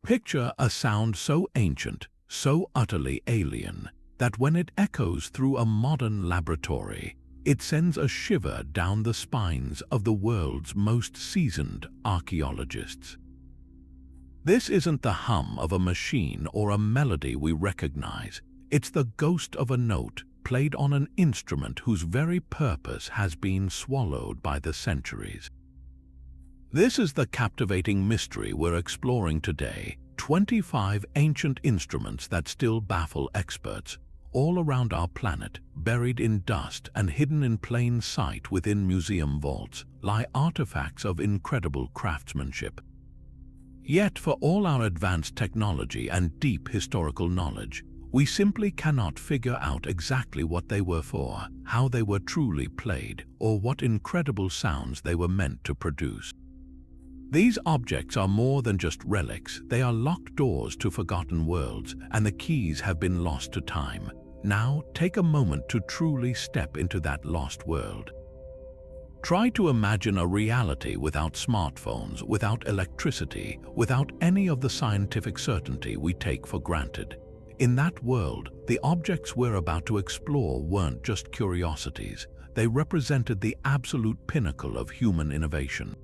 Picture a sound so ancient, so utterly alien, that when it echoes through a modern laboratory, it sends a shiver down the spines of the world's most seasoned archaeologists. This isn't the hum of a machine or a melody we recognize. It's the ghost of a note played on an instrument whose very purpose has been swallowed by the centuries. This is the captivating mystery we're exploring today, 25 ancient instruments that still baffle experts. All around our planet, buried in dust and hidden in plain sight within museum vaults, lie artifacts of incredible craftsmanship. Yet, for all our advanced technology and deep historical knowledge, we simply cannot figure out exactly what they were for, how they were truly played, or what incredible sounds they were meant to produce. These objects are more than just relics. They are locked doors to forgotten worlds, and the keys have been lost to time. Now, take a moment to truly step into that lost world. Try to imagine a reality without smartphones, without electricity, without any of the scientific certainty we take for granted. In that world, the objects we're about to explore weren't just curiosities. They represented the absolute pinnacle of human innovation.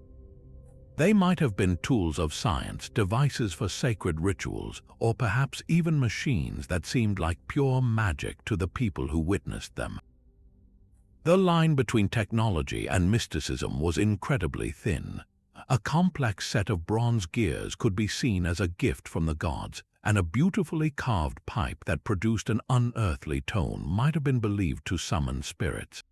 They might have been tools of science, devices for sacred rituals, or perhaps even machines that seemed like pure magic to the people who witnessed them. The line between technology and mysticism was incredibly thin. A complex set of bronze gears could be seen as a gift from the gods, and a beautifully carved pipe that produced an unearthly tone might have been believed to summon spirits.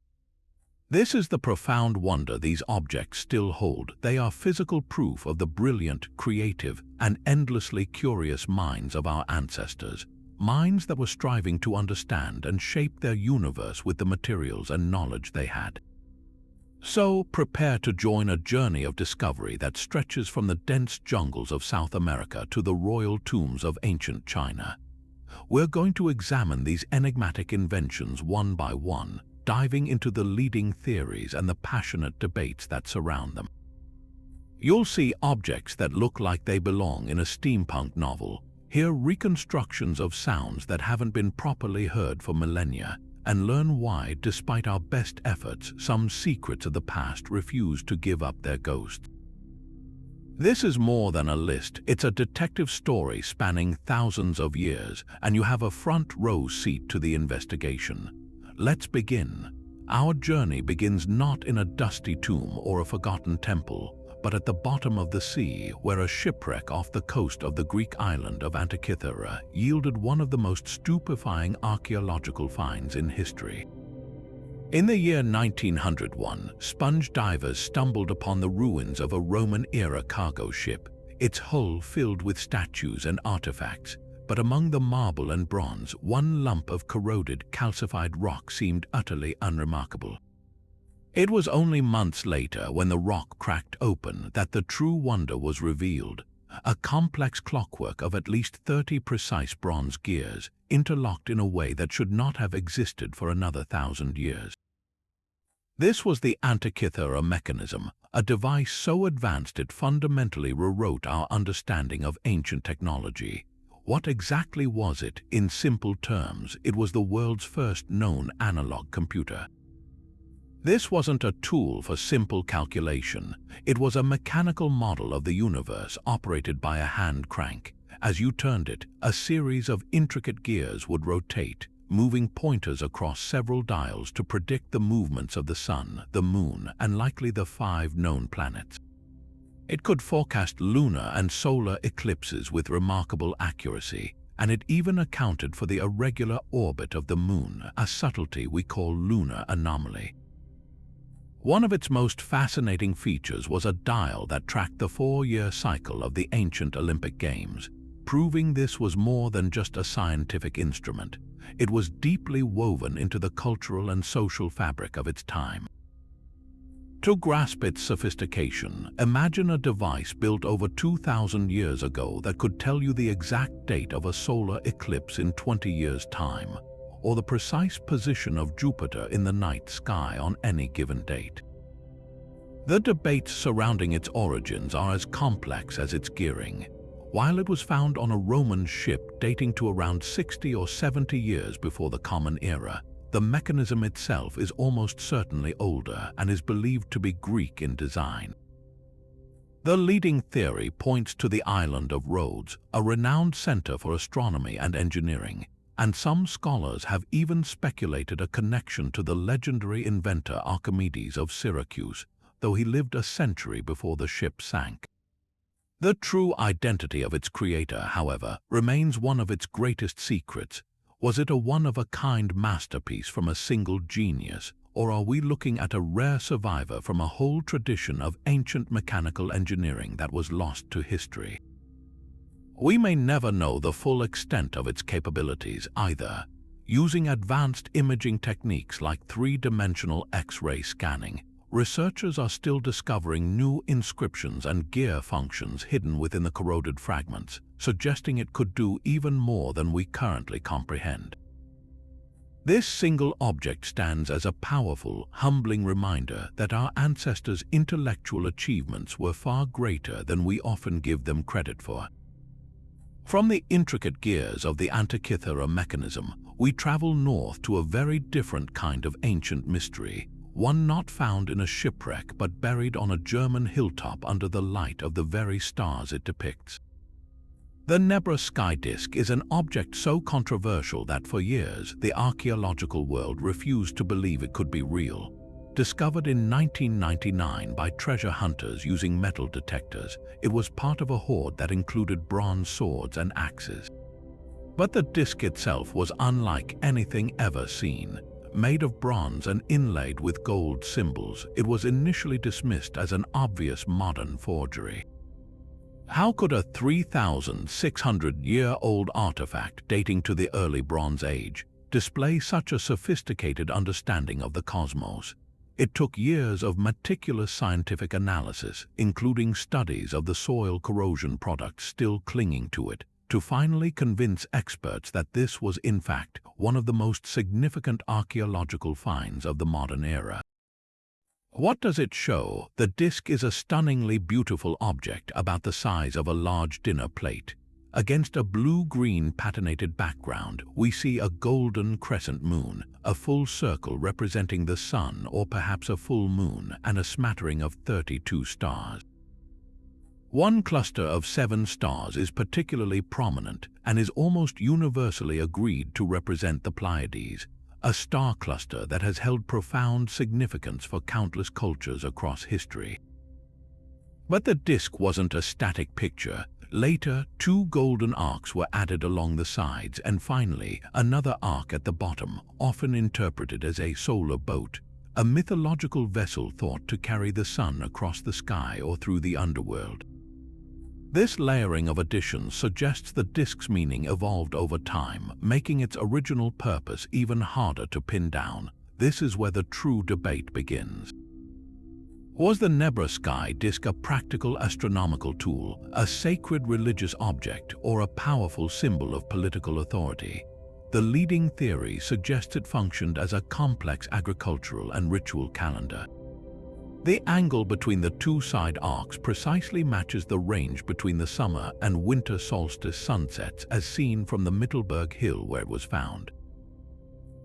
This is the profound wonder these objects still hold. They are physical proof of the brilliant, creative, and endlessly curious minds of our ancestors, minds that were striving to understand and shape their universe with the materials and knowledge they had. So, prepare to join a journey of discovery that stretches from the dense jungles of South America to the royal tombs of ancient China. We're going to examine these enigmatic inventions one by one, diving into the leading theories and the passionate debates that surround them. You'll see objects that look like they belong in a steampunk novel, hear reconstructions of sounds that haven't been properly heard for millennia, and learn why, despite our best efforts, some secrets of the past refuse to give up their ghosts. This is more than a list. It's a detective story spanning thousands of years, and you have a front row seat to the investigation. Let's begin. Our journey begins not in a dusty tomb or a forgotten temple, but at the bottom of the sea, where a shipwreck off the coast of the Greek island of Antikythera yielded one of the most stupefying archaeological finds in history. In the year 1901, sponge divers stumbled upon the ruins of a Roman-era cargo ship, its hull filled with statues and artifacts. But among the marble and bronze, one lump of corroded, calcified rock seemed utterly unremarkable. It was only months later, when the rock cracked open, that the true wonder was revealed. A complex clockwork of at least 30 precise bronze gears, interlocked in a way that should not have existed for another 1,000 years. This was the Antikythera Mechanism, a device so advanced it fundamentally rewrote our understanding of ancient technology. What exactly was it? In simple terms, it was the world's first known analog computer. This wasn't a tool for simple calculation. It was a mechanical model of the universe operated by a hand crank. As you turned it, a series of intricate gears would rotate, moving pointers across several dials to predict the movements of the sun, the moon, and likely the 5 known planets. It could forecast lunar and solar eclipses with remarkable accuracy, and it even accounted for the irregular orbit of the moon, a subtlety we call lunar anomaly. One of its most fascinating features was a dial that tracked the 4-year cycle of the ancient Olympic Games, proving this was more than just a scientific instrument. It was deeply woven into the cultural and social fabric of its time. To grasp its sophistication, imagine a device built over 2,000 years ago that could tell you the exact date of a solar eclipse in 20 years' time, or the precise position of Jupiter in the night sky on any given date. The debates surrounding its origins are as complex as its gearing. While it was found on a Roman ship dating to around 60 or 70 years before the Common Era, the mechanism itself is almost certainly older and is believed to be Greek in design. The leading theory points to the island of Rhodes, a renowned center for astronomy and engineering, and some scholars have even speculated a connection to the legendary inventor Archimedes of Syracuse, though he lived a century before the ship sank. The true identity of its creator, however, remains one of its greatest secrets. Was it a one-of-a-kind masterpiece from a single genius, or are we looking at a rare survivor from a whole tradition of ancient mechanical engineering that was lost to history? We may never know the full extent of its capabilities either. Using advanced imaging techniques like three-dimensional X-ray scanning, researchers are still discovering new inscriptions and gear functions hidden within the corroded fragments, suggesting it could do even more than we currently comprehend. This single object stands as a powerful, humbling reminder that our ancestors' intellectual achievements were far greater than we often give them credit for. From the intricate gears of the Antikythera Mechanism, we travel north to a very different kind of ancient mystery, one not found in a shipwreck but buried on a German hilltop under the light of the very stars it depicts. The Nebra Sky Disk is an object so controversial that for years the archaeological world refused to believe it could be real. Discovered in 1999 by treasure hunters using metal detectors, it was part of a hoard that included bronze swords and axes. But the disk itself was unlike anything ever seen. Made of bronze and inlaid with gold symbols, it was initially dismissed as an obvious modern forgery. How could a 3,600-year-old artifact dating to the early Bronze Age display such a sophisticated understanding of the cosmos? It took years of meticulous scientific analysis, including studies of the soil corrosion products still clinging to it, to finally convince experts that this was in fact one of the most significant archaeological finds of the modern era. What does it show? The disk is a stunningly beautiful object about the size of a large dinner plate. Against a blue-green patinated background, we see a golden crescent moon, a full circle representing the sun or perhaps a full moon, and a smattering of 32 stars. One cluster of 7 stars is particularly prominent and is almost universally agreed to represent the Pleiades, a star cluster that has held profound significance for countless cultures across history. But the disk wasn't a static picture. Later, 2 golden arcs were added along the sides, and finally, another arc at the bottom, often interpreted as a solar boat, a mythological vessel thought to carry the sun across the sky or through the underworld. This layering of additions suggests the disk's meaning evolved over time, making its original purpose even harder to pin down. This is where the true debate begins. Was the Nebra Sky Disk a practical astronomical tool, a sacred religious object, or a powerful symbol of political authority? The leading theory suggests it functioned as a complex agricultural and ritual calendar. The angle between the 2 side arcs precisely matches the range between the summer and winter solstice sunsets as seen from the Mittelberg Hill where it was found.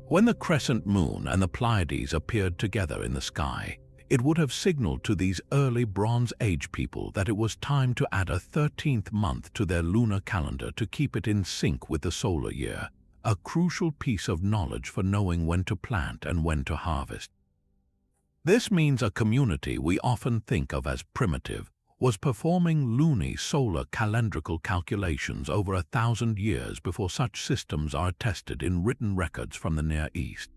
When the crescent moon and the Pleiades appeared together in the sky, it would have signaled to these early Bronze Age people that it was time to add a 13th month to their lunar calendar to keep it in sync with the solar year, a crucial piece of knowledge for knowing when to plant and when to harvest. This means a community we often think of as primitive was performing luni-solar calendrical calculations over 1,000 years before such systems are attested in written records from the Near East.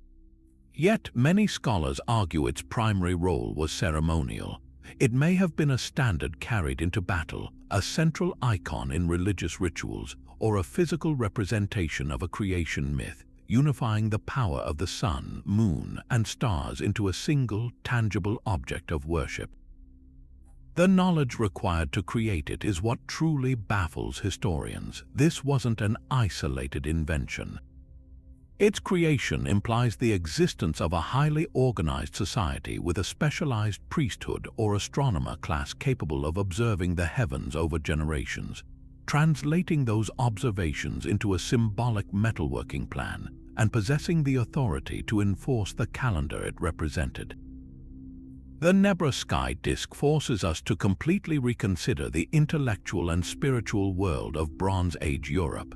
Yet many scholars argue its primary role was ceremonial. It may have been a standard carried into battle, a central icon in religious rituals, or a physical representation of a creation myth, unifying the power of the sun, moon, and stars into a single, tangible object of worship. The knowledge required to create it is what truly baffles historians. This wasn't an isolated invention. Its creation implies the existence of a highly organized society with a specialized priesthood or astronomer class capable of observing the heavens over generations. translating those observations into a symbolic metalworking plan and possessing the authority to enforce the calendar it represented. The Nebra Sky Disk forces us to completely reconsider the intellectual and spiritual world of Bronze Age Europe.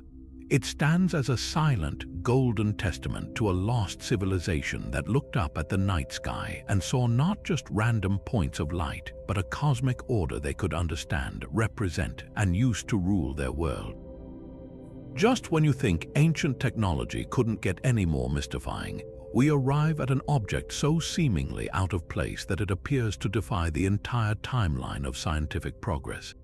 It stands as a silent, golden testament to a lost civilization that looked up at the night sky and saw not just random points of light, but a cosmic order they could understand, represent, and use to rule their world. Just when you think ancient technology couldn't get any more mystifying, we arrive at an object so seemingly out of place that it appears to defy the entire timeline of scientific progress.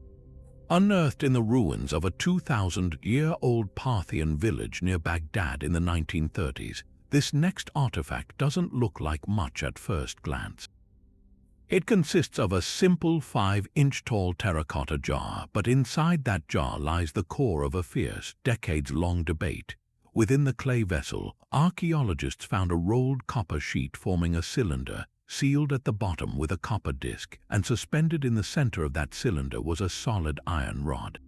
Unearthed in the ruins of a 2,000-year-old Parthian village near Baghdad in the 1930s, this next artifact doesn't look like much at first glance. It consists of a simple 5-inch-tall terracotta jar, but inside that jar lies the core of a fierce, decades-long debate. Within the clay vessel, archaeologists found a rolled copper sheet forming a cylinder, sealed at the bottom with a copper disc, and suspended in the center of that cylinder was a solid iron rod.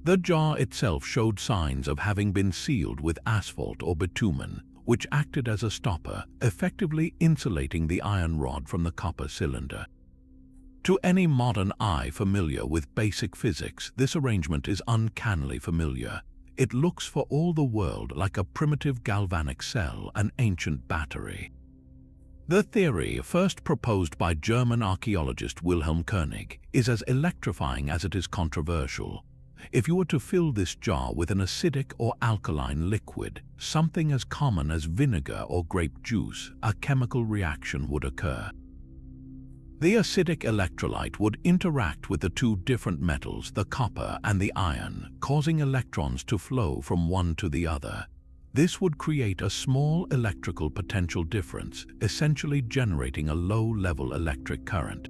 The jar itself showed signs of having been sealed with asphalt or bitumen, which acted as a stopper, effectively insulating the iron rod from the copper cylinder. To any modern eye familiar with basic physics, this arrangement is uncannily familiar. It looks for all the world like a primitive galvanic cell, an ancient battery. The theory, first proposed by German archaeologist Wilhelm Koenig, is as electrifying as it is controversial. If you were to fill this jar with an acidic or alkaline liquid, something as common as vinegar or grape juice, a chemical reaction would occur. The acidic electrolyte would interact with the two different metals, the copper and the iron, causing electrons to flow from one to the other. This would create a small electrical potential difference, essentially generating a low-level electric current.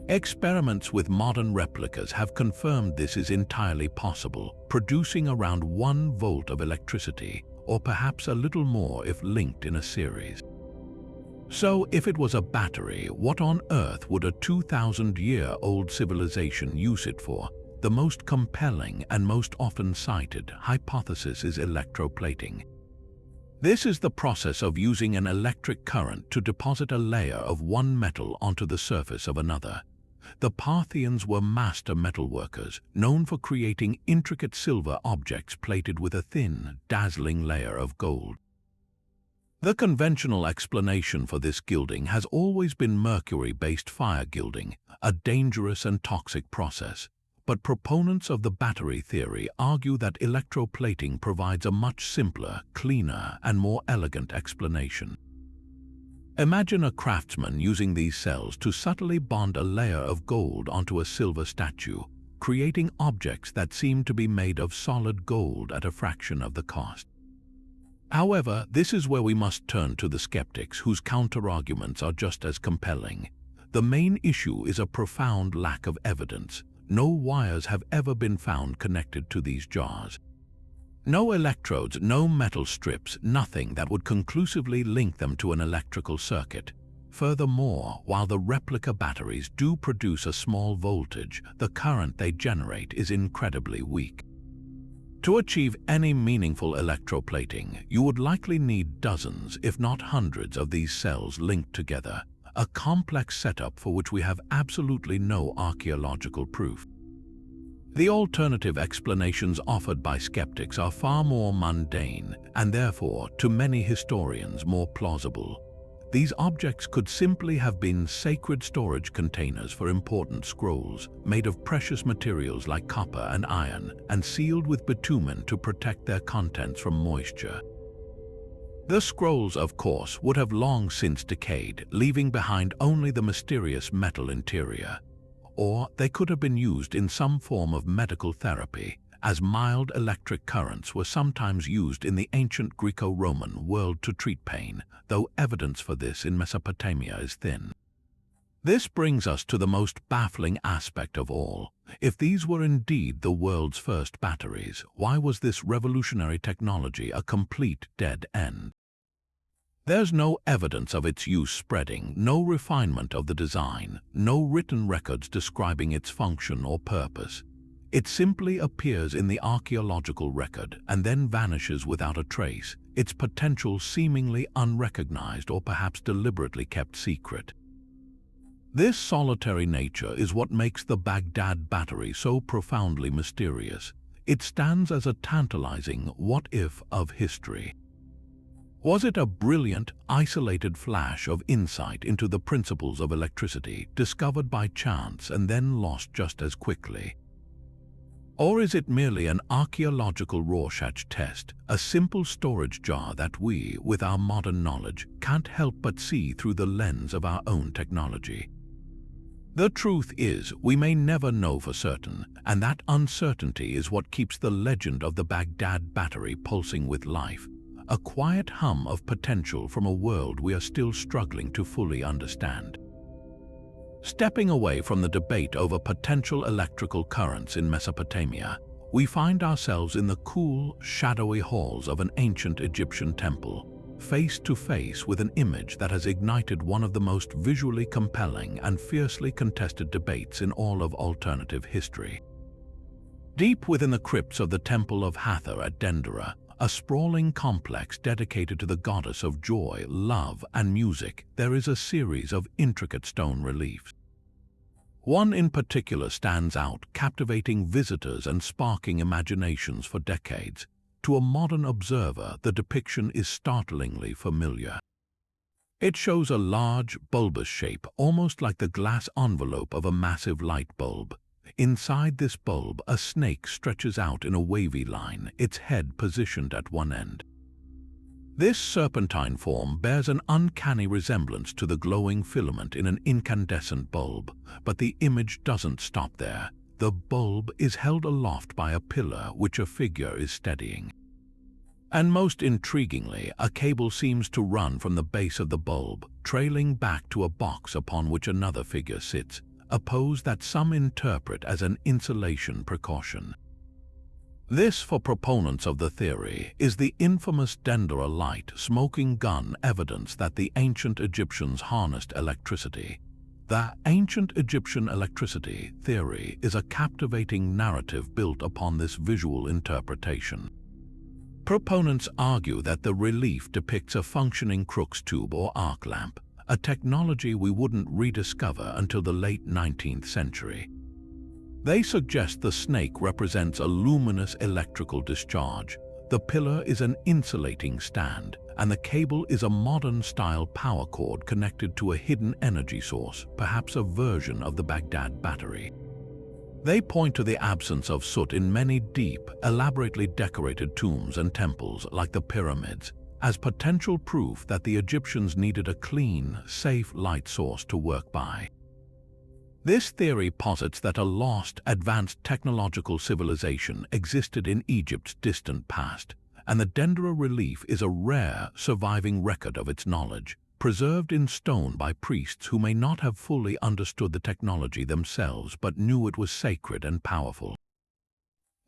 Experiments with modern replicas have confirmed this is entirely possible, producing around 1 volt of electricity, or perhaps a little more if linked in a series. So, if it was a battery, what on earth would a 2,000-year-old civilization use it for? The most compelling and most often cited hypothesis is electroplating. This is the process of using an electric current to deposit a layer of one metal onto the surface of another. The Parthians were master metalworkers, known for creating intricate silver objects plated with a thin, dazzling layer of gold. The conventional explanation for this gilding has always been mercury-based fire gilding, a dangerous and toxic process. But proponents of the battery theory argue that electroplating provides a much simpler, cleaner, and more elegant explanation. Imagine a craftsman using these cells to subtly bond a layer of gold onto a silver statue, creating objects that seem to be made of solid gold at a fraction of the cost. However, this is where we must turn to the skeptics whose counterarguments are just as compelling. The main issue is a profound lack of evidence. No wires have ever been found connected to these jars. No electrodes, no metal strips, nothing that would conclusively link them to an electrical circuit. Furthermore, while the replica batteries do produce a small voltage, the current they generate is incredibly weak. To achieve any meaningful electroplating, you would likely need dozens, if not hundreds, of these cells linked together, a complex setup for which we have absolutely no archaeological proof. The alternative explanations offered by skeptics are far more mundane and therefore, to many historians, more plausible. These objects could simply have been sacred storage containers for important scrolls, made of precious materials like copper and iron, and sealed with bitumen to protect their contents from moisture. The scrolls, of course, would have long since decayed, leaving behind only the mysterious metal interior. Or they could have been used in some form of medical therapy, as mild electric currents were sometimes used in the ancient Greco-Roman world to treat pain, though evidence for this in Mesopotamia is thin. This brings us to the most baffling aspect of all. If these were indeed the world's first batteries, why was this revolutionary technology a complete dead end? There's no evidence of its use spreading, no refinement of the design, no written records describing its function or purpose. It simply appears in the archaeological record and then vanishes without a trace, its potential seemingly unrecognized or perhaps deliberately kept secret. This solitary nature is what makes the Baghdad Battery so profoundly mysterious. It stands as a tantalizing what-if of history. Was it a brilliant, isolated flash of insight into the principles of electricity, discovered by chance and then lost just as quickly? Or is it merely an archaeological Rorschach test, a simple storage jar that we, with our modern knowledge, can't help but see through the lens of our own technology? The truth is, we may never know for certain, and that uncertainty is what keeps the legend of the Baghdad Battery pulsing with life, a quiet hum of potential from a world we are still struggling to fully understand. Stepping away from the debate over potential electrical currents in Mesopotamia, we find ourselves in the cool, shadowy halls of an ancient Egyptian temple, face to face with an image that has ignited one of the most visually compelling and fiercely contested debates in all of alternative history. Deep within the crypts of the Temple of Hathor at Dendera, a sprawling complex dedicated to the goddess of joy, love, and music, there is a series of intricate stone reliefs. One in particular stands out, captivating visitors and sparking imaginations for decades. To a modern observer, the depiction is startlingly familiar. It shows a large, bulbous shape, almost like the glass envelope of a massive light bulb. Inside this bulb, a snake stretches out in a wavy line, its head positioned at one end. This serpentine form bears an uncanny resemblance to the glowing filament in an incandescent bulb, but the image doesn't stop there. The bulb is held aloft by a pillar which a figure is steadying. And most intriguingly, a cable seems to run from the base of the bulb, trailing back to a box upon which another figure sits, a pose that some interpret as an insulation precaution. This, for proponents of the theory, is the infamous Dendera light smoking gun, evidence that the ancient Egyptians harnessed electricity. The ancient Egyptian electricity theory is a captivating narrative built upon this visual interpretation. Proponents argue that the relief depicts a functioning Crookes tube or arc lamp, a technology we wouldn't rediscover until the late 19th century. They suggest the snake represents a luminous electrical discharge, the pillar is an insulating stand, and the cable is a modern-style power cord connected to a hidden energy source, perhaps a version of the Baghdad Battery. They point to the absence of soot in many deep, elaborately decorated tombs and temples like the pyramids, as potential proof that the Egyptians needed a clean, safe light source to work by. This theory posits that a lost, advanced technological civilization existed in Egypt's distant past, and the Dendera relief is a rare, surviving record of its knowledge, preserved in stone by priests who may not have fully understood the technology themselves but knew it was sacred and powerful.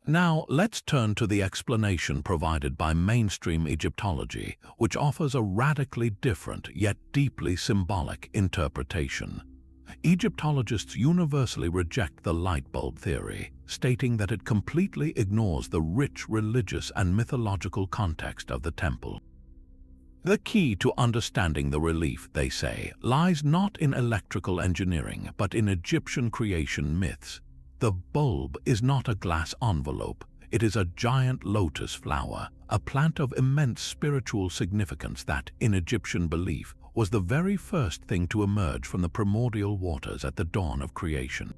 Now, let's turn to the explanation provided by mainstream Egyptology, which offers a radically different yet deeply symbolic interpretation. Egyptologists universally reject the light bulb theory, stating that it completely ignores the rich religious and mythological context of the temple. The key to understanding the relief, they say, lies not in electrical engineering but in Egyptian creation myths. The bulb is not a glass envelope, it is a giant lotus flower, a plant of immense spiritual significance that, in Egyptian belief, was the very first thing to emerge from the primordial waters at the dawn of creation.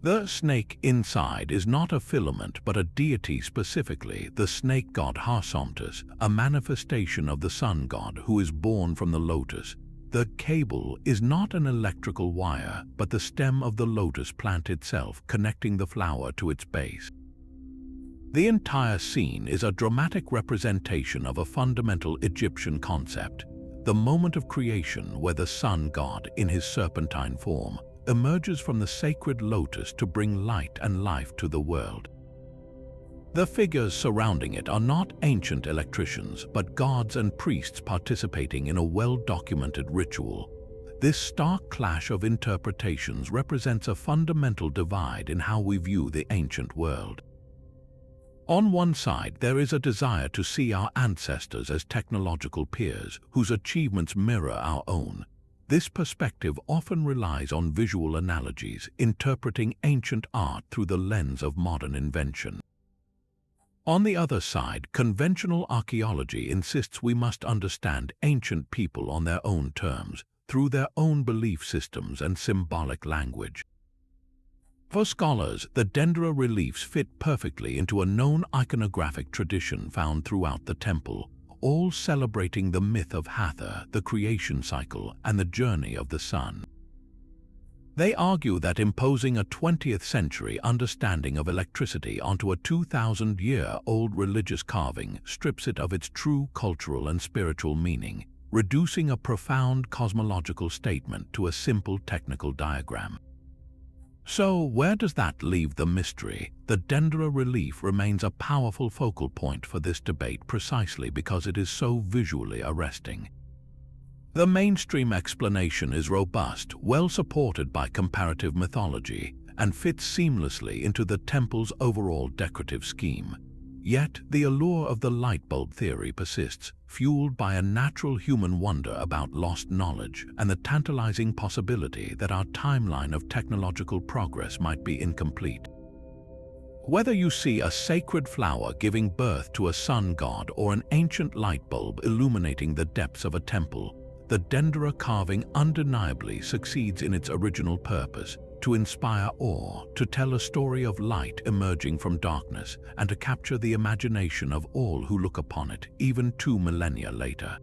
The snake inside is not a filament but a deity, specifically the snake god Harsomtus, a manifestation of the sun god who is born from the lotus. The cable is not an electrical wire but the stem of the lotus plant itself, connecting the flower to its base. The entire scene is a dramatic representation of a fundamental Egyptian concept, the moment of creation where the sun god, in his serpentine form, emerges from the sacred lotus to bring light and life to the world. The figures surrounding it are not ancient electricians, but gods and priests participating in a well-documented ritual. This stark clash of interpretations represents a fundamental divide in how we view the ancient world. On one side, there is a desire to see our ancestors as technological peers whose achievements mirror our own. This perspective often relies on visual analogies, interpreting ancient art through the lens of modern invention. On the other side, conventional archaeology insists we must understand ancient people on their own terms, through their own belief systems and symbolic language. For scholars, the Dendera reliefs fit perfectly into a known iconographic tradition found throughout the temple, all celebrating the myth of Hathor, the creation cycle, and the journey of the sun. They argue that imposing a 20th century understanding of electricity onto a 2,000-year-old religious carving strips it of its true cultural and spiritual meaning, reducing a profound cosmological statement to a simple technical diagram. So, where does that leave the mystery? The Dendera relief remains a powerful focal point for this debate precisely because it is so visually arresting. The mainstream explanation is robust, well supported by comparative mythology, and fits seamlessly into the temple's overall decorative scheme. Yet, the allure of the light bulb theory persists, fueled by a natural human wonder about lost knowledge and the tantalizing possibility that our timeline of technological progress might be incomplete. Whether you see a sacred flower giving birth to a sun god or an ancient light bulb illuminating the depths of a temple, the Dendera carving undeniably succeeds in its original purpose: to inspire awe, to tell a story of light emerging from darkness, and to capture the imagination of all who look upon it, even 2 millennia later.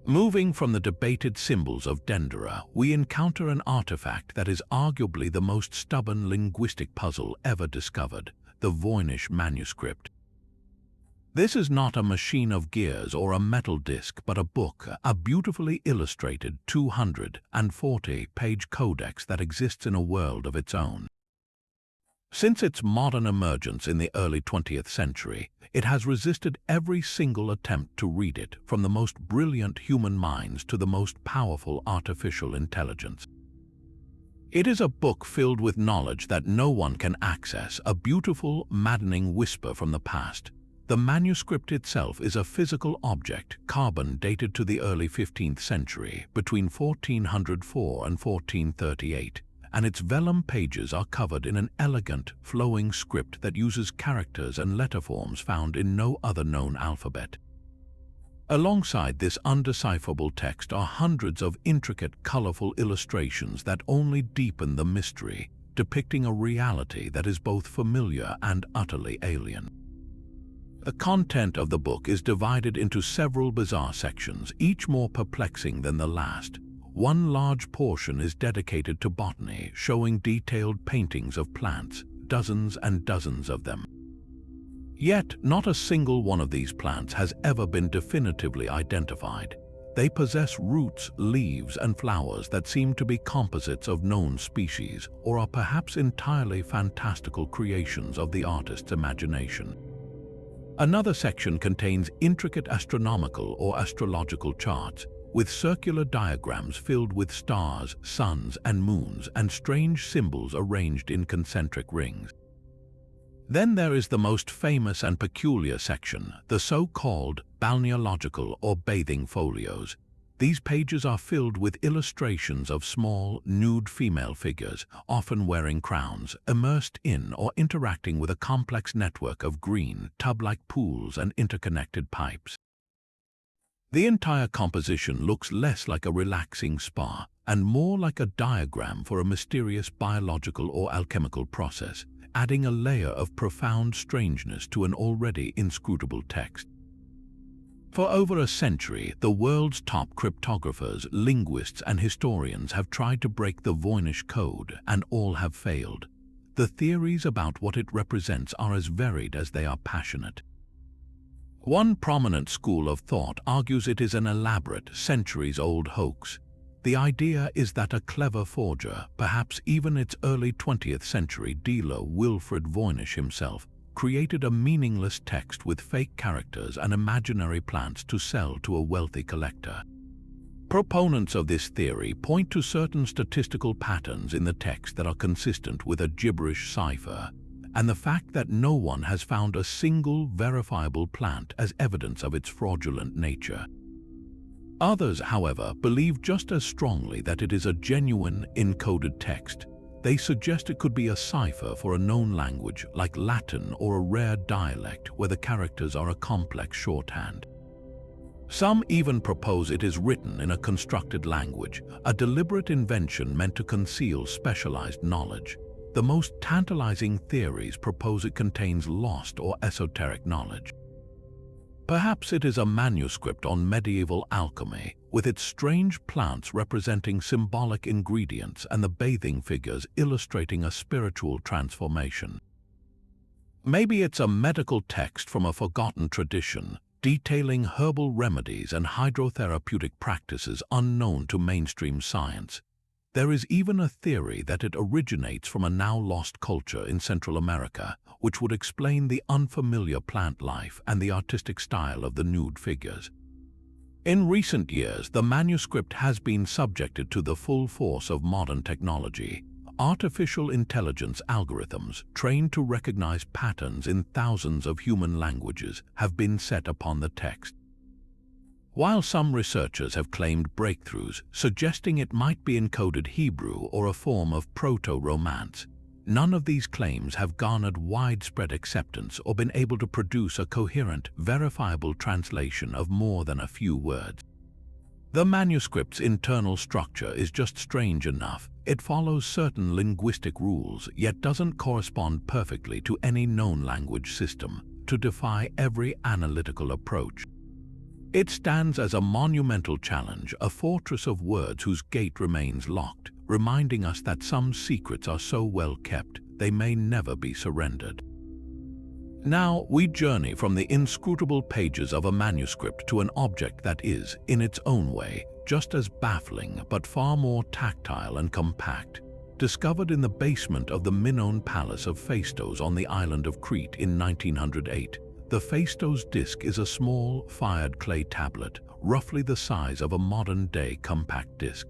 Moving from the debated symbols of Dendera, we encounter an artifact that is arguably the most stubborn linguistic puzzle ever discovered: the Voynich Manuscript. This is not a machine of gears or a metal disc, but a book, a beautifully illustrated 240-page codex that exists in a world of its own. Since its modern emergence in the early 20th century, it has resisted every single attempt to read it, from the most brilliant human minds to the most powerful artificial intelligence. It is a book filled with knowledge that no one can access, a beautiful, maddening whisper from the past. The manuscript itself is a physical object, carbon dated to the early 15th century, between 1404 and 1438, and its vellum pages are covered in an elegant, flowing script that uses characters and letter forms found in no other known alphabet. Alongside this undecipherable text are hundreds of intricate, colorful illustrations that only deepen the mystery, depicting a reality that is both familiar and utterly alien. The content of the book is divided into several bizarre sections, each more perplexing than the last. One large portion is dedicated to botany, showing detailed paintings of plants, dozens and dozens of them. Yet, not a single one of these plants has ever been definitively identified. They possess roots, leaves, and flowers that seem to be composites of known species, or are perhaps entirely fantastical creations of the artist's imagination. Another section contains intricate astronomical or astrological charts, with circular diagrams filled with stars, suns, and moons, and strange symbols arranged in concentric rings. Then there is the most famous and peculiar section, the so-called balneological or bathing folios. These pages are filled with illustrations of small, nude female figures, often wearing crowns, immersed in or interacting with a complex network of green, tub-like pools and interconnected pipes. The entire composition looks less like a relaxing spa and more like a diagram for a mysterious biological or alchemical process, adding a layer of profound strangeness to an already inscrutable text. For over a century, the world's top cryptographers, linguists, and historians have tried to break the Voynich code, and all have failed. The theories about what it represents are as varied as they are passionate. One prominent school of thought argues it is an elaborate, centuries-old hoax. The idea is that a clever forger, perhaps even its early 20th century dealer Wilfred Voynich himself, created a meaningless text with fake characters and imaginary plants to sell to a wealthy collector. Proponents of this theory point to certain statistical patterns in the text that are consistent with a gibberish cipher, and the fact that no one has found a single verifiable plant as evidence of its fraudulent nature. Others, however, believe just as strongly that it is a genuine, encoded text. They suggest it could be a cipher for a known language like Latin or a rare dialect where the characters are a complex shorthand. Some even propose it is written in a constructed language, a deliberate invention meant to conceal specialized knowledge. The most tantalizing theories propose it contains lost or esoteric knowledge. Perhaps it is a manuscript on medieval alchemy, with its strange plants representing symbolic ingredients and the bathing figures illustrating a spiritual transformation. Maybe it's a medical text from a forgotten tradition, detailing herbal remedies and hydrotherapeutic practices unknown to mainstream science. There is even a theory that it originates from a now-lost culture in Central America, which would explain the unfamiliar plant life and the artistic style of the nude figures. In recent years, the manuscript has been subjected to the full force of modern technology. Artificial intelligence algorithms, trained to recognize patterns in thousands of human languages, have been set upon the text. While some researchers have claimed breakthroughs, suggesting it might be encoded Hebrew or a form of Proto-Romance, none of these claims have garnered widespread acceptance or been able to produce a coherent, verifiable translation of more than a few words. The manuscript's internal structure is just strange enough. It follows certain linguistic rules, yet doesn't correspond perfectly to any known language system, to defy every analytical approach. It stands as a monumental challenge, a fortress of words whose gate remains locked, reminding us that some secrets are so well kept they may never be surrendered. Now we journey from the inscrutable pages of a manuscript to an object that is, in its own way, just as baffling but far more tactile and compact. Discovered in the basement of the Minoan Palace of Phaistos on the island of Crete in 1908, the Phaistos disk is a small, fired clay tablet, roughly the size of a modern-day compact disc.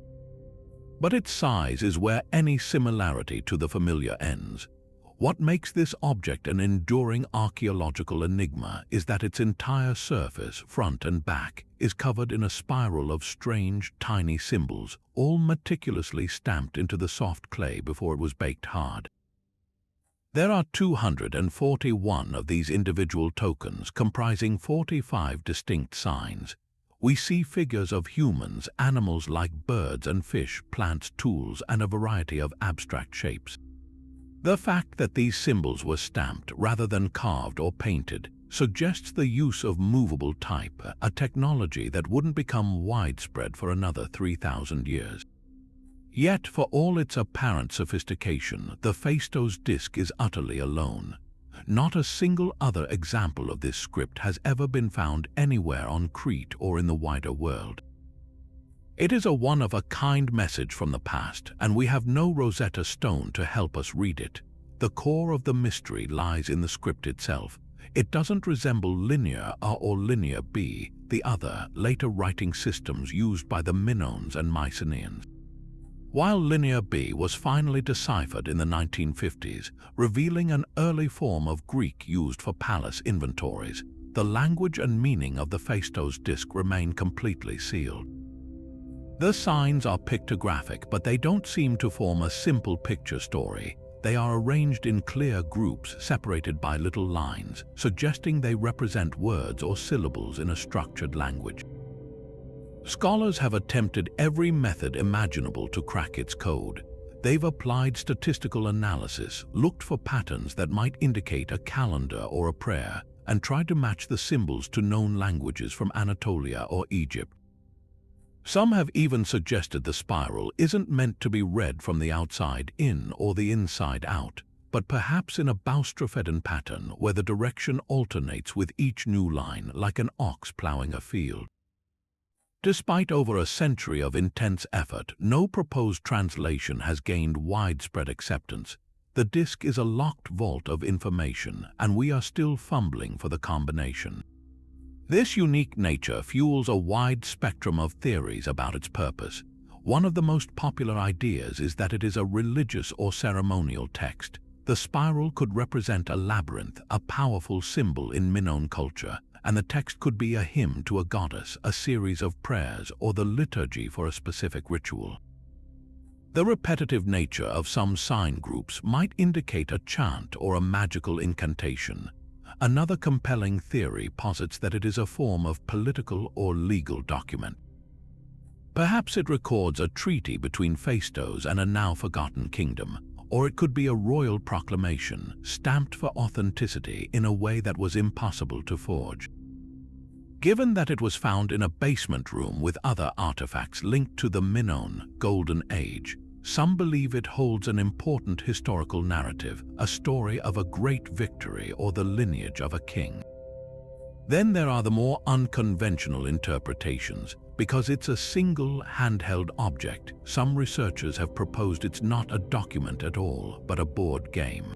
But its size is where any similarity to the familiar ends. What makes this object an enduring archaeological enigma is that its entire surface, front and back, is covered in a spiral of strange, tiny symbols, all meticulously stamped into the soft clay before it was baked hard. There are 241 of these individual tokens comprising 45 distinct signs. We see figures of humans, animals like birds and fish, plants, tools, and a variety of abstract shapes. The fact that these symbols were stamped rather than carved or painted suggests the use of movable type, a technology that wouldn't become widespread for another 3,000 years. Yet, for all its apparent sophistication, the Phaistos disk is utterly alone. Not a single other example of this script has ever been found anywhere on Crete or in the wider world. It is a one-of-a-kind message from the past, and we have no Rosetta Stone to help us read it. The core of the mystery lies in the script itself. It doesn't resemble Linear A or Linear B, the other, later writing systems used by the Minoans and Mycenaeans. While Linear B was finally deciphered in the 1950s, revealing an early form of Greek used for palace inventories, the language and meaning of the Phaistos disk remain completely sealed. The signs are pictographic, but they don't seem to form a simple picture story. They are arranged in clear groups separated by little lines, suggesting they represent words or syllables in a structured language. Scholars have attempted every method imaginable to crack its code. They've applied statistical analysis, looked for patterns that might indicate a calendar or a prayer, and tried to match the symbols to known languages from Anatolia or Egypt. Some have even suggested the spiral isn't meant to be read from the outside in or the inside out, but perhaps in a Boustrophedon pattern where the direction alternates with each new line like an ox plowing a field. Despite over a century of intense effort, no proposed translation has gained widespread acceptance. The disk is a locked vault of information, and we are still fumbling for the combination. This unique nature fuels a wide spectrum of theories about its purpose. One of the most popular ideas is that it is a religious or ceremonial text. The spiral could represent a labyrinth, a powerful symbol in Minoan culture, and the text could be a hymn to a goddess, a series of prayers, or the liturgy for a specific ritual. The repetitive nature of some sign groups might indicate a chant or a magical incantation. Another compelling theory posits that it is a form of political or legal document. Perhaps it records a treaty between Phaistos and a now-forgotten kingdom, or it could be a royal proclamation, stamped for authenticity in a way that was impossible to forge. Given that it was found in a basement room with other artifacts linked to the Minoan Golden Age, some believe it holds an important historical narrative, a story of a great victory or the lineage of a king. Then there are the more unconventional interpretations. Because it's a single handheld object, some researchers have proposed it's not a document at all, but a board game.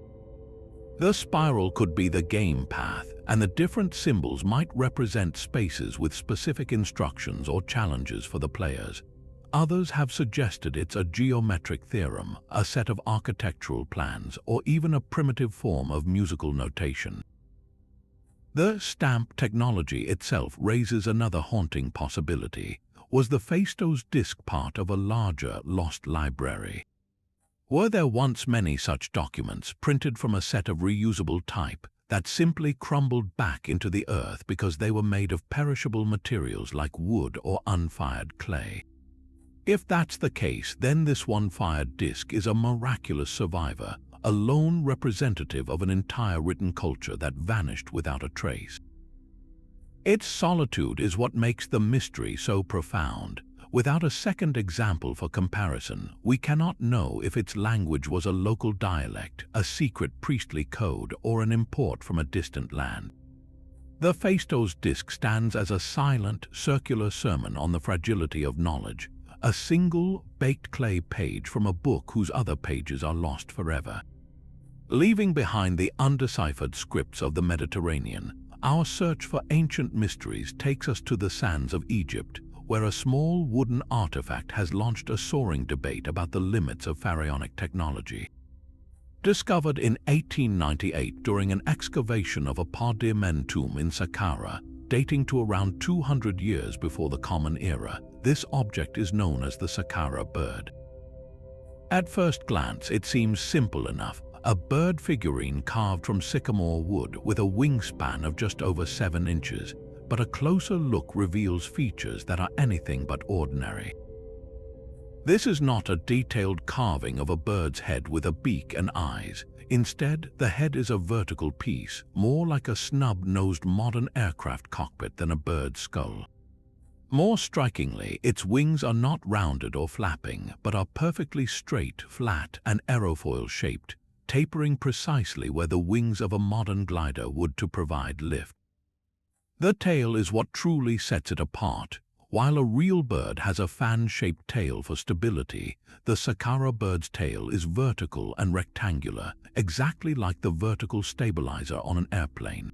The spiral could be the game path, and the different symbols might represent spaces with specific instructions or challenges for the players. Others have suggested it's a geometric theorem, a set of architectural plans, or even a primitive form of musical notation. The stamp technology itself raises another haunting possibility. Was the Phaistos disk part of a larger lost library? Were there once many such documents printed from a set of reusable type that simply crumbled back into the earth because they were made of perishable materials like wood or unfired clay? If that's the case, then this one-fired disk is a miraculous survivor, a lone representative of an entire written culture that vanished without a trace. Its solitude is what makes the mystery so profound. Without a second example for comparison, we cannot know if its language was a local dialect, a secret priestly code, or an import from a distant land. The Phaistos disk stands as a silent, circular sermon on the fragility of knowledge, a single, baked clay page from a book whose other pages are lost forever. Leaving behind the undeciphered scripts of the Mediterranean, our search for ancient mysteries takes us to the sands of Egypt, where a small wooden artifact has launched a soaring debate about the limits of pharaonic technology. Discovered in 1898 during an excavation of a Pardimen tomb in Saqqara, dating to around 200 years before the Common Era, this object is known as the Saqqara bird. At first glance, it seems simple enough. A bird figurine carved from sycamore wood with a wingspan of just over 7 inches, but a closer look reveals features that are anything but ordinary. This is not a detailed carving of a bird's head with a beak and eyes. Instead, the head is a vertical piece, more like a snub-nosed modern aircraft cockpit than a bird's skull. More strikingly, its wings are not rounded or flapping, but are perfectly straight, flat, and aerofoil-shaped, tapering precisely where the wings of a modern glider would to provide lift. The tail is what truly sets it apart. While a real bird has a fan-shaped tail for stability, the Saqqara bird's tail is vertical and rectangular, exactly like the vertical stabilizer on an airplane.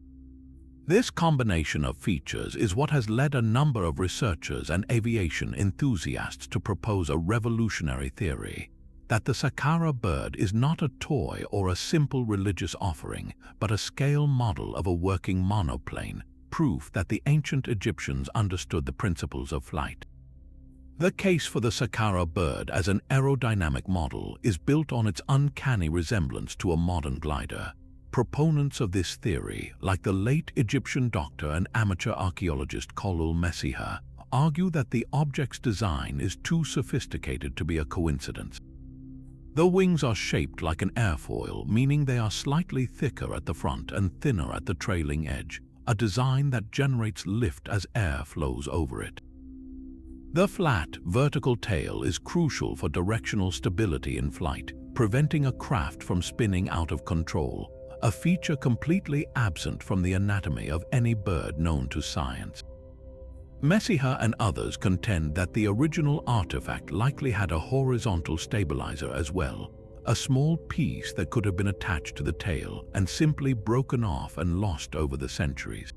This combination of features is what has led a number of researchers and aviation enthusiasts to propose a revolutionary theory: that the Saqqara bird is not a toy or a simple religious offering, but a scale model of a working monoplane, proof that the ancient Egyptians understood the principles of flight. The case for the Saqqara bird as an aerodynamic model is built on its uncanny resemblance to a modern glider. Proponents of this theory, like the late Egyptian doctor and amateur archaeologist Khalil Messiha, argue that the object's design is too sophisticated to be a coincidence. The wings are shaped like an airfoil, meaning they are slightly thicker at the front and thinner at the trailing edge, a design that generates lift as air flows over it. The flat, vertical tail is crucial for directional stability in flight, preventing a craft from spinning out of control, a feature completely absent from the anatomy of any bird known to science. Messiha and others contend that the original artifact likely had a horizontal stabilizer as well, a small piece that could have been attached to the tail and simply broken off and lost over the centuries.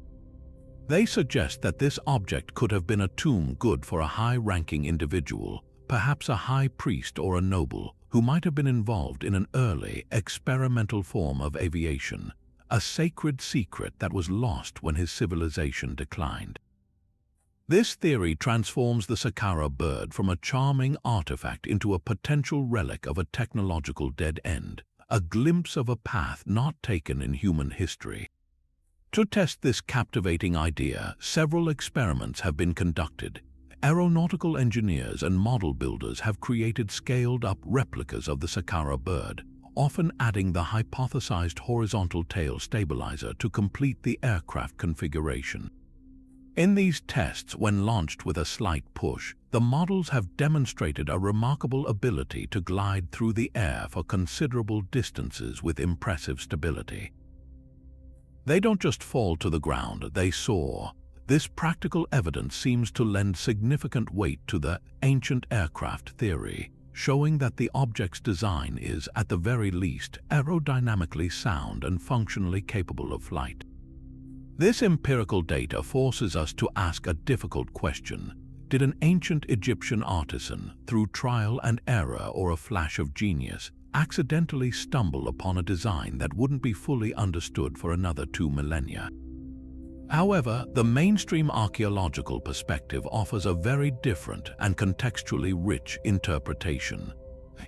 They suggest that this object could have been a tomb good for a high-ranking individual, perhaps a high priest or a noble, who might have been involved in an early, experimental form of aviation, a sacred secret that was lost when his civilization declined. This theory transforms the Saqqara bird from a charming artifact into a potential relic of a technological dead end, a glimpse of a path not taken in human history. To test this captivating idea, several experiments have been conducted. Aeronautical engineers and model builders have created scaled-up replicas of the Saqqara bird, often adding the hypothesized horizontal tail stabilizer to complete the aircraft configuration. In these tests, when launched with a slight push, the models have demonstrated a remarkable ability to glide through the air for considerable distances with impressive stability. They don't just fall to the ground, they soar. This practical evidence seems to lend significant weight to the ancient aircraft theory, showing that the object's design is, at the very least, aerodynamically sound and functionally capable of flight. This empirical data forces us to ask a difficult question. Did an ancient Egyptian artisan, through trial and error or a flash of genius, accidentally stumble upon a design that wouldn't be fully understood for another 2 millennia? However, the mainstream archaeological perspective offers a very different and contextually rich interpretation.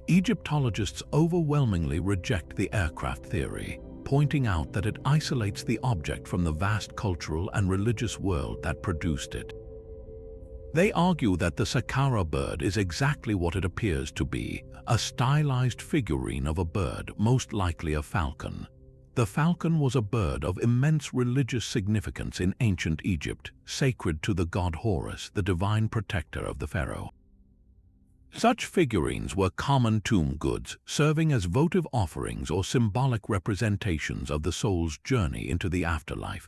Egyptologists overwhelmingly reject the aircraft theory, pointing out that it isolates the object from the vast cultural and religious world that produced it. They argue that the Saqqara bird is exactly what it appears to be, a stylized figurine of a bird, most likely a falcon. The falcon was a bird of immense religious significance in ancient Egypt, sacred to the god Horus, the divine protector of the pharaoh. Such figurines were common tomb goods, serving as votive offerings or symbolic representations of the soul's journey into the afterlife.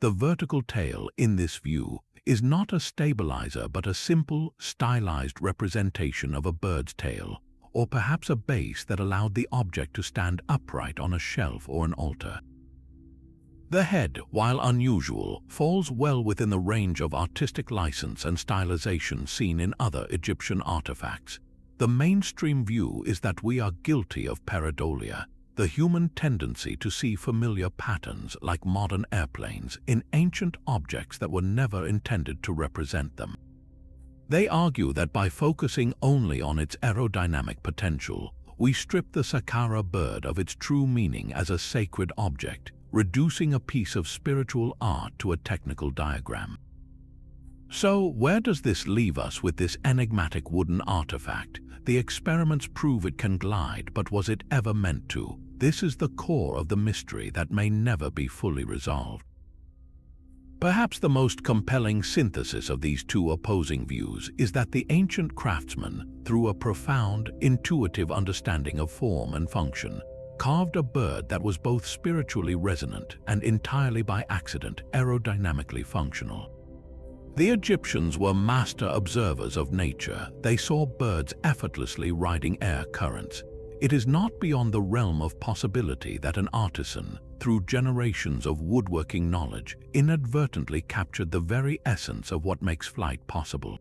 The vertical tail, in this view, is not a stabilizer but a simple, stylized representation of a bird's tail, or perhaps a base that allowed the object to stand upright on a shelf or an altar. The head, while unusual, falls well within the range of artistic license and stylization seen in other Egyptian artifacts. The mainstream view is that we are guilty of pareidolia, the human tendency to see familiar patterns like modern airplanes in ancient objects that were never intended to represent them. They argue that by focusing only on its aerodynamic potential, we strip the Saqqara bird of its true meaning as a sacred object, reducing a piece of spiritual art to a technical diagram. So, where does this leave us with this enigmatic wooden artifact? The experiments prove it can glide, but was it ever meant to? This is the core of the mystery that may never be fully resolved. Perhaps the most compelling synthesis of these two opposing views is that the ancient craftsman, through a profound, intuitive understanding of form and function, carved a bird that was both spiritually resonant and entirely by accident aerodynamically functional. The Egyptians were master observers of nature. They saw birds effortlessly riding air currents. It is not beyond the realm of possibility that an artisan, through generations of woodworking knowledge, inadvertently captured the very essence of what makes flight possible.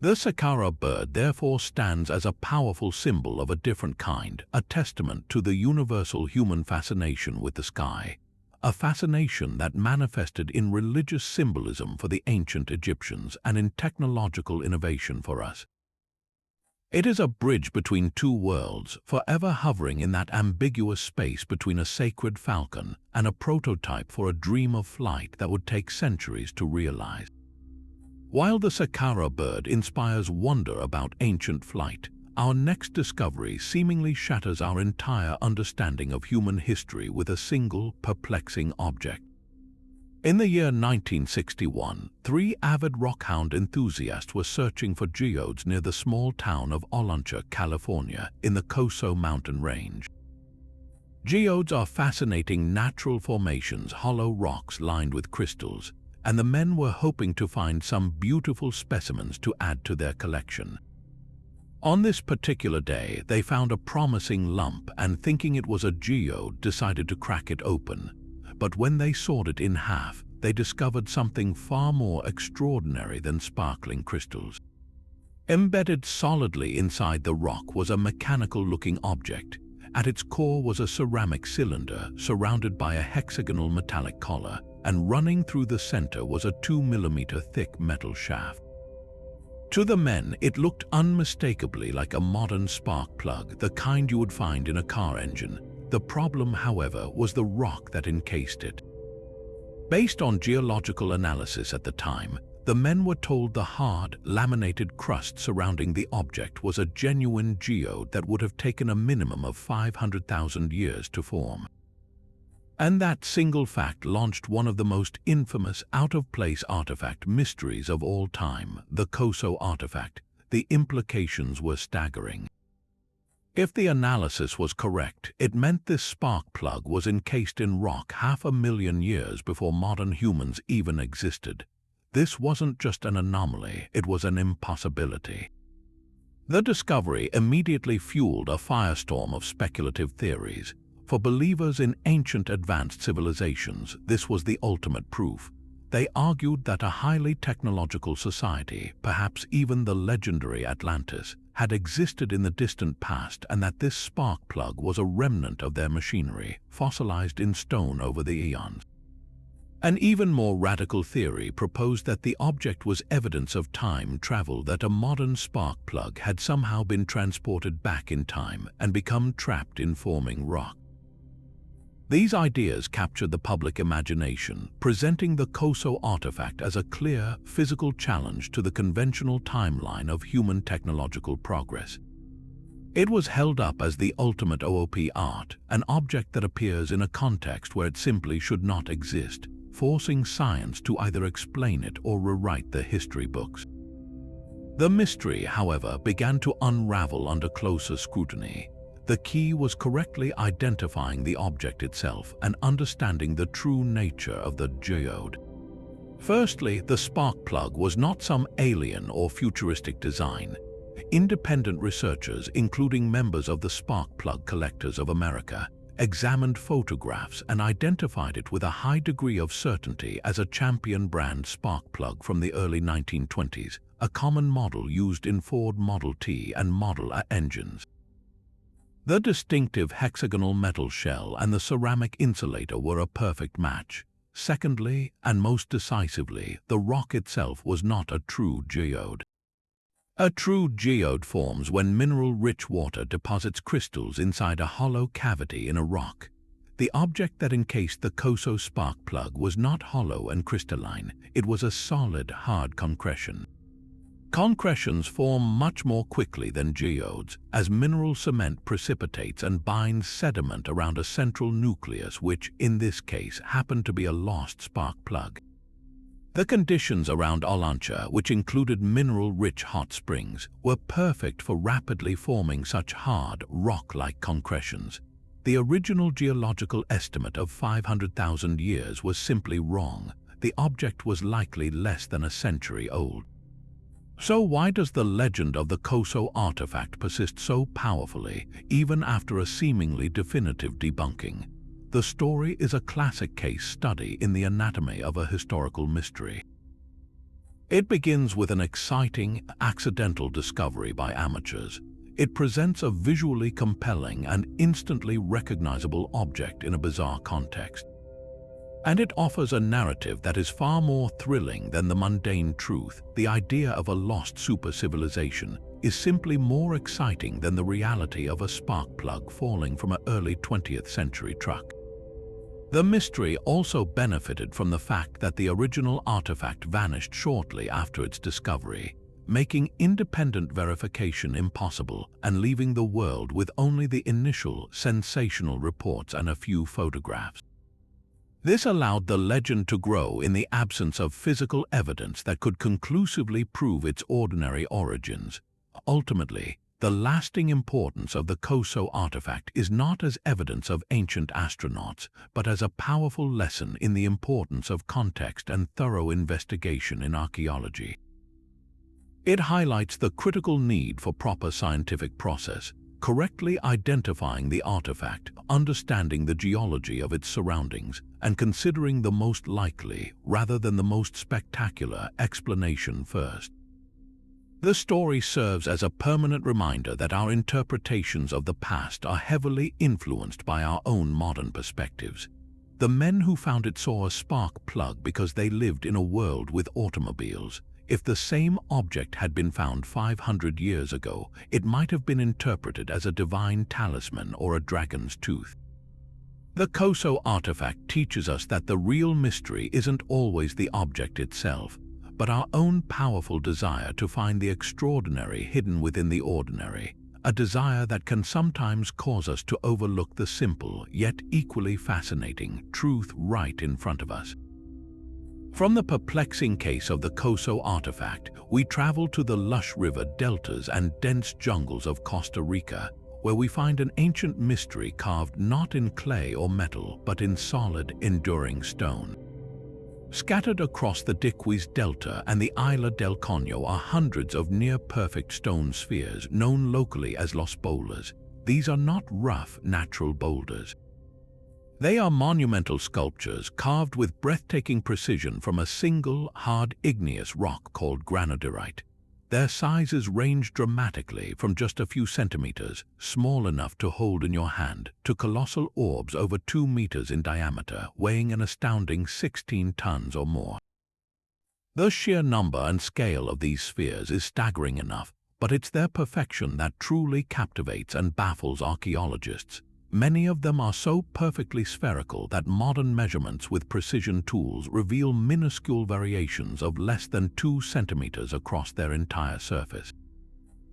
The Saqqara bird therefore stands as a powerful symbol of a different kind, a testament to the universal human fascination with the sky, a fascination that manifested in religious symbolism for the ancient Egyptians and in technological innovation for us. It is a bridge between two worlds, forever hovering in that ambiguous space between a sacred falcon and a prototype for a dream of flight that would take centuries to realize. While the Saqqara bird inspires wonder about ancient flight, our next discovery seemingly shatters our entire understanding of human history with a single, perplexing object. In the year 1961, 3 avid rockhound enthusiasts were searching for geodes near the small town of Olancha, California, in the Coso mountain range. Geodes are fascinating natural formations, hollow rocks lined with crystals, and the men were hoping to find some beautiful specimens to add to their collection. On this particular day, they found a promising lump and, thinking it was a geode, decided to crack it open. But when they sawed it in half, they discovered something far more extraordinary than sparkling crystals. Embedded solidly inside the rock was a mechanical-looking object. At its core was a ceramic cylinder surrounded by a hexagonal metallic collar, and running through the center was a 2 mm thick metal shaft. To the men, it looked unmistakably like a modern spark plug, the kind you would find in a car engine. The problem, however, was the rock that encased it. Based on geological analysis at the time, the men were told the hard, laminated crust surrounding the object was a genuine geode that would have taken a minimum of 500,000 years to form. And that single fact launched one of the most infamous out-of-place artifact mysteries of all time, the Coso artifact. The implications were staggering. If the analysis was correct, it meant this spark plug was encased in rock 500,000 years before modern humans even existed. This wasn't just an anomaly, it was an impossibility. The discovery immediately fueled a firestorm of speculative theories. For believers in ancient advanced civilizations, this was the ultimate proof. They argued that a highly technological society, perhaps even the legendary Atlantis, had existed in the distant past, and that this spark plug was a remnant of their machinery, fossilized in stone over the eons. An even more radical theory proposed that the object was evidence of time travel, that a modern spark plug had somehow been transported back in time and become trapped in forming rock. These ideas captured the public imagination, presenting the Coso artifact as a clear, physical challenge to the conventional timeline of human technological progress. It was held up as the ultimate OOP art, an object that appears in a context where it simply should not exist, forcing science to either explain it or rewrite the history books. The mystery, however, began to unravel under closer scrutiny. The key was correctly identifying the object itself and understanding the true nature of the geode. Firstly, the spark plug was not some alien or futuristic design. Independent researchers, including members of the Spark Plug Collectors of America, examined photographs and identified it with a high degree of certainty as a champion brand spark plug from the early 1920s, a common model used in Ford Model T and Model A engines. The distinctive hexagonal metal shell and the ceramic insulator were a perfect match. Secondly, and most decisively, the rock itself was not a true geode. A true geode forms when mineral-rich water deposits crystals inside a hollow cavity in a rock. The object that encased the Coso spark plug was not hollow and crystalline, it was a solid, hard concretion. Concretions form much more quickly than geodes, as mineral cement precipitates and binds sediment around a central nucleus which, in this case, happened to be a lost spark plug. The conditions around Olancha, which included mineral-rich hot springs, were perfect for rapidly forming such hard, rock-like concretions. The original geological estimate of 500,000 years was simply wrong. The object was likely less than a century old. So why does the legend of the Coso artifact persist so powerfully, even after a seemingly definitive debunking? The story is a classic case study in the anatomy of a historical mystery. It begins with an exciting, accidental discovery by amateurs. It presents a visually compelling and instantly recognizable object in a bizarre context. And it offers a narrative that is far more thrilling than the mundane truth. The idea of a lost super-civilization is simply more exciting than the reality of a spark plug falling from an early 20th century truck. The mystery also benefited from the fact that the original artifact vanished shortly after its discovery, making independent verification impossible and leaving the world with only the initial sensational reports and a few photographs. This allowed the legend to grow in the absence of physical evidence that could conclusively prove its ordinary origins. Ultimately, the lasting importance of the Coso artifact is not as evidence of ancient astronauts, but as a powerful lesson in the importance of context and thorough investigation in archaeology. It highlights the critical need for proper scientific process, correctly identifying the artifact, understanding the geology of its surroundings, and considering the most likely rather than the most spectacular explanation first. The story serves as a permanent reminder that our interpretations of the past are heavily influenced by our own modern perspectives. The men who found it saw a spark plug because they lived in a world with automobiles. If the same object had been found 500 years ago, it might have been interpreted as a divine talisman or a dragon's tooth. The Coso artifact teaches us that the real mystery isn't always the object itself, but our own powerful desire to find the extraordinary hidden within the ordinary, a desire that can sometimes cause us to overlook the simple yet equally fascinating truth right in front of us. From the perplexing case of the Coso artifact, we travel to the lush river deltas and dense jungles of Costa Rica, where we find an ancient mystery carved not in clay or metal, but in solid, enduring stone. Scattered across the Diquis Delta and the Isla del Coño are hundreds of near-perfect stone spheres known locally as Los Bolas. These are not rough, natural boulders. They are monumental sculptures carved with breathtaking precision from a single, hard igneous rock called granodiorite. Their sizes range dramatically from just a few centimeters, small enough to hold in your hand, to colossal orbs over 2 meters in diameter, weighing an astounding 16 tons or more. The sheer number and scale of these spheres is staggering enough, but it's their perfection that truly captivates and baffles archaeologists. Many of them are so perfectly spherical that modern measurements with precision tools reveal minuscule variations of less than 2 centimeters across their entire surface.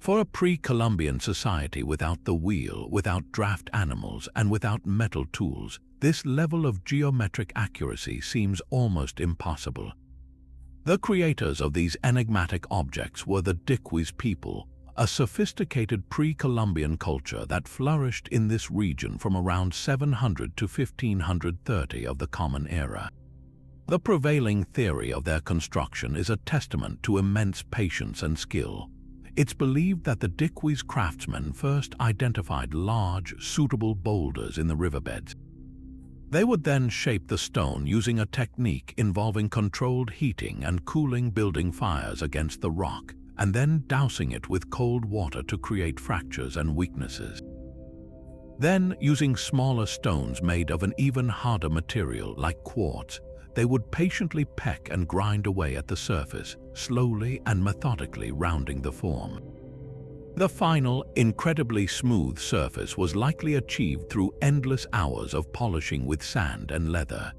For a pre-Columbian society without the wheel, without draft animals, and without metal tools, this level of geometric accuracy seems almost impossible. The creators of these enigmatic objects were the Diquis people, a sophisticated pre-Columbian culture that flourished in this region from around 700 to 1530 of the Common Era. The prevailing theory of their construction is a testament to immense patience and skill. It's believed that the Diquis craftsmen first identified large, suitable boulders in the riverbeds. They would then shape the stone using a technique involving controlled heating and cooling, building fires against the rock, and then dousing it with cold water to create fractures and weaknesses. Then, using smaller stones made of an even harder material like quartz, they would patiently peck and grind away at the surface, slowly and methodically rounding the form. The final, incredibly smooth surface was likely achieved through endless hours of polishing with sand and leather.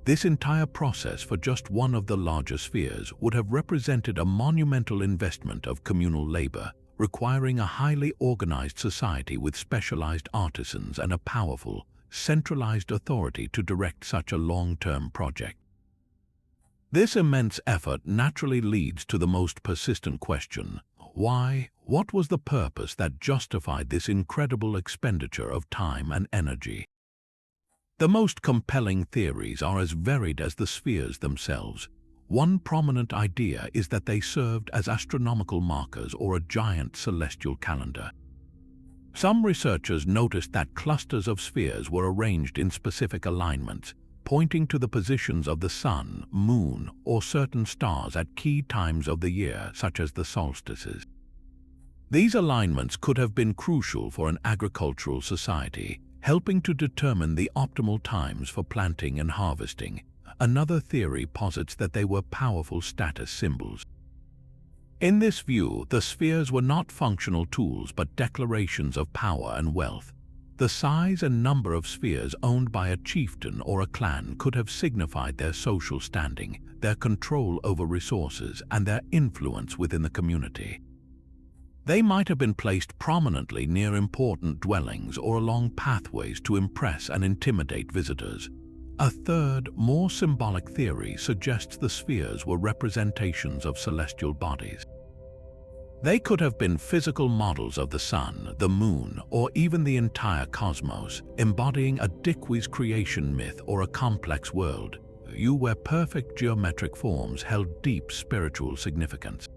This entire process for just one of the larger spheres would have represented a monumental investment of communal labor, requiring a highly organized society with specialized artisans and a powerful, centralized authority to direct such a long-term project. This immense effort naturally leads to the most persistent question: why? What was the purpose that justified this incredible expenditure of time and energy? The most compelling theories are as varied as the spheres themselves. One prominent idea is that they served as astronomical markers or a giant celestial calendar. Some researchers noticed that clusters of spheres were arranged in specific alignments, pointing to the positions of the sun, moon, or certain stars at key times of the year, such as the solstices. These alignments could have been crucial for an agricultural society, helping to determine the optimal times for planting and harvesting. Another theory posits that they were powerful status symbols. In this view, the spheres were not functional tools but declarations of power and wealth. The size and number of spheres owned by a chieftain or a clan could have signified their social standing, their control over resources, and their influence within the community. They might have been placed prominently near important dwellings or along pathways to impress and intimidate visitors. A third, more symbolic theory suggests the spheres were representations of celestial bodies. They could have been physical models of the sun, the moon, or even the entire cosmos, embodying a Diquis creation myth or a complex world, where perfect geometric forms held deep spiritual significance.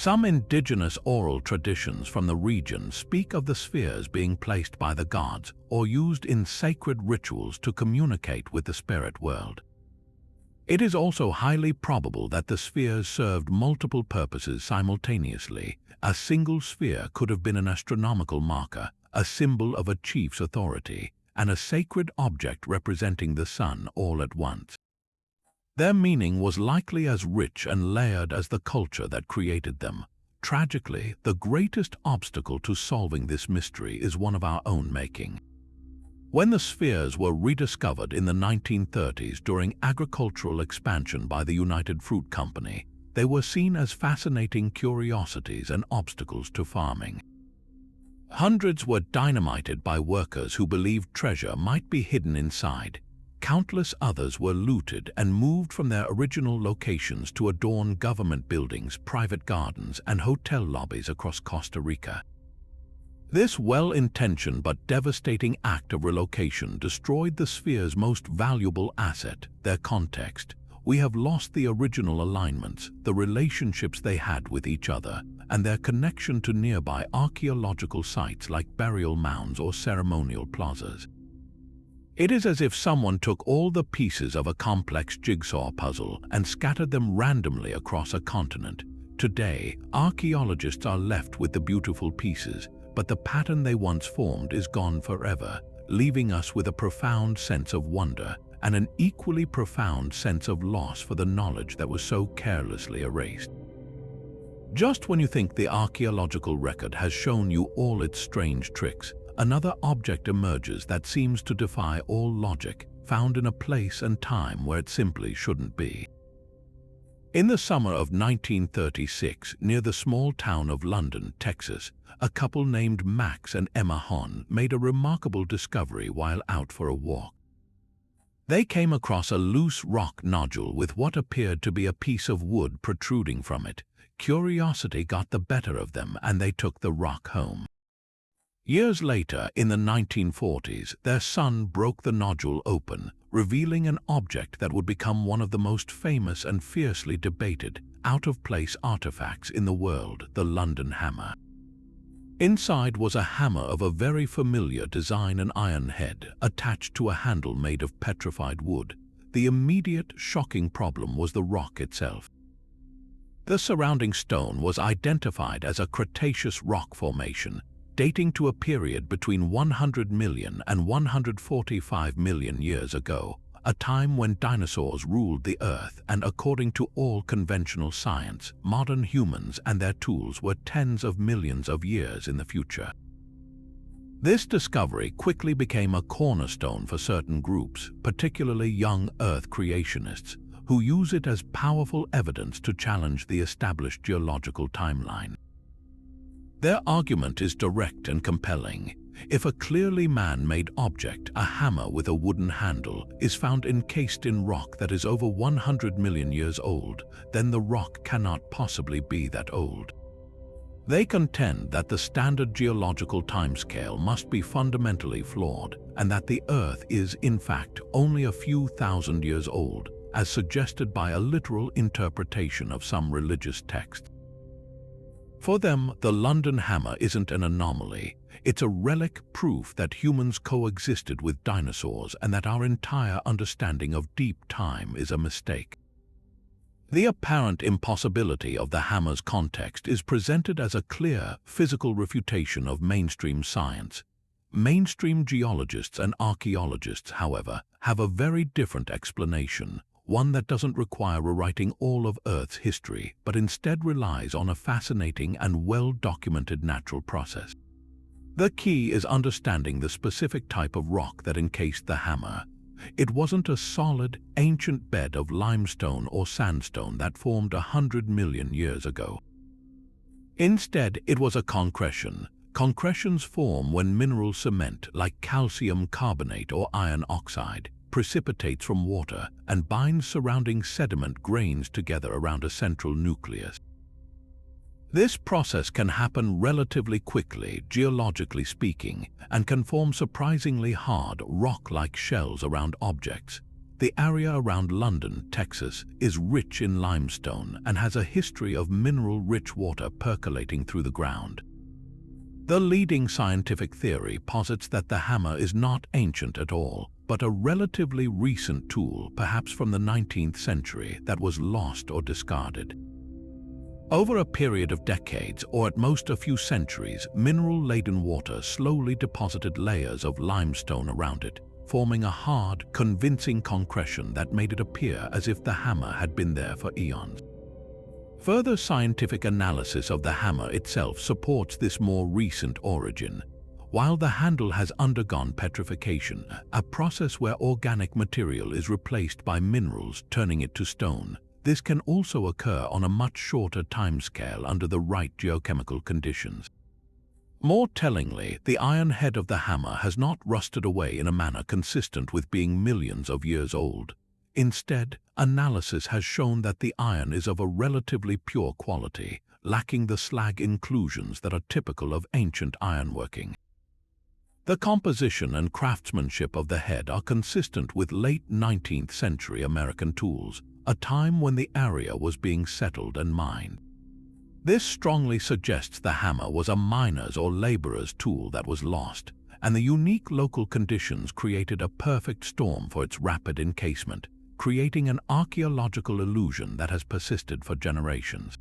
Some indigenous oral traditions from the region speak of the spheres being placed by the gods or used in sacred rituals to communicate with the spirit world. It is also highly probable that the spheres served multiple purposes simultaneously. A single sphere could have been an astronomical marker, a symbol of a chief's authority, and a sacred object representing the sun all at once. Their meaning was likely as rich and layered as the culture that created them. Tragically, the greatest obstacle to solving this mystery is one of our own making. When the spheres were rediscovered in the 1930s during agricultural expansion by the United Fruit Company, they were seen as fascinating curiosities and obstacles to farming. Hundreds were dynamited by workers who believed treasure might be hidden inside. Countless others were looted and moved from their original locations to adorn government buildings, private gardens, and hotel lobbies across Costa Rica. This well-intentioned but devastating act of relocation destroyed the sphere's most valuable asset, their context. We have lost the original alignments, the relationships they had with each other, and their connection to nearby archaeological sites like burial mounds or ceremonial plazas. It is as if someone took all the pieces of a complex jigsaw puzzle and scattered them randomly across a continent. Today, archaeologists are left with the beautiful pieces, but the pattern they once formed is gone forever, leaving us with a profound sense of wonder and an equally profound sense of loss for the knowledge that was so carelessly erased. Just when you think the archaeological record has shown you all its strange tricks, another object emerges that seems to defy all logic, found in a place and time where it simply shouldn't be. In the summer of 1936, near the small town of London, Texas, a couple named Max and Emma Hahn made a remarkable discovery while out for a walk. They came across a loose rock nodule with what appeared to be a piece of wood protruding from it. Curiosity got the better of them and they took the rock home. Years later, in the 1940s, their son broke the nodule open, revealing an object that would become one of the most famous and fiercely debated, out-of-place artifacts in the world, the London hammer. Inside was a hammer of a very familiar design, an iron head attached to a handle made of petrified wood. The immediate, shocking problem was the rock itself. The surrounding stone was identified as a Cretaceous rock formation, dating to a period between 100 million and 145 million years ago, a time when dinosaurs ruled the Earth, and according to all conventional science, modern humans and their tools were tens of millions of years in the future. This discovery quickly became a cornerstone for certain groups, particularly young Earth creationists, who use it as powerful evidence to challenge the established geological timeline. Their argument is direct and compelling. If a clearly man-made object, a hammer with a wooden handle, is found encased in rock that is over 100 million years old, then the rock cannot possibly be that old. They contend that the standard geological timescale must be fundamentally flawed, and that the Earth is, in fact, only a few thousand years old, as suggested by a literal interpretation of some religious text. For them, the London hammer isn't an anomaly. It's a relic, proof that humans coexisted with dinosaurs and that our entire understanding of deep time is a mistake. The apparent impossibility of the hammer's context is presented as a clear, physical refutation of mainstream science. Mainstream geologists and archaeologists, however, have a very different explanation. One that doesn't require rewriting all of Earth's history, but instead relies on a fascinating and well-documented natural process. The key is understanding the specific type of rock that encased the hammer. It wasn't a solid, ancient bed of limestone or sandstone that formed 100 million years ago. Instead, it was a concretion. Concretions form when mineral cement, like calcium carbonate or iron oxide, precipitates from water and binds surrounding sediment grains together around a central nucleus. This process can happen relatively quickly, geologically speaking, and can form surprisingly hard, rock-like shells around objects. The area around London, Texas, is rich in limestone and has a history of mineral-rich water percolating through the ground. The leading scientific theory posits that the hammer is not ancient at all, but a relatively recent tool, perhaps from the 19th century, that was lost or discarded. Over a period of decades, or at most a few centuries, mineral-laden water slowly deposited layers of limestone around it, forming a hard, convincing concretion that made it appear as if the hammer had been there for eons. Further scientific analysis of the hammer itself supports this more recent origin. While the handle has undergone petrification, a process where organic material is replaced by minerals, turning it to stone, this can also occur on a much shorter timescale under the right geochemical conditions. More tellingly, the iron head of the hammer has not rusted away in a manner consistent with being millions of years old. Instead, analysis has shown that the iron is of a relatively pure quality, lacking the slag inclusions that are typical of ancient ironworking. The composition and craftsmanship of the head are consistent with late 19th century American tools, a time when the area was being settled and mined. This strongly suggests the hammer was a miner's or laborer's tool that was lost, and the unique local conditions created a perfect storm for its rapid encasement, creating an archaeological illusion that has persisted for generations.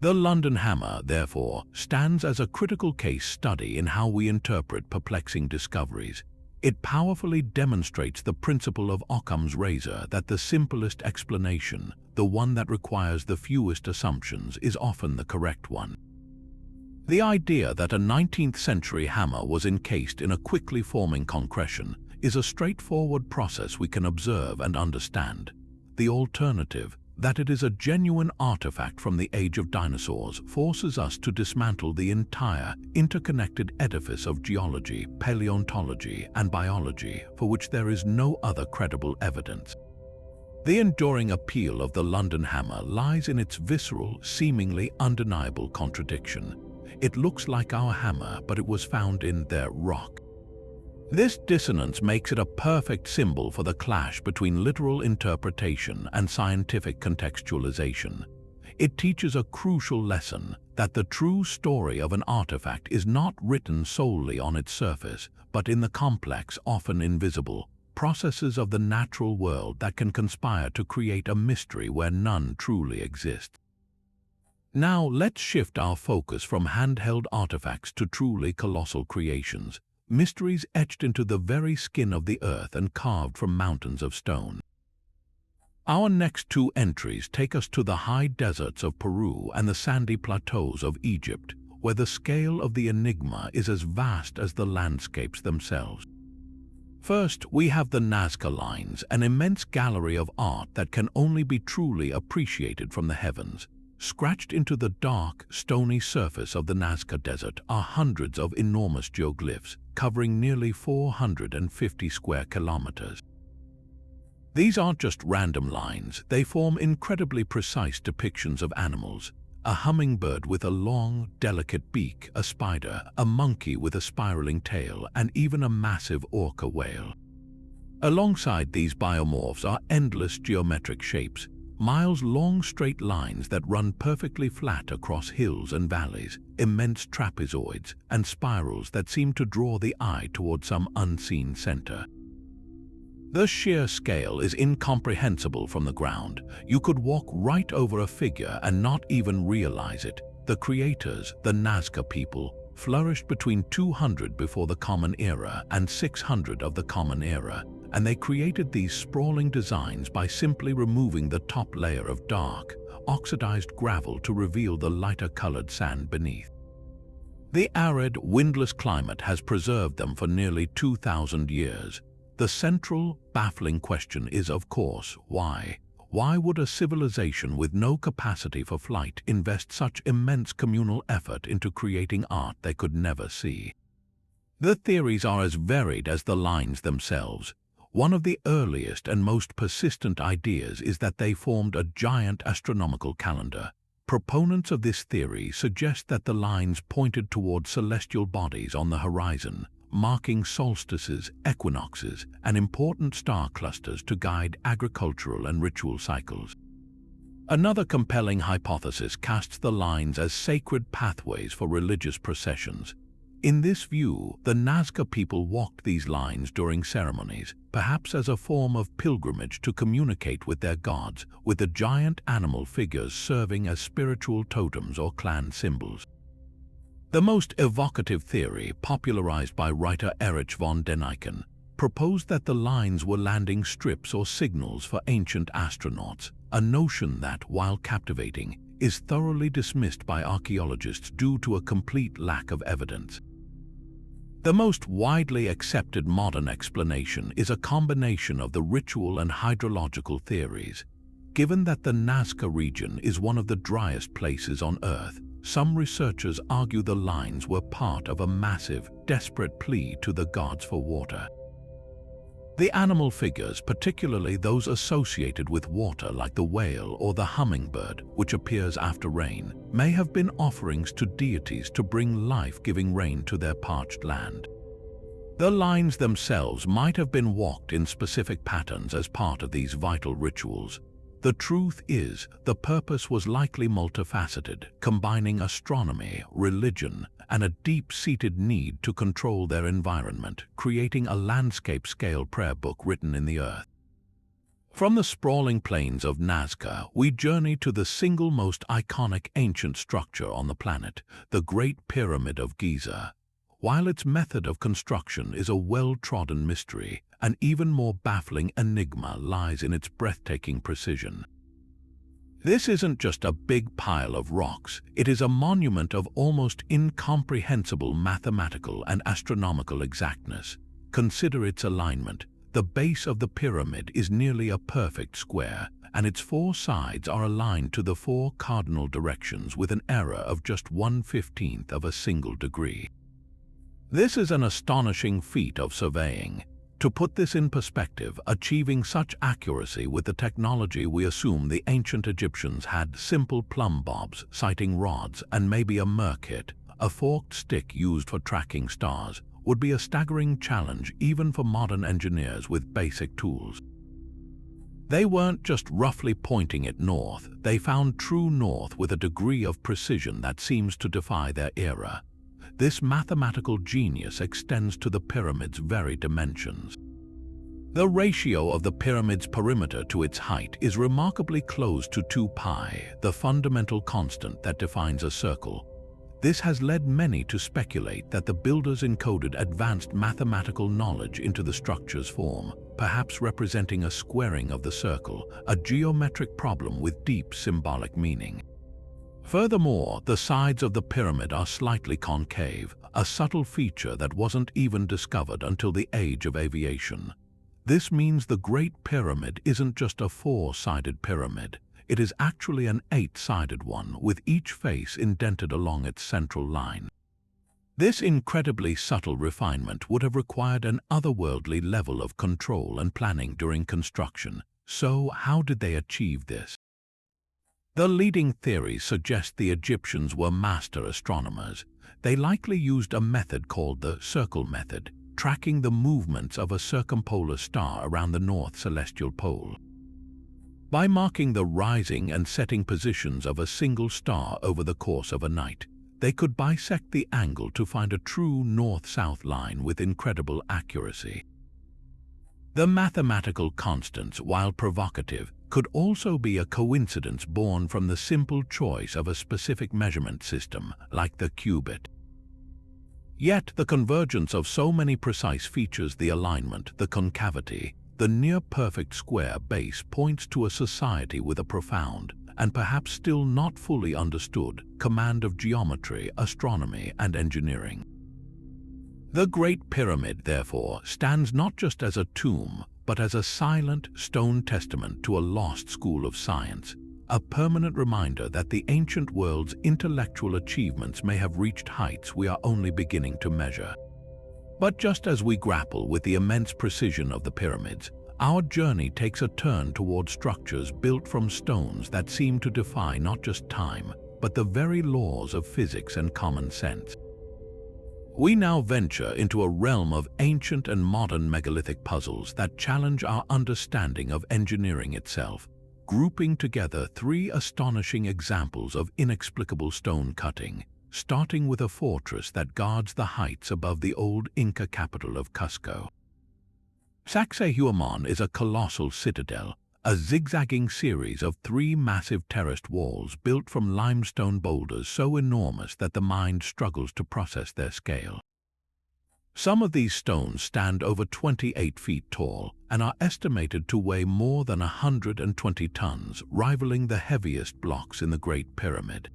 The London hammer, therefore, stands as a critical case study in how we interpret perplexing discoveries. It powerfully demonstrates the principle of Occam's razor that the simplest explanation, the one that requires the fewest assumptions, is often the correct one. The idea that a 19th century hammer was encased in a quickly forming concretion is a straightforward process we can observe and understand. The alternative, that it is a genuine artifact from the age of dinosaurs, forces us to dismantle the entire interconnected edifice of geology, paleontology, and biology, for which there is no other credible evidence. The enduring appeal of the London hammer lies in its visceral, seemingly undeniable contradiction. It looks like our hammer, but it was found in their rock. This dissonance makes it a perfect symbol for the clash between literal interpretation and scientific contextualization. It teaches a crucial lesson that the true story of an artifact is not written solely on its surface, but in the complex, often invisible, processes of the natural world that can conspire to create a mystery where none truly exists. Now let's shift our focus from handheld artifacts to truly colossal creations, mysteries etched into the very skin of the earth and carved from mountains of stone. Our next two entries take us to the high deserts of Peru and the sandy plateaus of Egypt, where the scale of the enigma is as vast as the landscapes themselves. First, we have the Nazca Lines, an immense gallery of art that can only be truly appreciated from the heavens. Scratched into the dark, stony surface of the Nazca Desert are hundreds of enormous geoglyphs, covering nearly 450 square kilometers. These aren't just random lines, they form incredibly precise depictions of animals. A hummingbird with a long, delicate beak, a spider, a monkey with a spiraling tail, and even a massive orca whale. Alongside these biomorphs are endless geometric shapes, miles-long straight lines that run perfectly flat across hills and valleys, immense trapezoids, and spirals that seem to draw the eye toward some unseen center. The sheer scale is incomprehensible from the ground. You could walk right over a figure and not even realize it. The creators, the Nazca people, flourished between 200 before the Common Era and 600 of the Common Era, and they created these sprawling designs by simply removing the top layer of dark, oxidized gravel to reveal the lighter-colored sand beneath. The arid, windless climate has preserved them for nearly 2,000 years. The central, baffling question is, of course, why? Why would a civilization with no capacity for flight invest such immense communal effort into creating art they could never see? The theories are as varied as the lines themselves. One of the earliest and most persistent ideas is that they formed a giant astronomical calendar. Proponents of this theory suggest that the lines pointed toward celestial bodies on the horizon, marking solstices, equinoxes, and important star clusters to guide agricultural and ritual cycles. Another compelling hypothesis casts the lines as sacred pathways for religious processions. In this view, the Nazca people walked these lines during ceremonies, perhaps as a form of pilgrimage to communicate with their gods, with the giant animal figures serving as spiritual totems or clan symbols. The most evocative theory, popularized by writer Erich von Däniken, proposed that the lines were landing strips or signals for ancient astronauts, a notion that, while captivating, is thoroughly dismissed by archaeologists due to a complete lack of evidence. The most widely accepted modern explanation is a combination of the ritual and hydrological theories. Given that the Nazca region is one of the driest places on Earth, some researchers argue the lines were part of a massive, desperate plea to the gods for water. The animal figures, particularly those associated with water like the whale or the hummingbird, which appears after rain, may have been offerings to deities to bring life-giving rain to their parched land. The lines themselves might have been walked in specific patterns as part of these vital rituals. The truth is, the purpose was likely multifaceted, combining astronomy, religion, and a deep-seated need to control their environment, creating a landscape-scale prayer book written in the earth. From the sprawling plains of Nazca, we journey to the single most iconic ancient structure on the planet, the Great Pyramid of Giza. While its method of construction is a well-trodden mystery, an even more baffling enigma lies in its breathtaking precision. This isn't just a big pile of rocks, it is a monument of almost incomprehensible mathematical and astronomical exactness. Consider its alignment. The base of the pyramid is nearly a perfect square, and its four sides are aligned to the four cardinal directions with an error of just 1/15 of a single degree. This is an astonishing feat of surveying. To put this in perspective, achieving such accuracy with the technology we assume the ancient Egyptians had, simple plumb bobs, sighting rods, and maybe a merkit, a forked stick used for tracking stars, would be a staggering challenge even for modern engineers with basic tools. They weren't just roughly pointing it north, they found true north with a degree of precision that seems to defy their era. This mathematical genius extends to the pyramid's very dimensions. The ratio of the pyramid's perimeter to its height is remarkably close to 2 pi, the fundamental constant that defines a circle. This has led many to speculate that the builders encoded advanced mathematical knowledge into the structure's form, perhaps representing a squaring of the circle, a geometric problem with deep symbolic meaning. Furthermore, the sides of the pyramid are slightly concave, a subtle feature that wasn't even discovered until the age of aviation. This means the Great Pyramid isn't just a 4-sided pyramid. It is actually an 8-sided one, with each face indented along its central line. This incredibly subtle refinement would have required an otherworldly level of control and planning during construction. So, how did they achieve this? The leading theories suggest the Egyptians were master astronomers. They likely used a method called the circle method, tracking the movements of a circumpolar star around the north celestial pole. By marking the rising and setting positions of a single star over the course of a night, they could bisect the angle to find a true north-south line with incredible accuracy. The mathematical constants, while provocative, could also be a coincidence born from the simple choice of a specific measurement system, like the cubit. Yet the convergence of so many precise features, the alignment, the concavity, the near-perfect square base, points to a society with a profound, and perhaps still not fully understood, command of geometry, astronomy, and engineering. The Great Pyramid, therefore, stands not just as a tomb, but as a silent, stone testament to a lost school of science, a permanent reminder that the ancient world's intellectual achievements may have reached heights we are only beginning to measure. But just as we grapple with the immense precision of the pyramids, our journey takes a turn toward structures built from stones that seem to defy not just time, but the very laws of physics and common sense. We now venture into a realm of ancient and modern megalithic puzzles that challenge our understanding of engineering itself, grouping together three astonishing examples of inexplicable stone cutting, starting with a fortress that guards the heights above the old Inca capital of Cusco. Sacsayhuaman is a colossal citadel, a zigzagging series of three massive terraced walls built from limestone boulders so enormous that the mind struggles to process their scale. Some of these stones stand over 28 feet tall and are estimated to weigh more than 120 tons, rivaling the heaviest blocks in the Great Pyramid.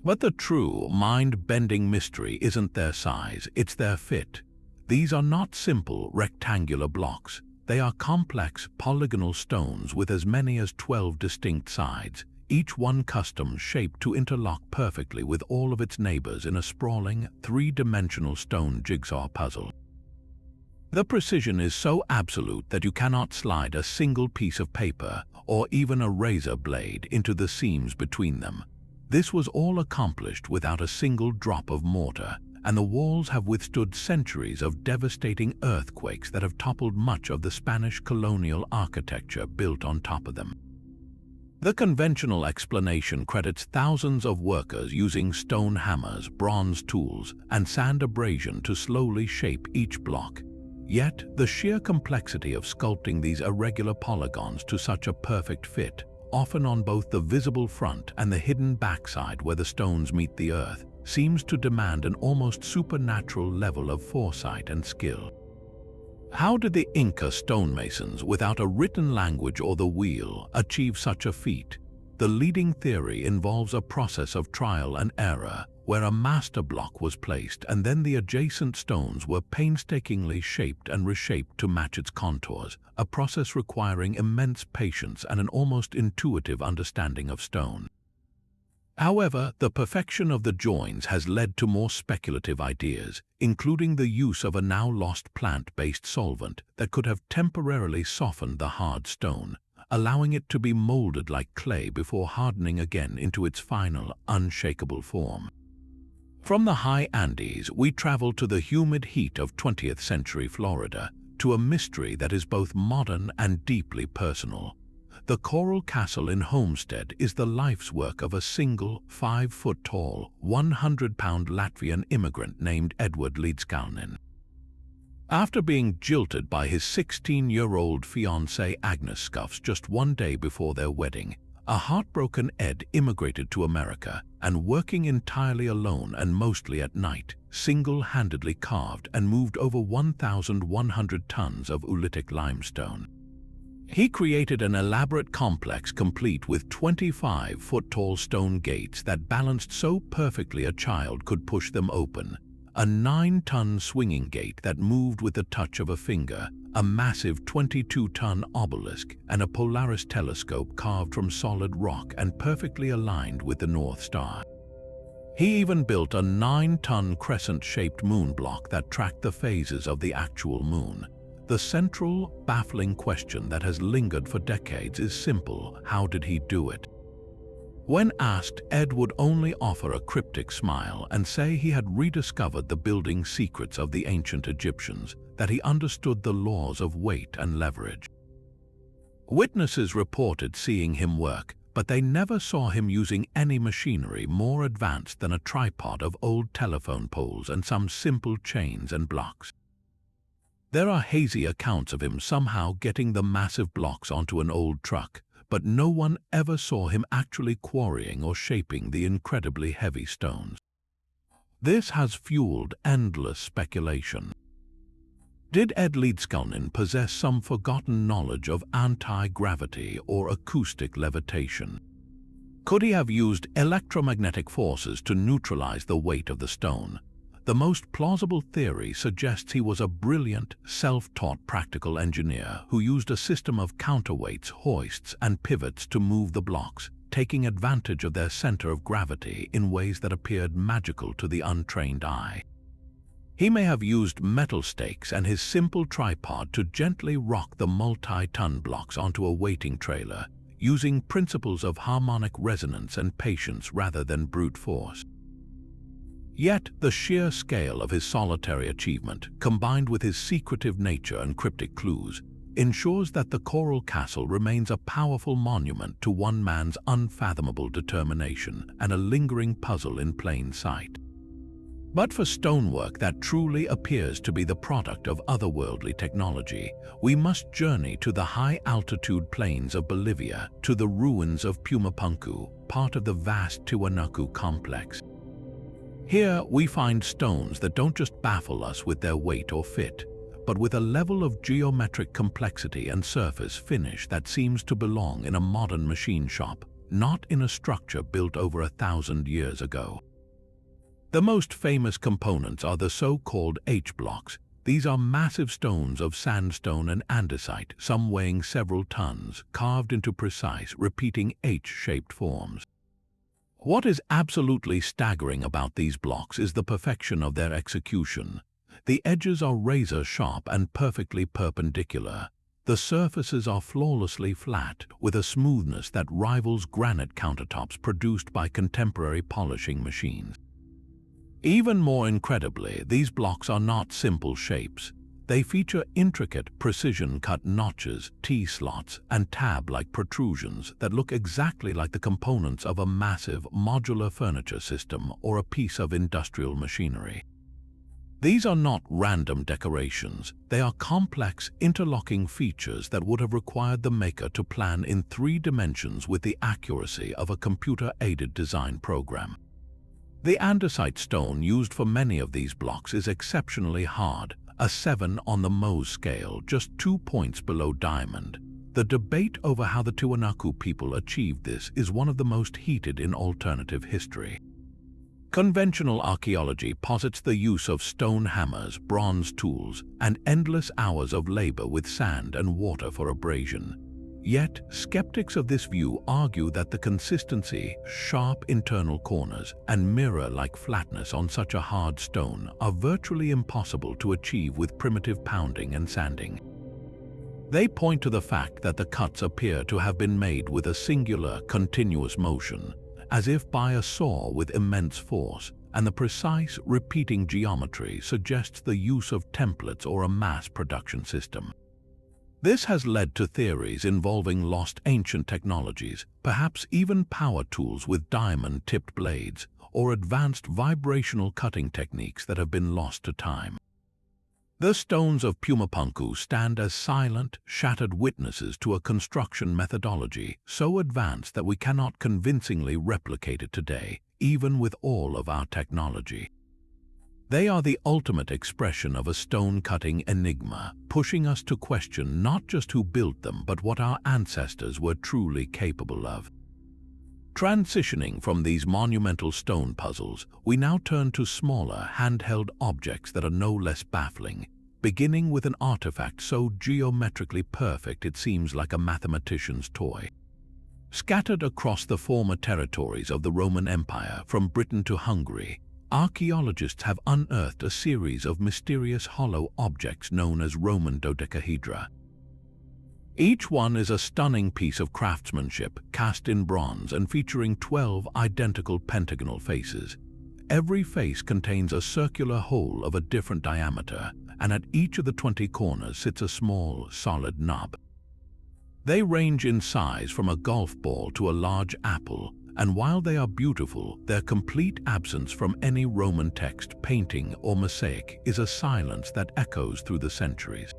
But the true mind-bending mystery isn't their size, it's their fit. These are not simple rectangular blocks. They are complex polygonal stones with as many as 12 distinct sides, each one custom shaped to interlock perfectly with all of its neighbors in a sprawling, three-dimensional stone jigsaw puzzle. The precision is so absolute that you cannot slide a single piece of paper or even a razor blade into the seams between them. This was all accomplished without a single drop of mortar, and the walls have withstood centuries of devastating earthquakes that have toppled much of the Spanish colonial architecture built on top of them. The conventional explanation credits thousands of workers using stone hammers, bronze tools, and sand abrasion to slowly shape each block. Yet, the sheer complexity of sculpting these irregular polygons to such a perfect fit, often on both the visible front and the hidden backside where the stones meet the earth, seems to demand an almost supernatural level of foresight and skill. How did the Inca stonemasons, without a written language or the wheel, achieve such a feat? The leading theory involves a process of trial and error, where a master block was placed and then the adjacent stones were painstakingly shaped and reshaped to match its contours, a process requiring immense patience and an almost intuitive understanding of stone. However, the perfection of the joins has led to more speculative ideas, including the use of a now-lost plant-based solvent that could have temporarily softened the hard stone, allowing it to be molded like clay before hardening again into its final, unshakable form. From the high Andes, we travel to the humid heat of 20th century Florida, to a mystery that is both modern and deeply personal. The Coral Castle in Homestead is the life's work of a single, 5-foot-tall, 100-pound Latvian immigrant named Edward Līdzkalnis. After being jilted by his 16-year-old fiancée Agnes Scuffs just one day before their wedding, a heartbroken Ed immigrated to America and, working entirely alone and mostly at night, single-handedly carved and moved over 1,100 tons of oolitic limestone. He created an elaborate complex complete with 25-foot-tall stone gates that balanced so perfectly a child could push them open, a 9-ton swinging gate that moved with the touch of a finger, a massive 22-ton obelisk, and a Polaris telescope carved from solid rock and perfectly aligned with the North Star. He even built a 9-ton crescent-shaped moon block that tracked the phases of the actual moon. The central, baffling question that has lingered for decades is simple: how did he do it? When asked, Ed would only offer a cryptic smile and say he had rediscovered the building secrets of the ancient Egyptians, that he understood the laws of weight and leverage. Witnesses reported seeing him work, but they never saw him using any machinery more advanced than a tripod of old telephone poles and some simple chains and blocks. There are hazy accounts of him somehow getting the massive blocks onto an old truck, but no one ever saw him actually quarrying or shaping the incredibly heavy stones. This has fueled endless speculation. Did Ed Līdzkalnis possess some forgotten knowledge of anti-gravity or acoustic levitation? Could he have used electromagnetic forces to neutralize the weight of the stone? The most plausible theory suggests he was a brilliant, self-taught practical engineer who used a system of counterweights, hoists, and pivots to move the blocks, taking advantage of their center of gravity in ways that appeared magical to the untrained eye. He may have used metal stakes and his simple tripod to gently rock the multi-ton blocks onto a weighting trailer, using principles of harmonic resonance and patience rather than brute force. Yet the sheer scale of his solitary achievement, combined with his secretive nature and cryptic clues, ensures that the coral castle remains a powerful monument to one man's unfathomable determination and a lingering puzzle in plain sight. But for stonework that truly appears to be the product of otherworldly technology, we must journey to the high-altitude plains of Bolivia, to the ruins of Pumapunku, part of the vast Tiwanaku complex. Here we find stones that don't just baffle us with their weight or fit, but with a level of geometric complexity and surface finish that seems to belong in a modern machine shop, not in a structure built over 1,000 years ago. The most famous components are the so-called H-blocks. These are massive stones of sandstone and andesite, some weighing several tons, carved into precise, repeating H-shaped forms. What is absolutely staggering about these blocks is the perfection of their execution. The edges are razor-sharp and perfectly perpendicular. The surfaces are flawlessly flat, with a smoothness that rivals granite countertops produced by contemporary polishing machines. Even more incredibly, these blocks are not simple shapes. They feature intricate, precision-cut notches, T-slots, and tab-like protrusions that look exactly like the components of a massive, modular furniture system or a piece of industrial machinery. These are not random decorations. They are complex, interlocking features that would have required the maker to plan in 3 dimensions with the accuracy of a computer-aided design program. The andesite stone used for many of these blocks is exceptionally hard, a 7 on the Mohs scale, just 2 points below diamond. The debate over how the Tiwanaku people achieved this is one of the most heated in alternative history. Conventional archaeology posits the use of stone hammers, bronze tools, and endless hours of labor with sand and water for abrasion. Yet, skeptics of this view argue that the consistency, sharp internal corners, and mirror-like flatness on such a hard stone are virtually impossible to achieve with primitive pounding and sanding. They point to the fact that the cuts appear to have been made with a singular, continuous motion, as if by a saw with immense force, and the precise, repeating geometry suggests the use of templates or a mass production system. This has led to theories involving lost ancient technologies, perhaps even power tools with diamond-tipped blades, or advanced vibrational cutting techniques that have been lost to time. The stones of Pumapunku stand as silent, shattered witnesses to a construction methodology so advanced that we cannot convincingly replicate it today, even with all of our technology. They are the ultimate expression of a stone-cutting enigma, pushing us to question not just who built them, but what our ancestors were truly capable of. Transitioning from these monumental stone puzzles, we now turn to smaller, handheld objects that are no less baffling, beginning with an artifact so geometrically perfect it seems like a mathematician's toy. Scattered across the former territories of the Roman Empire, from Britain to Hungary, archaeologists have unearthed a series of mysterious hollow objects known as Roman dodecahedra. Each one is a stunning piece of craftsmanship, cast in bronze and featuring 12 identical pentagonal faces. Every face contains a circular hole of a different diameter, and at each of the 20 corners sits a small, solid knob. They range in size from a golf ball to a large apple, and while they are beautiful, their complete absence from any Roman text, painting, or mosaic is a silence that echoes through the centuries.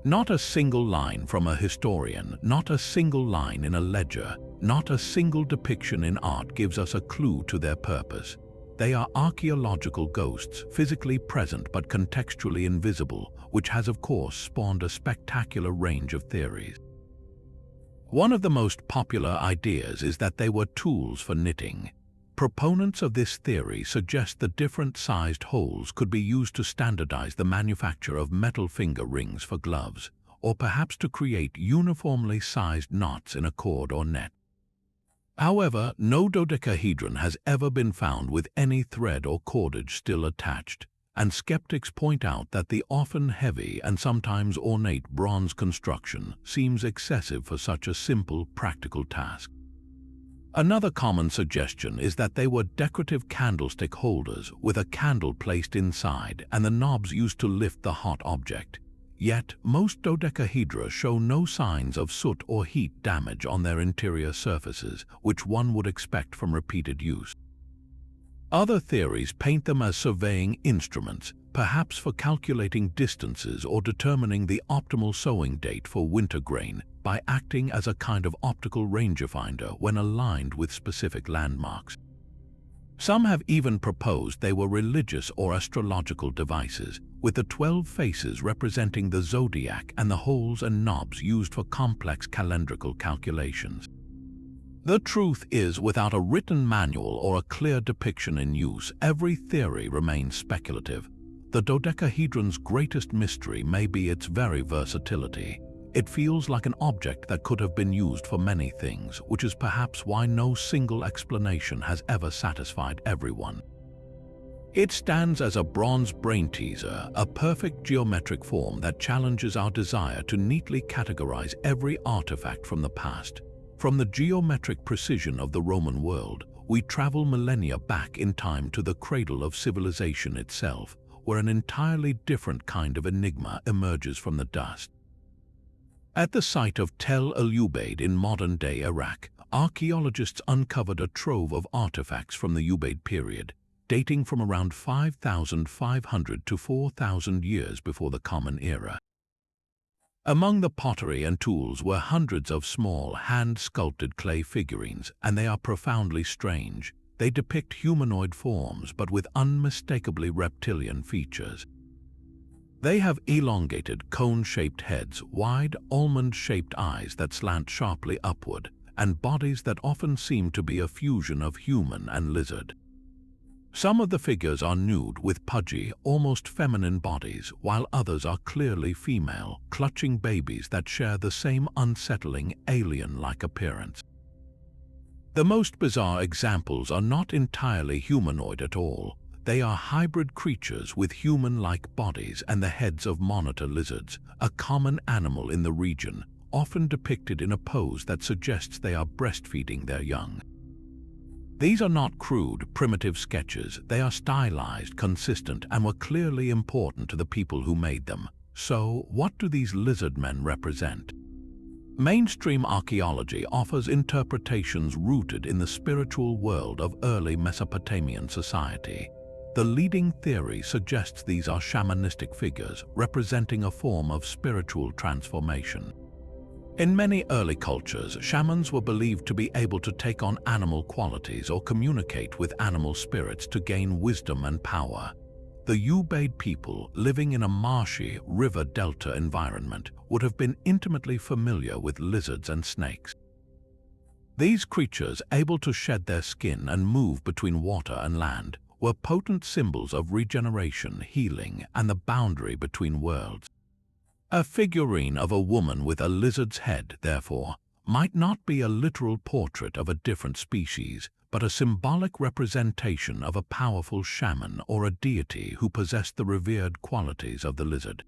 Not a single line from a historian, not a single line in a ledger, not a single depiction in art gives us a clue to their purpose. They are archaeological ghosts, physically present but contextually invisible, which has of course spawned a spectacular range of theories. One of the most popular ideas is that they were tools for knitting. Proponents of this theory suggest that different-sized holes could be used to standardize the manufacture of metal finger rings for gloves, or perhaps to create uniformly sized knots in a cord or net. However, no dodecahedron has ever been found with any thread or cordage still attached, and skeptics point out that the often heavy and sometimes ornate bronze construction seems excessive for such a simple, practical task. Another common suggestion is that they were decorative candlestick holders with a candle placed inside and the knobs used to lift the hot object. Yet, most dodecahedra show no signs of soot or heat damage on their interior surfaces, which one would expect from repeated use. Other theories paint them as surveying instruments, perhaps for calculating distances or determining the optimal sowing date for winter grain by acting as a kind of optical rangefinder when aligned with specific landmarks. Some have even proposed they were religious or astrological devices, with the 12 faces representing the zodiac and the holes and knobs used for complex calendrical calculations. The truth is, without a written manual or a clear depiction in use, every theory remains speculative. The dodecahedron's greatest mystery may be its very versatility. It feels like an object that could have been used for many things, which is perhaps why no single explanation has ever satisfied everyone. It stands as a bronze brain teaser, a perfect geometric form that challenges our desire to neatly categorize every artifact from the past. From the geometric precision of the Roman world, we travel millennia back in time to the cradle of civilization itself, where an entirely different kind of enigma emerges from the dust. At the site of Tel el-Ubaid in modern-day Iraq, archaeologists uncovered a trove of artifacts from the Ubaid period, dating from around 5,500 to 4,000 years before the Common Era. Among the pottery and tools were hundreds of small, hand-sculpted clay figurines, and they are profoundly strange. They depict humanoid forms, but with unmistakably reptilian features. They have elongated, cone-shaped heads, wide, almond-shaped eyes that slant sharply upward, and bodies that often seem to be a fusion of human and lizard. Some of the figures are nude with pudgy, almost feminine bodies, while others are clearly female, clutching babies that share the same unsettling, alien-like appearance. The most bizarre examples are not entirely humanoid at all. They are hybrid creatures with human-like bodies and the heads of monitor lizards, a common animal in the region, often depicted in a pose that suggests they are breastfeeding their young. These are not crude, primitive sketches. They are stylized, consistent, and were clearly important to the people who made them. So, what do these lizard men represent? Mainstream archaeology offers interpretations rooted in the spiritual world of early Mesopotamian society. The leading theory suggests these are shamanistic figures representing a form of spiritual transformation. In many early cultures, shamans were believed to be able to take on animal qualities or communicate with animal spirits to gain wisdom and power. The Ubaid people, living in a marshy, river delta environment, would have been intimately familiar with lizards and snakes. These creatures, able to shed their skin and move between water and land, were potent symbols of regeneration, healing, and the boundary between worlds. A figurine of a woman with a lizard's head, therefore, might not be a literal portrait of a different species, but a symbolic representation of a powerful shaman or a deity who possessed the revered qualities of the lizard.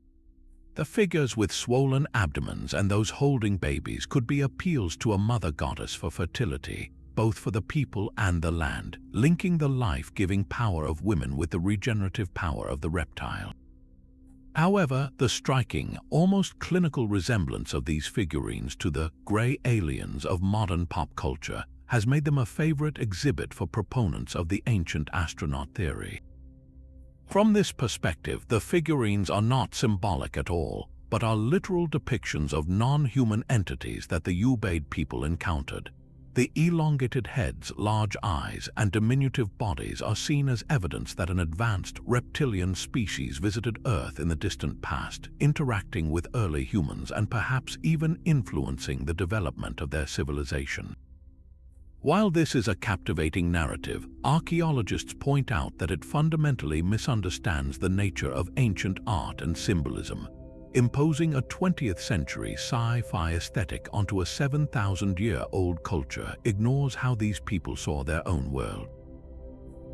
The figures with swollen abdomens and those holding babies could be appeals to a mother goddess for fertility, both for the people and the land, linking the life-giving power of women with the regenerative power of the reptile. However, the striking, almost clinical resemblance of these figurines to the grey aliens of modern pop culture has made them a favorite exhibit for proponents of the ancient astronaut theory. From this perspective, the figurines are not symbolic at all, but are literal depictions of non-human entities that the Ubaid people encountered. The elongated heads, large eyes, and diminutive bodies are seen as evidence that an advanced reptilian species visited Earth in the distant past, interacting with early humans and perhaps even influencing the development of their civilization. While this is a captivating narrative, archaeologists point out that it fundamentally misunderstands the nature of ancient art and symbolism. Imposing a 20th century sci-fi aesthetic onto a 7,000-year-old culture ignores how these people saw their own world.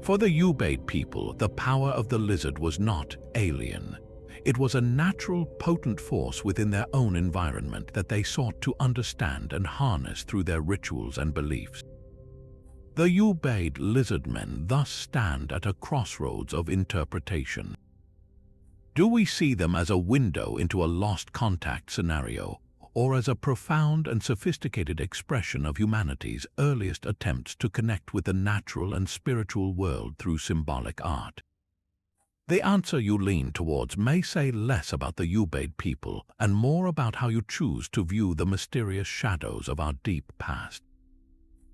For the Ubaid people, the power of the lizard was not alien. It was a natural, potent force within their own environment that they sought to understand and harness through their rituals and beliefs. The Ubaid lizardmen thus stand at a crossroads of interpretation. Do we see them as a window into a lost contact scenario, or as a profound and sophisticated expression of humanity's earliest attempts to connect with the natural and spiritual world through symbolic art? The answer you lean towards may say less about the Ubaid people and more about how you choose to view the mysterious shadows of our deep past.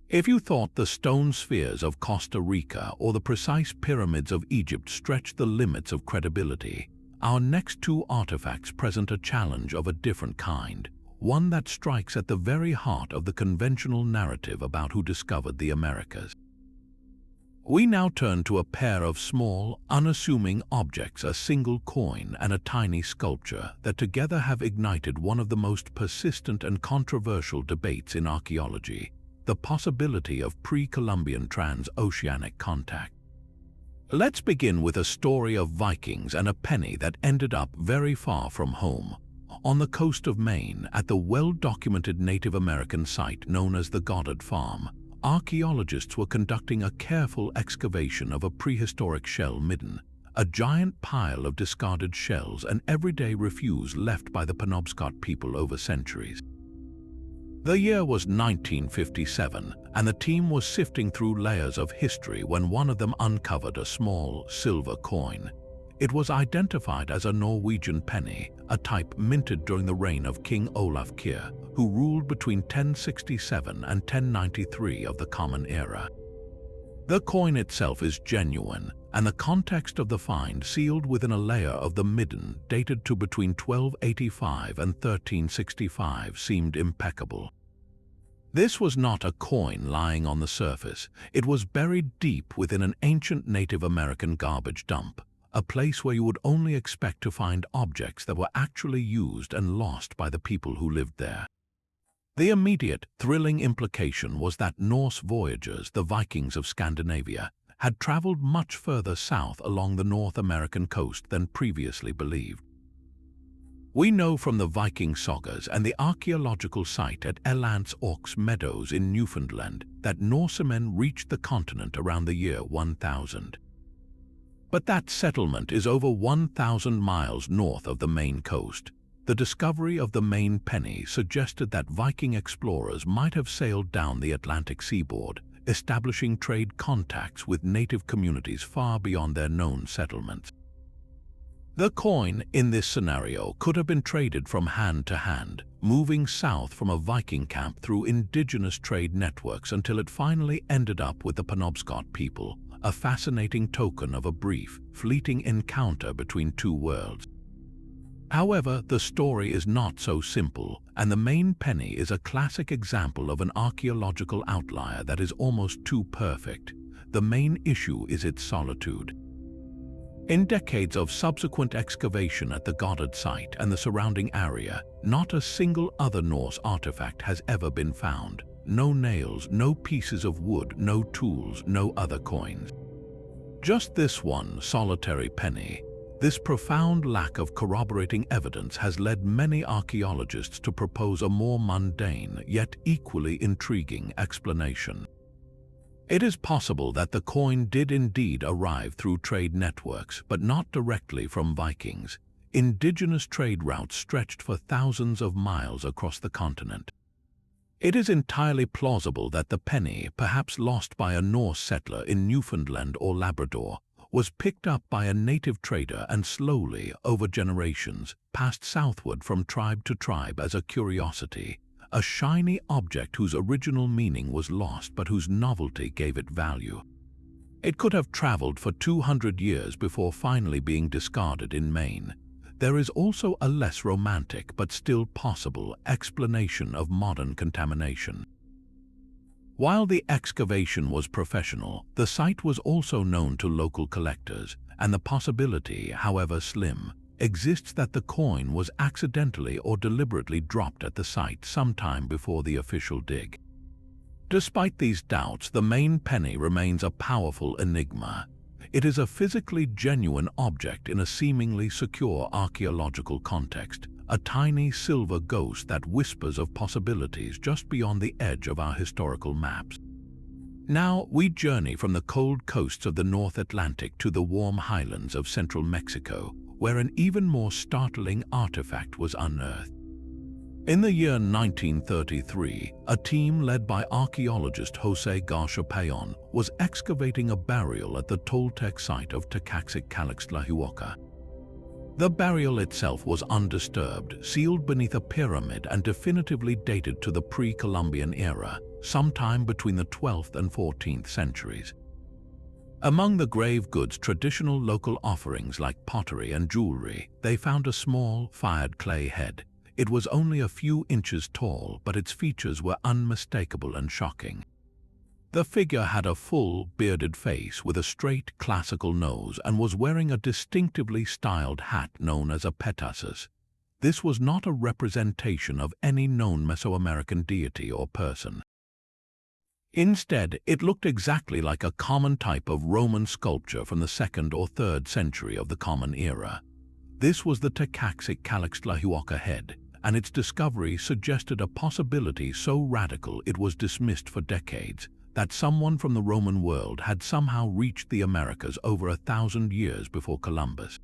If you thought the stone spheres of Costa Rica or the precise pyramids of Egypt stretched the limits of credibility, our next two artifacts present a challenge of a different kind, one that strikes at the very heart of the conventional narrative about who discovered the Americas. We now turn to a pair of small, unassuming objects, a single coin and a tiny sculpture, that together have ignited one of the most persistent and controversial debates in archaeology: the possibility of pre-Columbian transoceanic contact. Let's begin with a story of Vikings and a penny that ended up very far from home. On the coast of Maine, at the well-documented Native American site known as the Goddard Farm, archaeologists were conducting a careful excavation of a prehistoric shell midden, a giant pile of discarded shells and everyday refuse left by the Penobscot people over centuries. The year was 1957, and the team was sifting through layers of history when one of them uncovered a small silver coin. It was identified as a Norwegian penny, a type minted during the reign of King Olaf Kyrre, who ruled between 1067 and 1093 of the Common Era. The coin itself is genuine, and the context of the find, sealed within a layer of the midden dated to between 1285 and 1365, seemed impeccable. This was not a coin lying on the surface. It was buried deep within an ancient Native American garbage dump, a place where you would only expect to find objects that were actually used and lost by the people who lived there. The immediate, thrilling implication was that Norse voyagers, the Vikings of Scandinavia, had traveled much further south along the North American coast than previously believed. We know from the Viking sagas and the archaeological site at Elant's Oaks Meadows in Newfoundland that Norsemen reached the continent around the year 1000. But that settlement is over 1,000 miles north of the Maine coast. The discovery of the Maine penny suggested that Viking explorers might have sailed down the Atlantic seaboard, establishing trade contacts with native communities far beyond their known settlements. The coin in this scenario could have been traded from hand to hand, moving south from a Viking camp through indigenous trade networks until it finally ended up with the Penobscot people, a fascinating token of a brief, fleeting encounter between two worlds. However, the story is not so simple, and the Maine penny is a classic example of an archaeological outlier that is almost too perfect. The main issue is its solitude. In decades of subsequent excavation at the Goddard site and the surrounding area, not a single other Norse artifact has ever been found. No nails, no pieces of wood, no tools, no other coins. Just this one solitary penny. This profound lack of corroborating evidence has led many archaeologists to propose a more mundane, yet equally intriguing explanation. It is possible that the coin did indeed arrive through trade networks, but not directly from Vikings. Indigenous trade routes stretched for thousands of miles across the continent. It is entirely plausible that the penny, perhaps lost by a Norse settler in Newfoundland or Labrador, was picked up by a native trader and slowly, over generations, passed southward from tribe to tribe as a curiosity, a shiny object whose original meaning was lost but whose novelty gave it value. It could have traveled for 200 years before finally being discarded in Maine. There is also a less romantic but still possible explanation of modern contamination. While the excavation was professional, the site was also known to local collectors, and the possibility, however slim, exists that the coin was accidentally or deliberately dropped at the site sometime before the official dig. Despite these doubts, the Maine penny remains a powerful enigma. It is a physically genuine object in a seemingly secure archaeological context, a tiny silver ghost that whispers of possibilities just beyond the edge of our historical maps. Now we journey from the cold coasts of the North Atlantic to the warm highlands of central Mexico, where an even more startling artifact was unearthed. In the year 1933, a team led by archaeologist José Garcia Payon was excavating a burial at the Toltec site of Tlaxcala. The burial itself was undisturbed, sealed beneath a pyramid and definitively dated to the pre-Columbian era, sometime between the 12th and 14th centuries. Among the grave goods, traditional local offerings like pottery and jewelry, they found a small, fired clay head. It was only a few inches tall, but its features were unmistakable and shocking. The figure had a full, bearded face with a straight, classical nose and was wearing a distinctively styled hat known as a petasus. This was not a representation of any known Mesoamerican deity or person. Instead, it looked exactly like a common type of Roman sculpture from the 2nd or 3rd century of the Common Era. This was the Tlaxcala head, and its discovery suggested a possibility so radical it was dismissed for decades, that someone from the Roman world had somehow reached the Americas over 1,000 years before Columbus.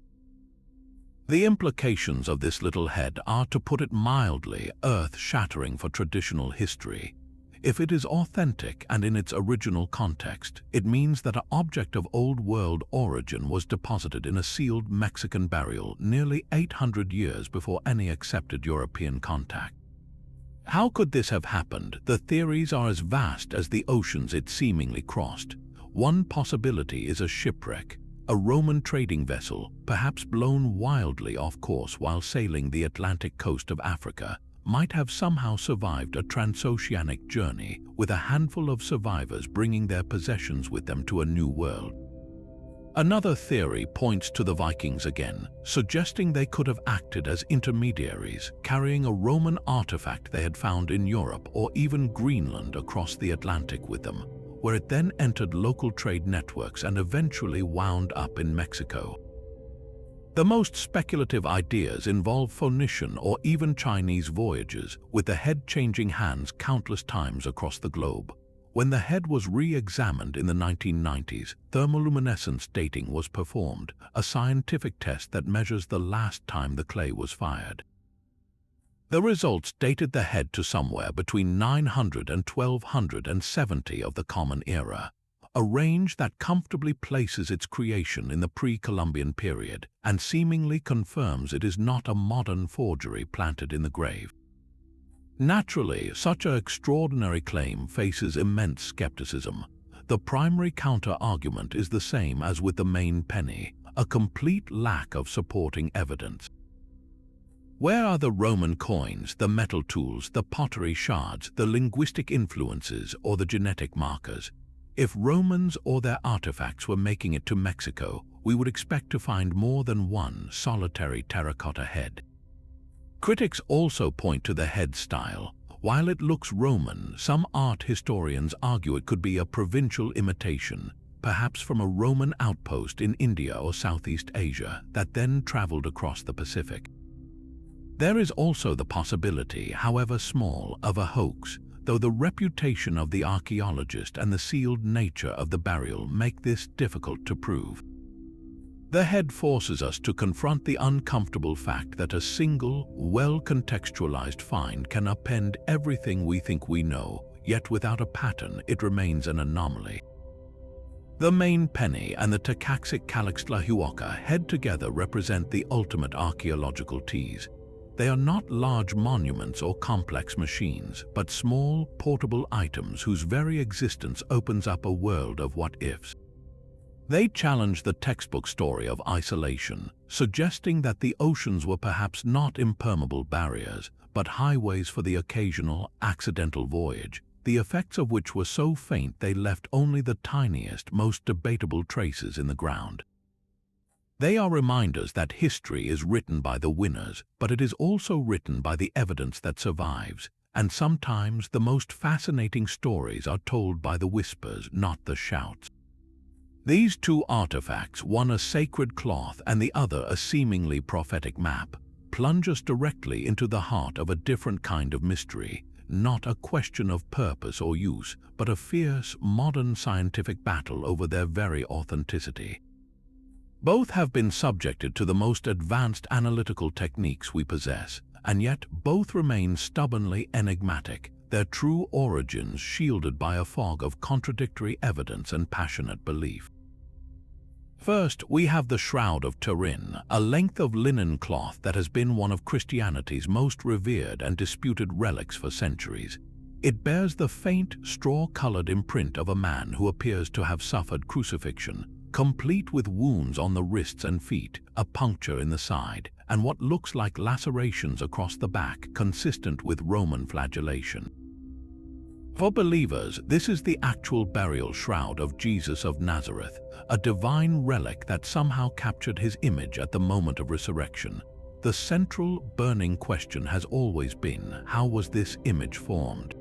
The implications of this little head are, to put it mildly, earth-shattering for traditional history. If it is authentic and in its original context, it means that an object of Old World origin was deposited in a sealed Mexican burial nearly 800 years before any accepted European contact. How could this have happened? The theories are as vast as the oceans it seemingly crossed. One possibility is a shipwreck. A Roman trading vessel, perhaps blown wildly off course while sailing the Atlantic coast of Africa, might have somehow survived a transoceanic journey, with a handful of survivors bringing their possessions with them to a new world. Another theory points to the Vikings again, suggesting they could have acted as intermediaries, carrying a Roman artifact they had found in Europe or even Greenland across the Atlantic with them, where it then entered local trade networks and eventually wound up in Mexico. The most speculative ideas involve Phoenician or even Chinese voyages, with the head changing hands countless times across the globe. When the head was re-examined in the 1990s, thermoluminescence dating was performed, a scientific test that measures the last time the clay was fired. The results dated the head to somewhere between 900 and 1270 of the Common Era, a range that comfortably places its creation in the pre-Columbian period and seemingly confirms it is not a modern forgery planted in the grave. Naturally, such an extraordinary claim faces immense skepticism. The primary counter-argument is the same as with the main penny, a complete lack of supporting evidence. Where are the Roman coins, the metal tools, the pottery shards, the linguistic influences, or the genetic markers? If Romans or their artifacts were making it to Mexico, we would expect to find more than one solitary terracotta head. Critics also point to the head style. While it looks Roman, some art historians argue it could be a provincial imitation, perhaps from a Roman outpost in India or Southeast Asia that then traveled across the Pacific. There is also the possibility, however small, of a hoax, though the reputation of the archaeologist and the sealed nature of the burial make this difficult to prove. The head forces us to confront the uncomfortable fact that a single, well-contextualized find can append everything we think we know, yet without a pattern it remains an anomaly. The main penny and the Tlaxcala head together represent the ultimate archaeological tease. They are not large monuments or complex machines, but small, portable items whose very existence opens up a world of what-ifs. They challenge the textbook story of isolation, suggesting that the oceans were perhaps not impermeable barriers, but highways for the occasional, accidental voyage, the effects of which were so faint they left only the tiniest, most debatable traces in the ground. They are reminders that history is written by the winners, but it is also written by the evidence that survives, and sometimes the most fascinating stories are told by the whispers, not the shouts. These two artifacts, one a sacred cloth and the other a seemingly prophetic map, plunge us directly into the heart of a different kind of mystery, not a question of purpose or use, but a fierce, modern scientific battle over their very authenticity. Both have been subjected to the most advanced analytical techniques we possess, and yet both remain stubbornly enigmatic, their true origins shielded by a fog of contradictory evidence and passionate belief. First, we have the Shroud of Turin, a length of linen cloth that has been one of Christianity's most revered and disputed relics for centuries. It bears the faint, straw-colored imprint of a man who appears to have suffered crucifixion, complete with wounds on the wrists and feet, a puncture in the side, and what looks like lacerations across the back consistent with Roman flagellation. For believers, this is the actual burial shroud of Jesus of Nazareth, a divine relic that somehow captured his image at the moment of resurrection. The central, burning question has always been, how was this image formed?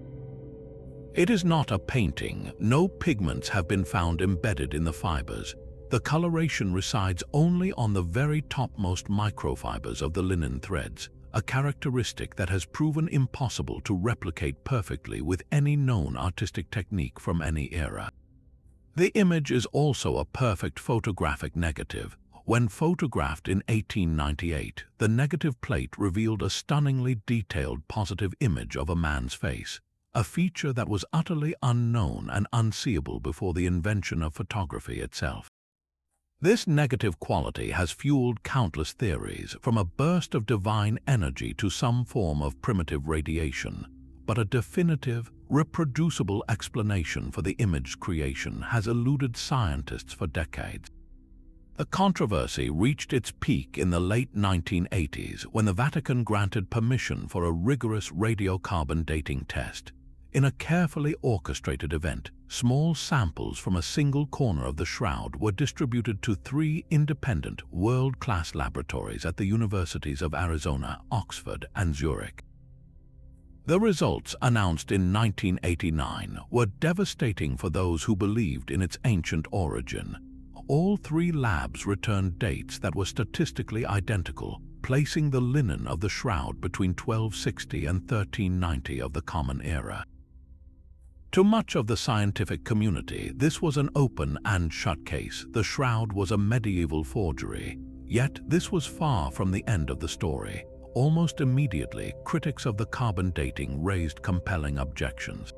It is not a painting. No pigments have been found embedded in the fibers. The coloration resides only on the very topmost microfibers of the linen threads, a characteristic that has proven impossible to replicate perfectly with any known artistic technique from any era. The image is also a perfect photographic negative. When photographed in 1898, the negative plate revealed a stunningly detailed positive image of a man's face, a feature that was utterly unknown and unseeable before the invention of photography itself. This negative quality has fueled countless theories, from a burst of divine energy to some form of primitive radiation, but a definitive, reproducible explanation for the image's creation has eluded scientists for decades. The controversy reached its peak in the late 1980s when the Vatican granted permission for a rigorous radiocarbon dating test. In a carefully orchestrated event, small samples from a single corner of the shroud were distributed to 3 independent, world-class laboratories at the universities of Arizona, Oxford, and Zurich. The results, announced in 1989, were devastating for those who believed in its ancient origin. All 3 labs returned dates that were statistically identical, placing the linen of the shroud between 1260 and 1390 of the Common Era. To much of the scientific community, this was an open and shut case. The shroud was a medieval forgery. Yet this was far from the end of the story. Almost immediately, critics of the carbon dating raised compelling objections.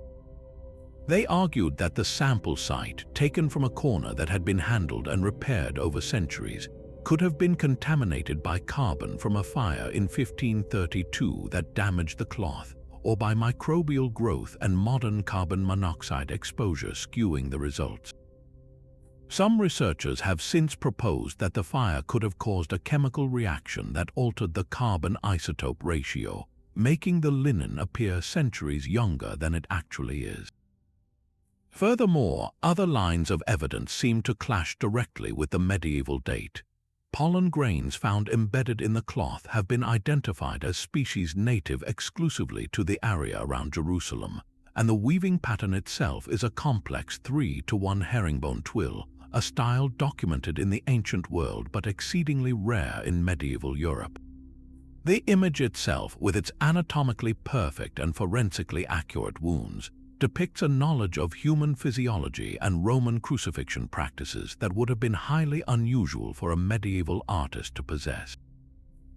They argued that the sample site, taken from a corner that had been handled and repaired over centuries, could have been contaminated by carbon from a fire in 1532 that damaged the cloth, or by microbial growth and modern carbon monoxide exposure skewing the results. Some researchers have since proposed that the fire could have caused a chemical reaction that altered the carbon isotope ratio, making the linen appear centuries younger than it actually is. Furthermore, other lines of evidence seem to clash directly with the medieval date. Pollen grains found embedded in the cloth have been identified as species native exclusively to the area around Jerusalem, and the weaving pattern itself is a complex 3-to-1 herringbone twill, a style documented in the ancient world but exceedingly rare in medieval Europe. The image itself, with its anatomically perfect and forensically accurate wounds, depicts a knowledge of human physiology and Roman crucifixion practices that would have been highly unusual for a medieval artist to possess.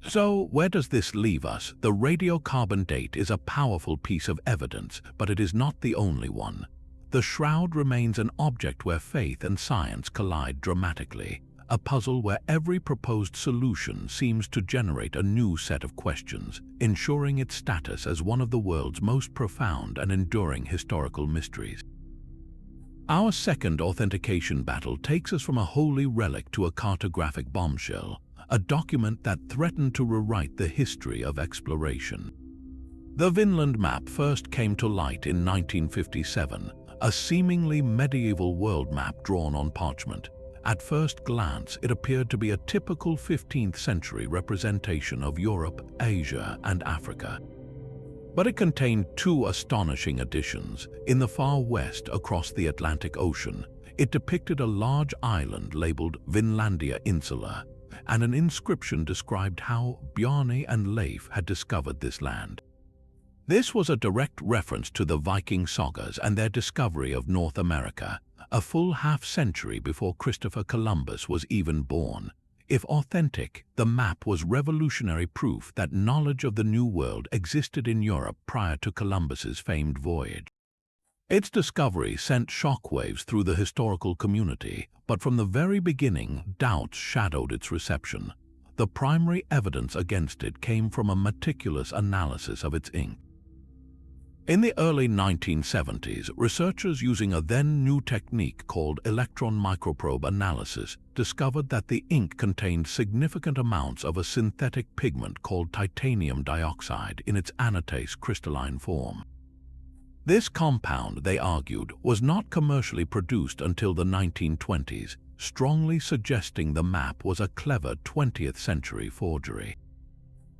So, where does this leave us? The radiocarbon date is a powerful piece of evidence, but it is not the only one. The shroud remains an object where faith and science collide dramatically, a puzzle where every proposed solution seems to generate a new set of questions, ensuring its status as one of the world's most profound and enduring historical mysteries. Our second authentication battle takes us from a holy relic to a cartographic bombshell, a document that threatened to rewrite the history of exploration. The Vinland map first came to light in 1957, a seemingly medieval world map drawn on parchment. At first glance, it appeared to be a typical 15th century representation of Europe, Asia, and Africa. But it contained 2 astonishing additions. In the far west, across the Atlantic Ocean, it depicted a large island labeled Vinlandia Insula, and an inscription described how Bjarni and Leif had discovered this land. This was a direct reference to the Viking sagas and their discovery of North America, a full half-century before Christopher Columbus was even born. If authentic, the map was revolutionary proof that knowledge of the New World existed in Europe prior to Columbus's famed voyage. Its discovery sent shockwaves through the historical community, but from the very beginning, doubts shadowed its reception. The primary evidence against it came from a meticulous analysis of its ink. In the early 1970s, researchers using a then-new technique called electron microprobe analysis discovered that the ink contained significant amounts of a synthetic pigment called titanium dioxide in its anatase crystalline form. This compound, they argued, was not commercially produced until the 1920s, strongly suggesting the map was a clever 20th century forgery.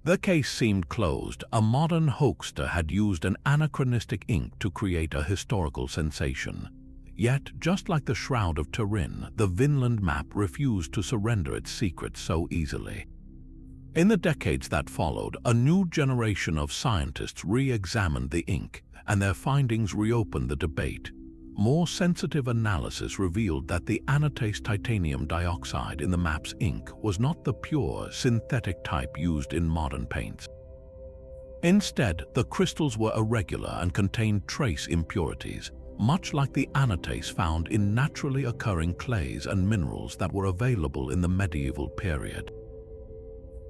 The case seemed closed. A modern hoaxer had used an anachronistic ink to create a historical sensation. Yet, just like the Shroud of Turin, the Vinland map refused to surrender its secrets so easily. In the decades that followed, a new generation of scientists re-examined the ink, and their findings reopened the debate. More sensitive analysis revealed that the anatase titanium dioxide in the map's ink was not the pure, synthetic type used in modern paints. Instead, the crystals were irregular and contained trace impurities, much like the anatase found in naturally occurring clays and minerals that were available in the medieval period.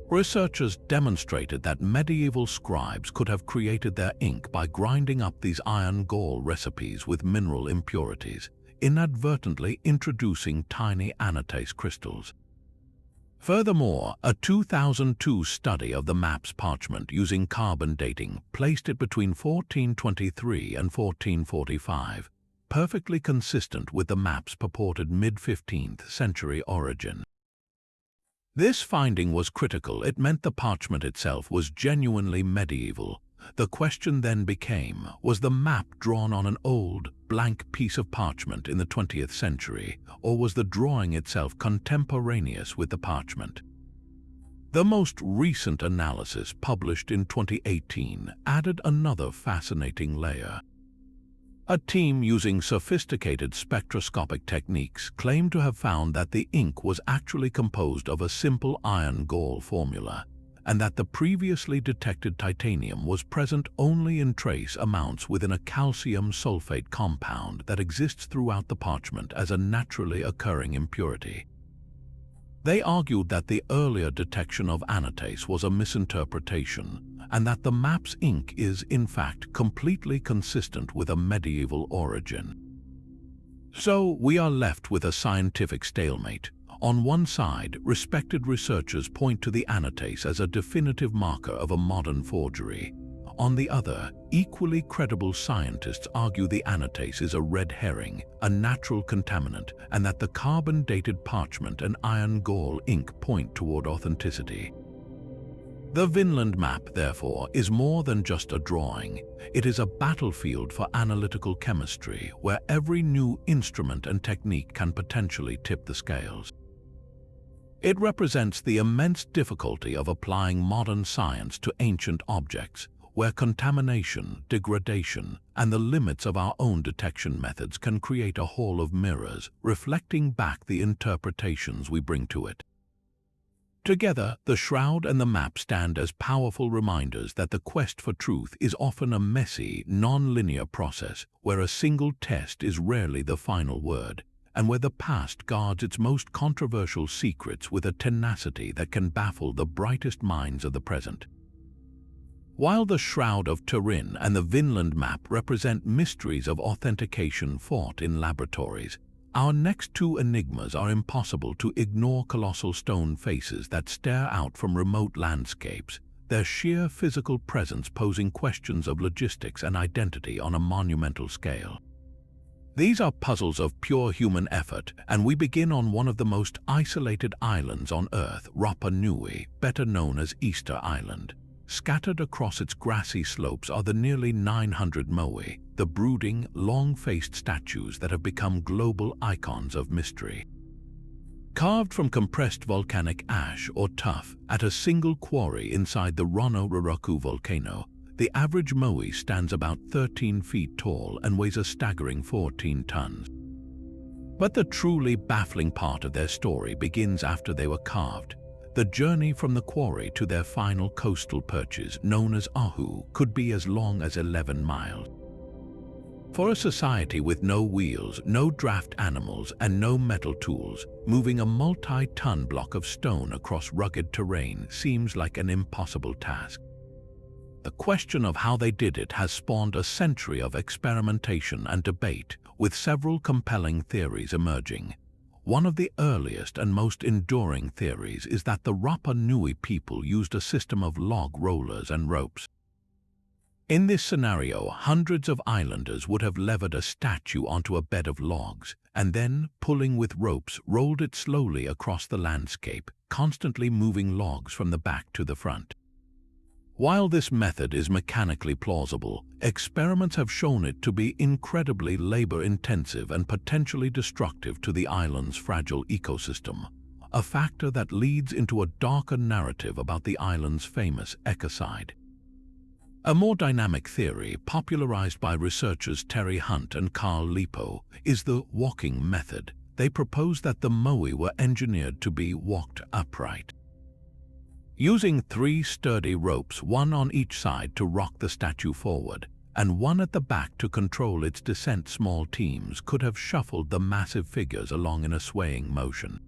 Researchers demonstrated that medieval scribes could have created their ink by grinding up these iron gall recipes with mineral impurities, inadvertently introducing tiny anatase crystals. Furthermore, a 2002 study of the map's parchment using carbon dating placed it between 1423 and 1445, perfectly consistent with the map's purported mid-15th century origin. This finding was critical. It meant the parchment itself was genuinely medieval. The question then became, was the map drawn on an old, blank piece of parchment in the 20th century, or was the drawing itself contemporaneous with the parchment? The most recent analysis, published in 2018, added another fascinating layer. A team using sophisticated spectroscopic techniques claimed to have found that the ink was actually composed of a simple iron gall formula, and that the previously detected titanium was present only in trace amounts within a calcium sulfate compound that exists throughout the parchment as a naturally occurring impurity. They argued that the earlier detection of anatase was a misinterpretation, and that the map's ink is, in fact, completely consistent with a medieval origin. So we are left with a scientific stalemate. On one side, respected researchers point to the anatase as a definitive marker of a modern forgery. On the other, equally credible scientists argue the anatase is a red herring, a natural contaminant, and that the carbon-dated parchment and iron gall ink point toward authenticity. The Vinland map, therefore, is more than just a drawing. It is a battlefield for analytical chemistry, where every new instrument and technique can potentially tip the scales. It represents the immense difficulty of applying modern science to ancient objects, where contamination, degradation, and the limits of our own detection methods can create a hall of mirrors, reflecting back the interpretations we bring to it. Together, the shroud and the map stand as powerful reminders that the quest for truth is often a messy, non-linear process where a single test is rarely the final word, and where the past guards its most controversial secrets with a tenacity that can baffle the brightest minds of the present. While the Shroud of Turin and the Vinland map represent mysteries of authentication fought in laboratories, our next two enigmas are impossible to ignore. Colossal stone faces that stare out from remote landscapes, their sheer physical presence posing questions of logistics and identity on a monumental scale. These are puzzles of pure human effort, and we begin on one of the most isolated islands on Earth, Rapa Nui, better known as Easter Island. Scattered across its grassy slopes are the nearly 900 moai, the brooding, long-faced statues that have become global icons of mystery. Carved from compressed volcanic ash or tuff at a single quarry inside the Rono Roroku volcano, The average moai stands about 13 feet tall and weighs a staggering 14 tons. But the truly baffling part of their story begins after they were carved. The journey from the quarry to their final coastal perches, known as ahu, could be as long as 11 miles. For a society with no wheels, no draft animals, and no metal tools, moving a multi-ton block of stone across rugged terrain seems like an impossible task. The question of how they did it has spawned a century of experimentation and debate, with several compelling theories emerging. One of the earliest and most enduring theories is that the Rapa Nui people used a system of log rollers and ropes. In this scenario, hundreds of islanders would have levered a statue onto a bed of logs, and then, pulling with ropes, rolled it slowly across the landscape, constantly moving logs from the back to the front. While this method is mechanically plausible, experiments have shown it to be incredibly labor-intensive and potentially destructive to the island's fragile ecosystem, a factor that leads into a darker narrative about the island's famous ecocide. A more dynamic theory, popularized by researchers Terry Hunt and Carl Lipo, is the walking method. They propose that the moai were engineered to be walked upright. Using 3 sturdy ropes, one on each side to rock the statue forward, and one at the back to control its descent, small teams could have shuffled the massive figures along in a swaying motion.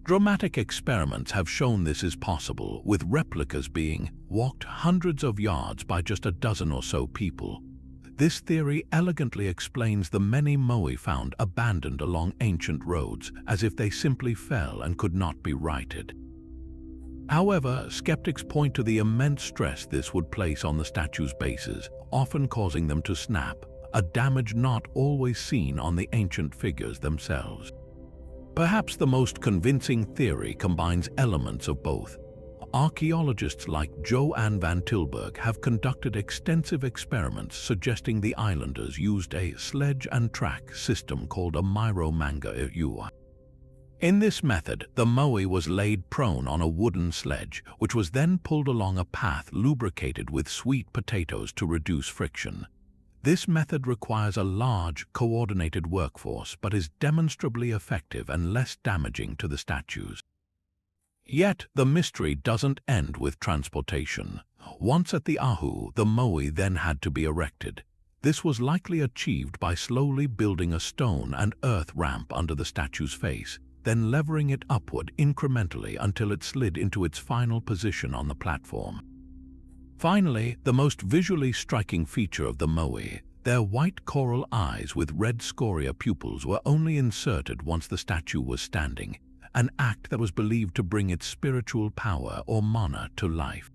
Dramatic experiments have shown this is possible, with replicas being walked hundreds of yards by just a dozen or so people. This theory elegantly explains the many moai found abandoned along ancient roads, as if they simply fell and could not be righted. However, skeptics point to the immense stress this would place on the statue's bases, often causing them to snap, a damage not always seen on the ancient figures themselves. Perhaps the most convincing theory combines elements of both. Archaeologists like Joanne van Tilburg have conducted extensive experiments suggesting the islanders used a sledge and track system called a miro manga iua. In this method, the moai was laid prone on a wooden sledge, which was then pulled along a path lubricated with sweet potatoes to reduce friction. This method requires a large, coordinated workforce but is demonstrably effective and less damaging to the statues. Yet, the mystery doesn't end with transportation. Once at the ahu, the moai then had to be erected. This was likely achieved by slowly building a stone and earth ramp under the statue's face, then levering it upward incrementally until it slid into its final position on the platform. Finally, the most visually striking feature of the moai, their white coral eyes with red scoria pupils, were only inserted once the statue was standing, an act that was believed to bring its spiritual power or mana to life.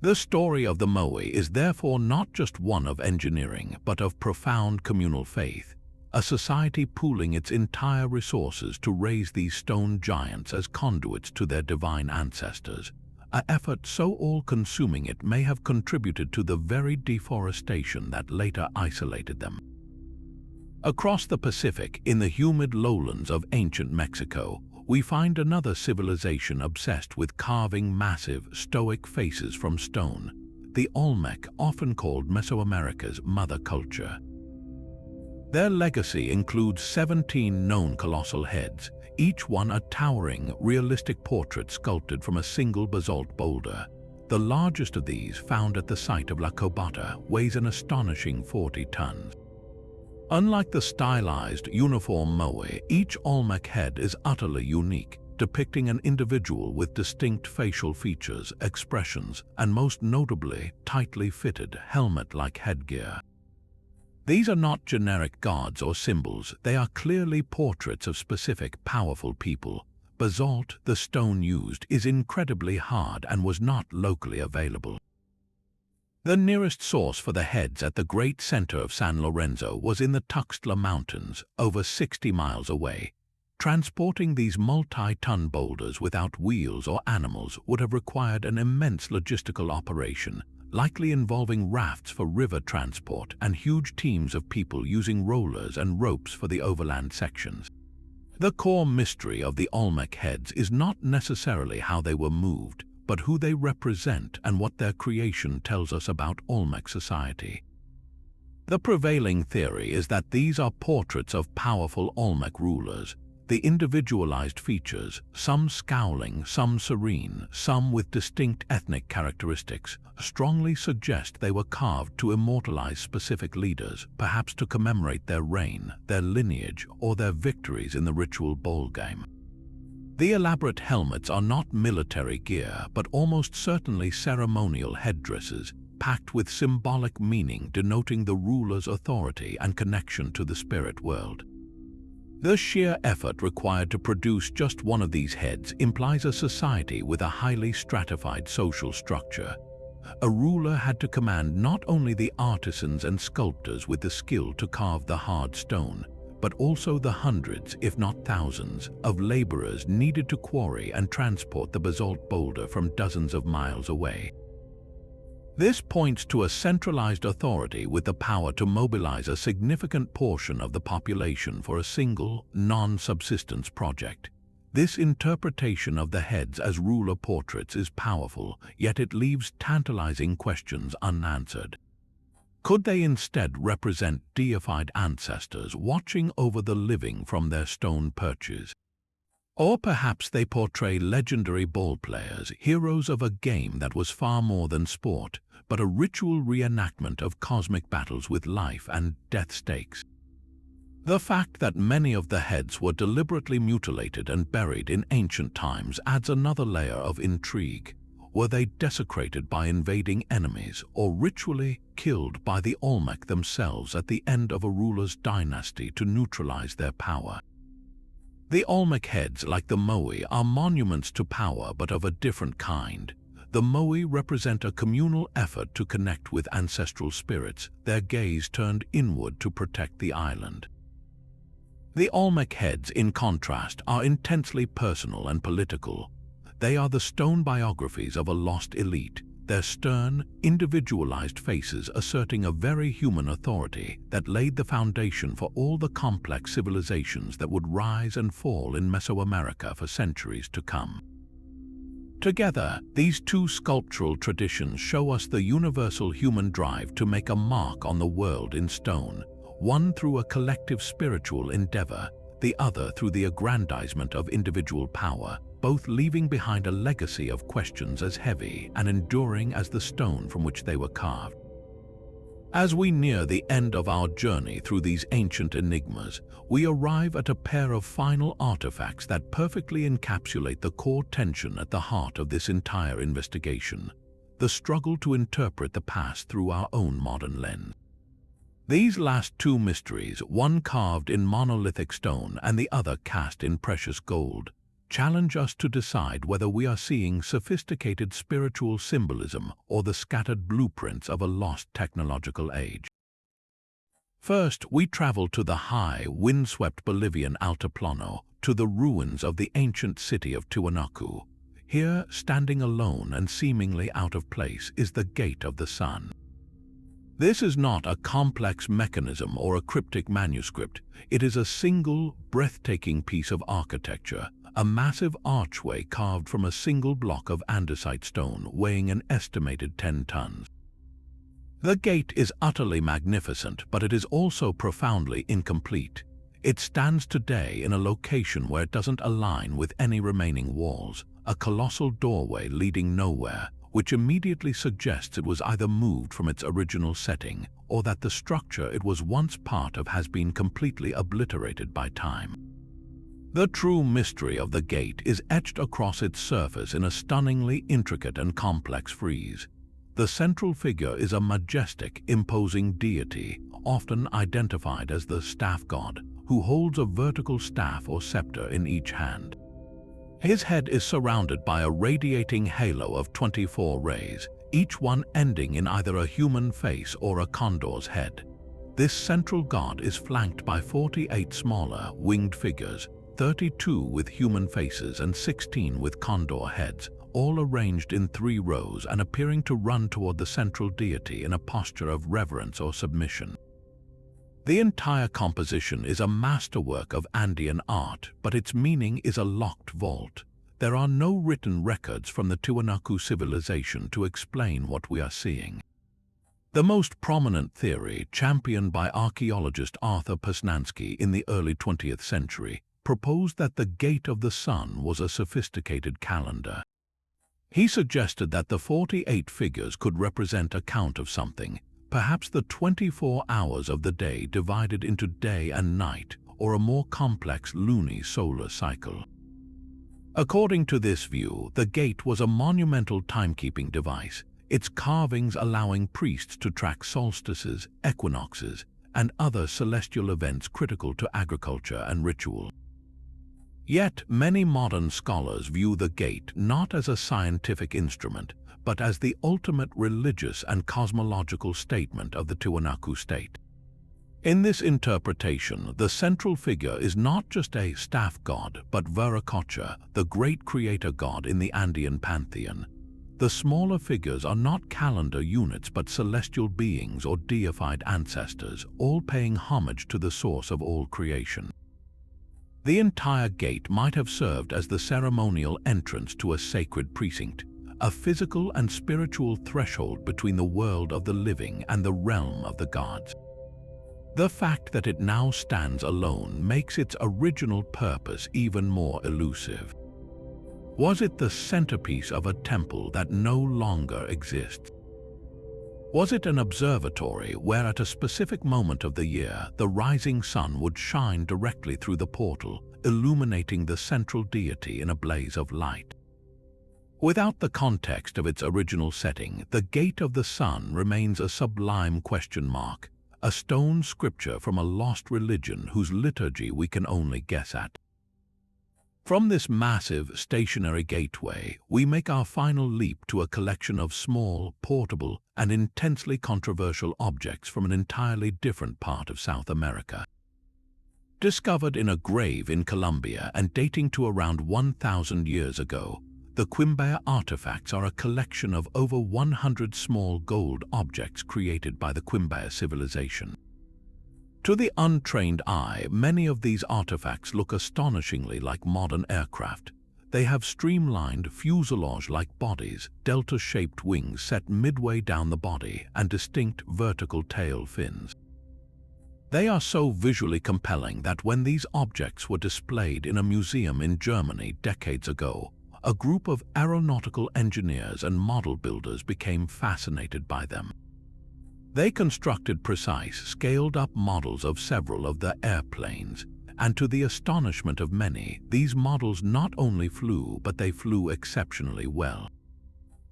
The story of the moai is therefore not just one of engineering, but of profound communal faith, a society pooling its entire resources to raise these stone giants as conduits to their divine ancestors, an effort so all-consuming it may have contributed to the very deforestation that later isolated them. Across the Pacific, in the humid lowlands of ancient Mexico, we find another civilization obsessed with carving massive, stoic faces from stone, the Olmec, often called Mesoamerica's mother culture. Their legacy includes 17 known colossal heads, each one a towering, realistic portrait sculpted from a single basalt boulder. The largest of these, found at the site of La Cobata, weighs an astonishing 40 tons. Unlike the stylized, uniform moai, each Olmec head is utterly unique, depicting an individual with distinct facial features, expressions, and most notably, tightly fitted, helmet-like headgear. These are not generic gods or symbols, they are clearly portraits of specific, powerful people. Basalt, the stone used, is incredibly hard and was not locally available. The nearest source for the heads at the great center of San Lorenzo was in the Tuxtla Mountains, over 60 miles away. Transporting these multi-ton boulders without wheels or animals would have required an immense logistical operation, likely involving rafts for river transport and huge teams of people using rollers and ropes for the overland sections. The core mystery of the Olmec heads is not necessarily how they were moved, but who they represent and what their creation tells us about Olmec society. The prevailing theory is that these are portraits of powerful Olmec rulers. The individualized features, some scowling, some serene, some with distinct ethnic characteristics, strongly suggest they were carved to immortalize specific leaders, perhaps to commemorate their reign, their lineage, or their victories in the ritual bowl game. The elaborate helmets are not military gear, but almost certainly ceremonial headdresses, packed with symbolic meaning denoting the ruler's authority and connection to the spirit world. The sheer effort required to produce just one of these heads implies a society with a highly stratified social structure. A ruler had to command not only the artisans and sculptors with the skill to carve the hard stone, but also the hundreds, if not thousands, of laborers needed to quarry and transport the basalt boulder from dozens of miles away. This points to a centralized authority with the power to mobilize a significant portion of the population for a single, non-subsistence project. This interpretation of the heads as ruler portraits is powerful, yet it leaves tantalizing questions unanswered. Could they instead represent deified ancestors watching over the living from their stone perches? Or perhaps they portray legendary ball players, heroes of a game that was far more than sport, but a ritual reenactment of cosmic battles with life and death stakes. The fact that many of the heads were deliberately mutilated and buried in ancient times adds another layer of intrigue. Were they desecrated by invading enemies or ritually killed by the Olmec themselves at the end of a ruler's dynasty to neutralize their power? The Olmec heads, like the Moai, are monuments to power but of a different kind. The Moai represent a communal effort to connect with ancestral spirits, their gaze turned inward to protect the island. The Olmec heads, in contrast, are intensely personal and political. They are the stone biographies of a lost elite, their stern, individualized faces asserting a very human authority that laid the foundation for all the complex civilizations that would rise and fall in Mesoamerica for centuries to come. Together, these two sculptural traditions show us the universal human drive to make a mark on the world in stone, one through a collective spiritual endeavor, the other through the aggrandizement of individual power, both leaving behind a legacy of questions as heavy and enduring as the stone from which they were carved. As we near the end of our journey through these ancient enigmas, we arrive at a pair of final artifacts that perfectly encapsulate the core tension at the heart of this entire investigation: the struggle to interpret the past through our own modern lens. These last two mysteries, one carved in monolithic stone and the other cast in precious gold, challenge us to decide whether we are seeing sophisticated spiritual symbolism or the scattered blueprints of a lost technological age. First, we travel to the high, windswept Bolivian Altiplano, to the ruins of the ancient city of Tiwanaku. Here, standing alone and seemingly out of place, is the Gate of the Sun. This is not a complex mechanism or a cryptic manuscript. It is a single, breathtaking piece of architecture, a massive archway carved from a single block of andesite stone weighing an estimated 10 tons. The gate is utterly magnificent, but it is also profoundly incomplete. It stands today in a location where it doesn't align with any remaining walls, a colossal doorway leading nowhere, which immediately suggests it was either moved from its original setting or that the structure it was once part of has been completely obliterated by time. The true mystery of the gate is etched across its surface in a stunningly intricate and complex frieze. The central figure is a majestic, imposing deity, often identified as the staff god, who holds a vertical staff or scepter in each hand. His head is surrounded by a radiating halo of 24 rays, each one ending in either a human face or a condor's head. This central god is flanked by 48 smaller, winged figures, 32 with human faces and 16 with condor heads, all arranged in 3 rows and appearing to run toward the central deity in a posture of reverence or submission. The entire composition is a masterwork of Andean art, but its meaning is a locked vault. there are no written records from the Tiwanaku civilization to explain what we are seeing. The most prominent theory, championed by archaeologist Arthur Posnansky in the early 20th century, proposed that the Gate of the Sun was a sophisticated calendar. He suggested that the 48 figures could represent a count of something, perhaps the 24 hours of the day divided into day and night, or a more complex luni-solar cycle. According to this view, the gate was a monumental timekeeping device, its carvings allowing priests to track solstices, equinoxes, and other celestial events critical to agriculture and ritual. Yet, many modern scholars view the gate not as a scientific instrument, but as the ultimate religious and cosmological statement of the Tiwanaku state. In this interpretation, the central figure is not just a staff god, but Viracocha, the great creator god in the Andean pantheon. The smaller figures are not calendar units but celestial beings or deified ancestors, all paying homage to the source of all creation. The entire gate might have served as the ceremonial entrance to a sacred precinct, a physical and spiritual threshold between the world of the living and the realm of the gods. The fact that it now stands alone makes its original purpose even more elusive. Was it the centerpiece of a temple that no longer exists? Was it an observatory where at a specific moment of the year the rising sun would shine directly through the portal, illuminating the central deity in a blaze of light? Without the context of its original setting, the Gate of the Sun remains a sublime question mark, a stone scripture from a lost religion whose liturgy we can only guess at. From this massive, stationary gateway, we make our final leap to a collection of small, portable, and intensely controversial objects from an entirely different part of South America. Discovered in a grave in Colombia and dating to around 1,000 years ago, the Quimbaya artifacts are a collection of over 100 small gold objects created by the Quimbaya civilization. To the untrained eye, many of these artifacts look astonishingly like modern aircraft. They have streamlined, fuselage-like bodies, delta-shaped wings set midway down the body, and distinct vertical tail fins. They are so visually compelling that when these objects were displayed in a museum in Germany decades ago, a group of aeronautical engineers and model builders became fascinated by them. They constructed precise, scaled-up models of several of the airplanes, and to the astonishment of many, these models not only flew, but they flew exceptionally well.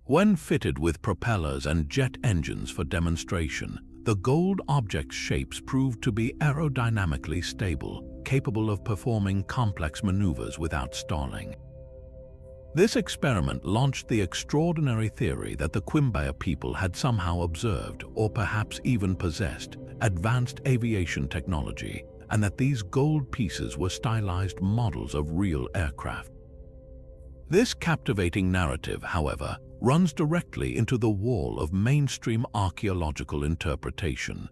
When fitted with propellers and jet engines for demonstration, the gold object's shapes proved to be aerodynamically stable, capable of performing complex maneuvers without stalling. This experiment launched the extraordinary theory that the Quimbaya people had somehow observed, or perhaps even possessed, advanced aviation technology, and that these gold pieces were stylized models of real aircraft. This captivating narrative, however, runs directly into the wall of mainstream archaeological interpretation.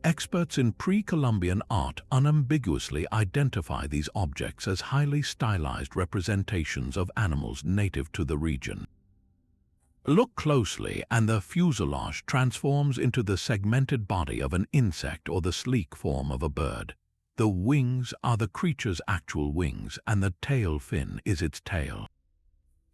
Experts in pre-Columbian art unambiguously identify these objects as highly stylized representations of animals native to the region. Look closely and the fuselage transforms into the segmented body of an insect or the sleek form of a bird. The wings are the creature's actual wings and the tail fin is its tail.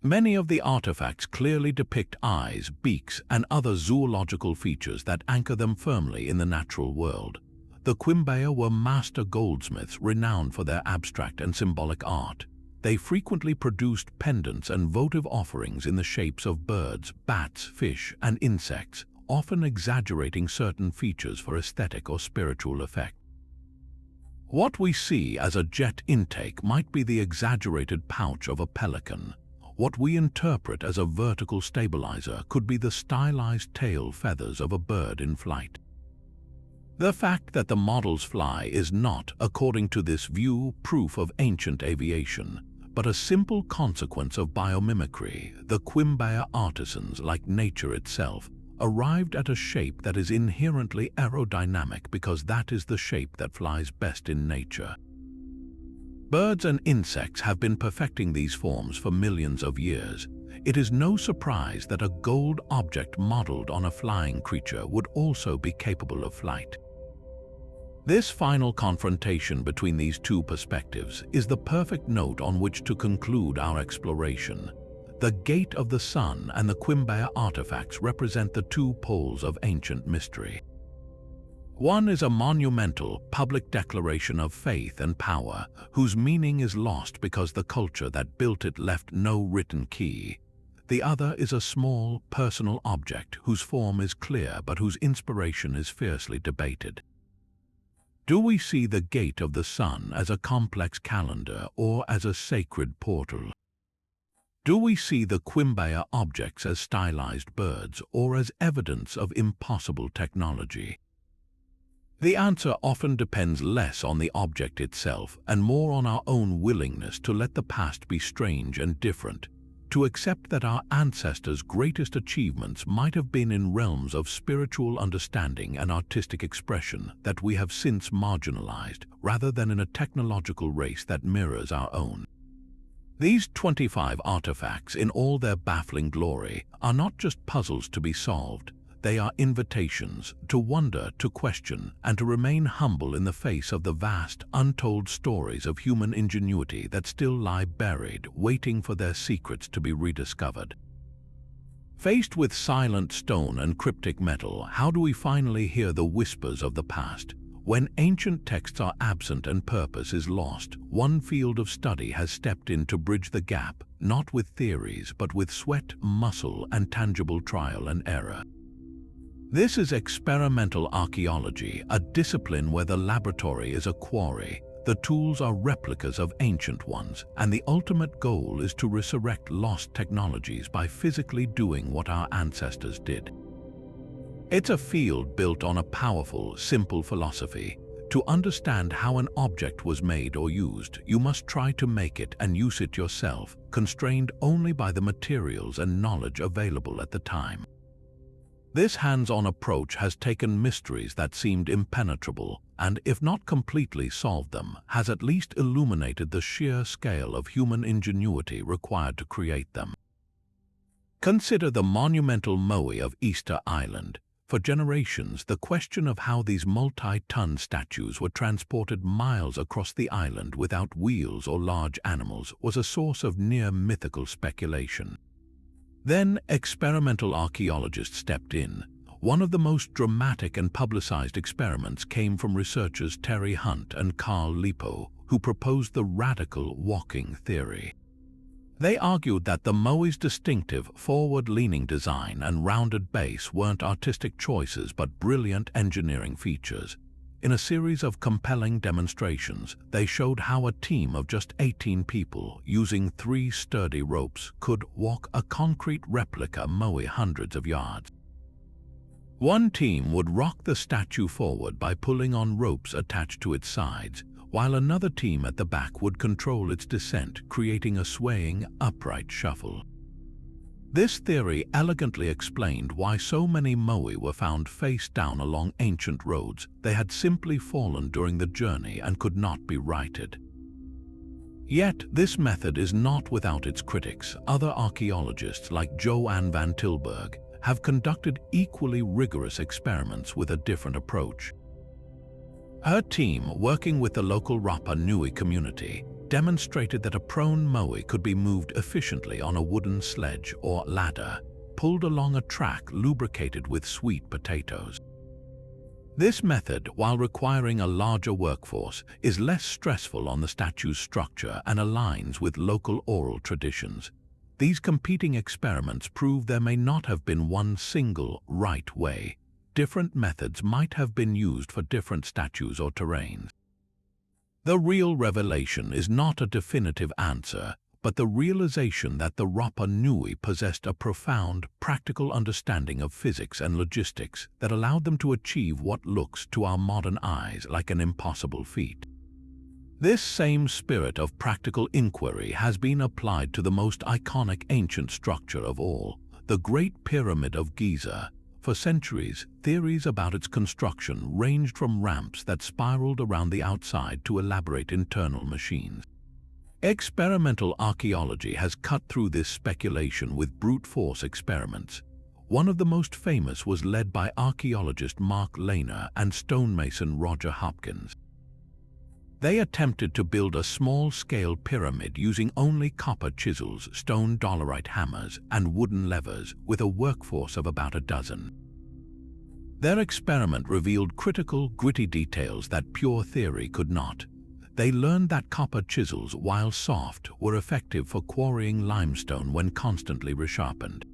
Many of the artifacts clearly depict eyes, beaks, and other zoological features that anchor them firmly in the natural world. The Quimbaya were master goldsmiths renowned for their abstract and symbolic art. They frequently produced pendants and votive offerings in the shapes of birds, bats, fish, and insects, often exaggerating certain features for aesthetic or spiritual effect. What we see as a jet intake might be the exaggerated pouch of a pelican. What we interpret as a vertical stabilizer could be the stylized tail feathers of a bird in flight. The fact that the models fly is not, according to this view, proof of ancient aviation, but a simple consequence of biomimicry. The Quimbaya artisans, like nature itself, arrived at a shape that is inherently aerodynamic because that is the shape that flies best in nature. Birds and insects have been perfecting these forms for millions of years. It is no surprise that a gold object modeled on a flying creature would also be capable of flight. This final confrontation between these two perspectives is the perfect note on which to conclude our exploration. The Gate of the Sun and the Quimbaya artifacts represent the two poles of ancient mystery. One is a monumental, public declaration of faith and power, whose meaning is lost because the culture that built it left no written key. The other is a small, personal object whose form is clear but whose inspiration is fiercely debated. Do we see the Gate of the Sun as a complex calendar or as a sacred portal? Do we see the Quimbaya objects as stylized birds or as evidence of impossible technology? The answer often depends less on the object itself and more on our own willingness to let the past be strange and different, to accept that our ancestors' greatest achievements might have been in realms of spiritual understanding and artistic expression that we have since marginalized, rather than in a technological race that mirrors our own. These 25 artifacts, in all their baffling glory, are not just puzzles to be solved. They are invitations to wonder, to question, and to remain humble in the face of the vast, untold stories of human ingenuity that still lie buried, waiting for their secrets to be rediscovered. Faced with silent stone and cryptic metal, how do we finally hear the whispers of the past? When ancient texts are absent and purpose is lost, one field of study has stepped in to bridge the gap, not with theories, but with sweat, muscle, and tangible trial and error. This is experimental archaeology, a discipline where the laboratory is a quarry, the tools are replicas of ancient ones, and the ultimate goal is to resurrect lost technologies by physically doing what our ancestors did. It's a field built on a powerful, simple philosophy. To understand how an object was made or used, you must try to make it and use it yourself, constrained only by the materials and knowledge available at the time. This hands-on approach has taken mysteries that seemed impenetrable and, if not completely solved them, has at least illuminated the sheer scale of human ingenuity required to create them. Consider the monumental moai of Easter Island. For generations, the question of how these multi-ton statues were transported miles across the island without wheels or large animals was a source of near-mythical speculation. Then experimental archaeologists stepped in. One of the most dramatic and publicized experiments came from researchers Terry Hunt and Carl Lipo, who proposed the radical walking theory. They argued that the moai's distinctive, forward-leaning design and rounded base weren't artistic choices but brilliant engineering features. In a series of compelling demonstrations, they showed how a team of just 18 people, using 3 sturdy ropes, could walk a concrete replica moai hundreds of yards. One team would rock the statue forward by pulling on ropes attached to its sides, while another team at the back would control its descent, creating a swaying, upright shuffle. This theory elegantly explained why so many moai were found face down along ancient roads. They had simply fallen during the journey and could not be righted. Yet, this method is not without its critics. Other archaeologists, like Joanne van Tilburg, have conducted equally rigorous experiments with a different approach. Her team, working with the local Rapa Nui community, demonstrated that a prone moai could be moved efficiently on a wooden sledge or ladder, pulled along a track lubricated with sweet potatoes. This method, while requiring a larger workforce, is less stressful on the statue's structure and aligns with local oral traditions. These competing experiments prove there may not have been one single right way. Different methods might have been used for different statues or terrains. The real revelation is not a definitive answer, but the realization that the Rapa Nui possessed a profound, practical understanding of physics and logistics that allowed them to achieve what looks to our modern eyes like an impossible feat. This same spirit of practical inquiry has been applied to the most iconic ancient structure of all, the Great Pyramid of Giza. For centuries, theories about its construction ranged from ramps that spiraled around the outside to elaborate internal machines. Experimental archaeology has cut through this speculation with brute force experiments. One of the most famous was led by archaeologist Mark Lehner and stonemason Roger Hopkins. They attempted to build a small-scale pyramid using only copper chisels, stone dolerite hammers, and wooden levers, with a workforce of about a dozen. Their experiment revealed critical, gritty details that pure theory could not. They learned that copper chisels, while soft, were effective for quarrying limestone when constantly resharpened.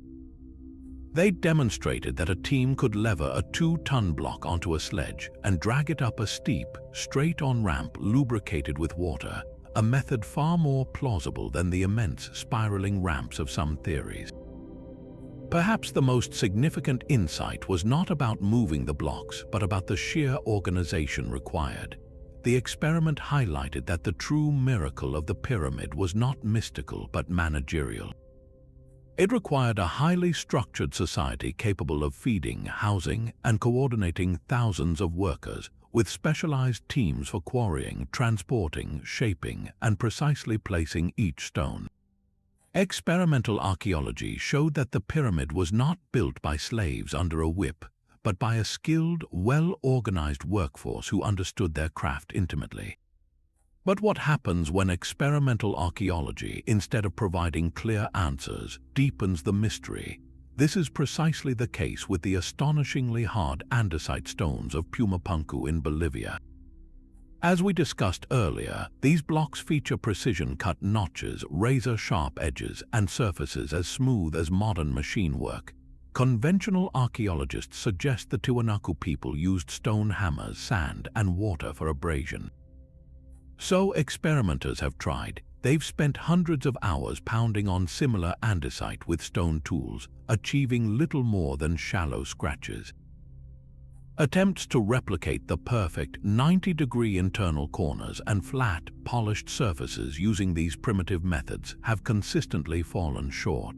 They demonstrated that a team could lever a 2-ton block onto a sledge and drag it up a steep, straight-on ramp lubricated with water, a method far more plausible than the immense spiraling ramps of some theories. Perhaps the most significant insight was not about moving the blocks, but about the sheer organization required. The experiment highlighted that the true miracle of the pyramid was not mystical but managerial. It required a highly structured society capable of feeding, housing, and coordinating thousands of workers, with specialized teams for quarrying, transporting, shaping, and precisely placing each stone. Experimental archaeology showed that the pyramid was not built by slaves under a whip, but by a skilled, well-organized workforce who understood their craft intimately. But what happens when experimental archaeology, instead of providing clear answers, deepens the mystery? This is precisely the case with the astonishingly hard andesite stones of Pumapunku in Bolivia. As we discussed earlier, these blocks feature precision-cut notches, razor-sharp edges, and surfaces as smooth as modern machine work. Conventional archaeologists suggest the Tiwanaku people used stone hammers, sand, and water for abrasion. So experimenters have tried. They've spent hundreds of hours pounding on similar andesite with stone tools, achieving little more than shallow scratches. Attempts to replicate the perfect 90-degree internal corners and flat, polished surfaces using these primitive methods have consistently fallen short.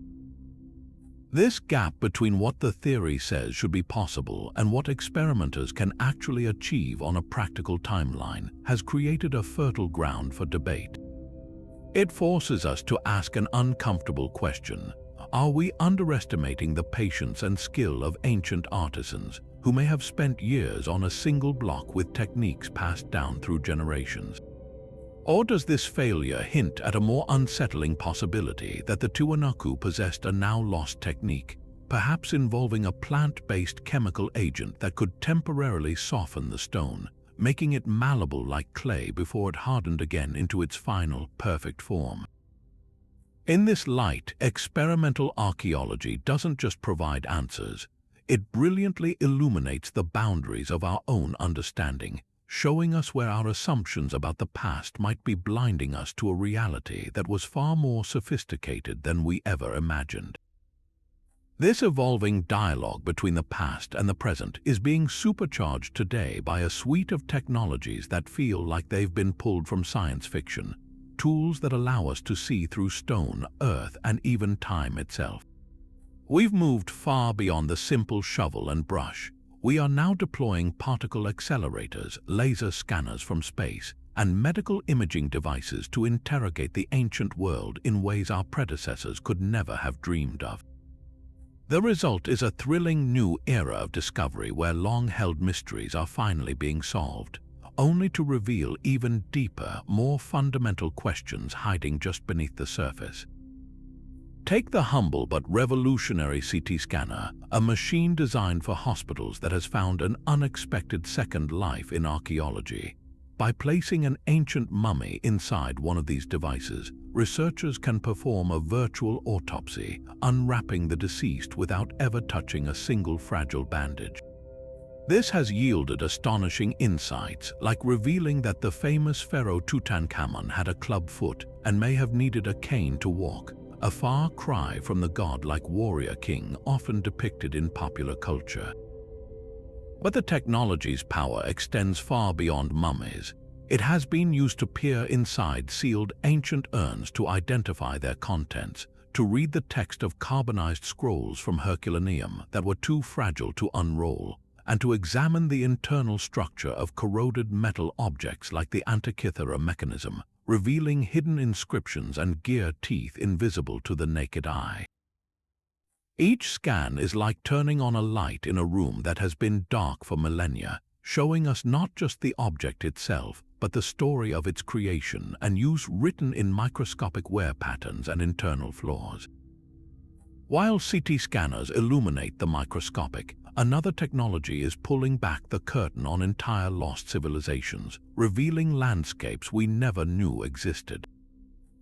This gap between what the theory says should be possible and what experimenters can actually achieve on a practical timeline has created a fertile ground for debate. It forces us to ask an uncomfortable question: are we underestimating the patience and skill of ancient artisans who may have spent years on a single block with techniques passed down through generations? Or does this failure hint at a more unsettling possibility that the Tiwanaku possessed a now-lost technique, perhaps involving a plant-based chemical agent that could temporarily soften the stone, making it malleable like clay before it hardened again into its final, perfect form? In this light, experimental archaeology doesn't just provide answers. It brilliantly illuminates the boundaries of our own understanding, showing us where our assumptions about the past might be blinding us to a reality that was far more sophisticated than we ever imagined. This evolving dialogue between the past and the present is being supercharged today by a suite of technologies that feel like they've been pulled from science fiction, tools that allow us to see through stone, earth, and even time itself. We've moved far beyond the simple shovel and brush. We are now deploying particle accelerators, laser scanners from space, and medical imaging devices to interrogate the ancient world in ways our predecessors could never have dreamed of. The result is a thrilling new era of discovery where long-held mysteries are finally being solved, only to reveal even deeper, more fundamental questions hiding just beneath the surface. Take the humble but revolutionary CT scanner, a machine designed for hospitals that has found an unexpected second life in archaeology. By placing an ancient mummy inside one of these devices, researchers can perform a virtual autopsy, unwrapping the deceased without ever touching a single fragile bandage. This has yielded astonishing insights, like revealing that the famous pharaoh Tutankhamun had a club foot and may have needed a cane to walk, a far cry from the godlike warrior king often depicted in popular culture. But the technology's power extends far beyond mummies. It has been used to peer inside sealed ancient urns to identify their contents, to read the text of carbonized scrolls from Herculaneum that were too fragile to unroll, and to examine the internal structure of corroded metal objects like the Antikythera Mechanism, revealing hidden inscriptions and gear teeth invisible to the naked eye. Each scan is like turning on a light in a room that has been dark for millennia, showing us not just the object itself, but the story of its creation and use written in microscopic wear patterns and internal flaws. While CT scanners illuminate the microscopic, another technology is pulling back the curtain on entire lost civilizations, revealing landscapes we never knew existed.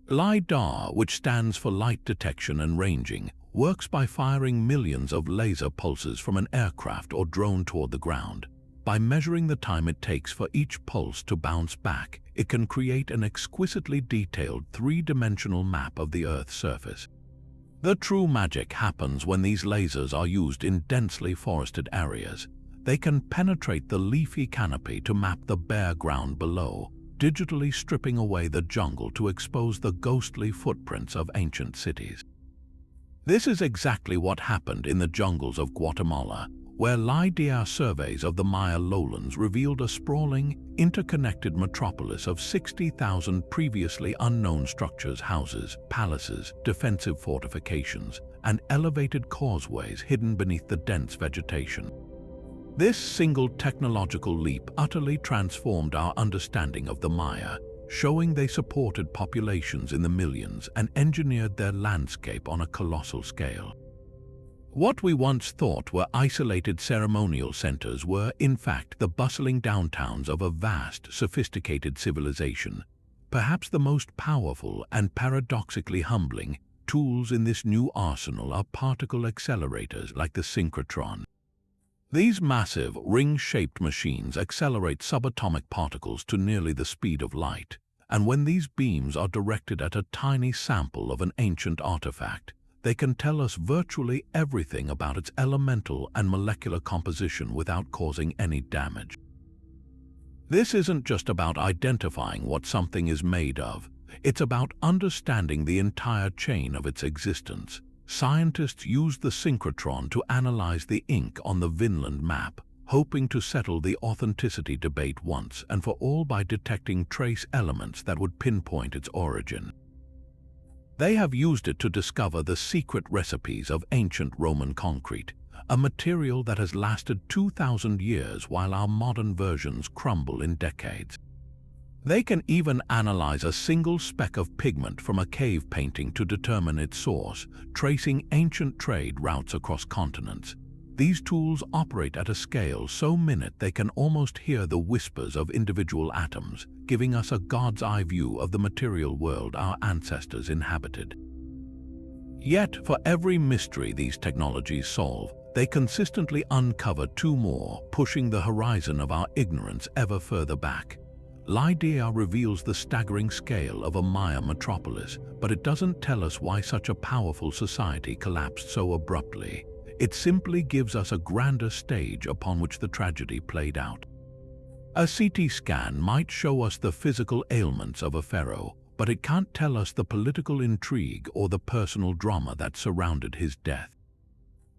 LiDAR, which stands for light detection and ranging, works by firing millions of laser pulses from an aircraft or drone toward the ground. By measuring the time it takes for each pulse to bounce back, it can create an exquisitely detailed three-dimensional map of the Earth's surface. The true magic happens when these lasers are used in densely forested areas. They can penetrate the leafy canopy to map the bare ground below, digitally stripping away the jungle to expose the ghostly footprints of ancient cities. This is exactly what happened in the jungles of Guatemala, where LiDAR surveys of the Maya lowlands revealed a sprawling, interconnected metropolis of 60,000 previously unknown structures, houses, palaces, defensive fortifications, and elevated causeways hidden beneath the dense vegetation. This single technological leap utterly transformed our understanding of the Maya, showing they supported populations in the millions and engineered their landscape on a colossal scale. What we once thought were isolated ceremonial centers were, in fact, the bustling downtowns of a vast, sophisticated civilization. Perhaps the most powerful and paradoxically humbling tools in this new arsenal are particle accelerators like the synchrotron. These massive, ring-shaped machines accelerate subatomic particles to nearly the speed of light, and when these beams are directed at a tiny sample of an ancient artifact, they can tell us virtually everything about its elemental and molecular composition without causing any damage. This isn't just about identifying what something is made of, it's about understanding the entire chain of its existence. Scientists used the synchrotron to analyze the ink on the Vinland map, hoping to settle the authenticity debate once and for all by detecting trace elements that would pinpoint its origin. They have used it to discover the secret recipes of ancient Roman concrete, a material that has lasted 2,000 years while our modern versions crumble in decades. They can even analyze a single speck of pigment from a cave painting to determine its source, tracing ancient trade routes across continents. These tools operate at a scale so minute they can almost hear the whispers of individual atoms, giving us a god's eye view of the material world our ancestors inhabited. Yet, for every mystery these technologies solve, they consistently uncover two more, pushing the horizon of our ignorance ever further back. LiDAR reveals the staggering scale of a Maya metropolis, but it doesn't tell us why such a powerful society collapsed so abruptly. It simply gives us a grander stage upon which the tragedy played out. A CT scan might show us the physical ailments of a pharaoh, but it can't tell us the political intrigue or the personal drama that surrounded his death.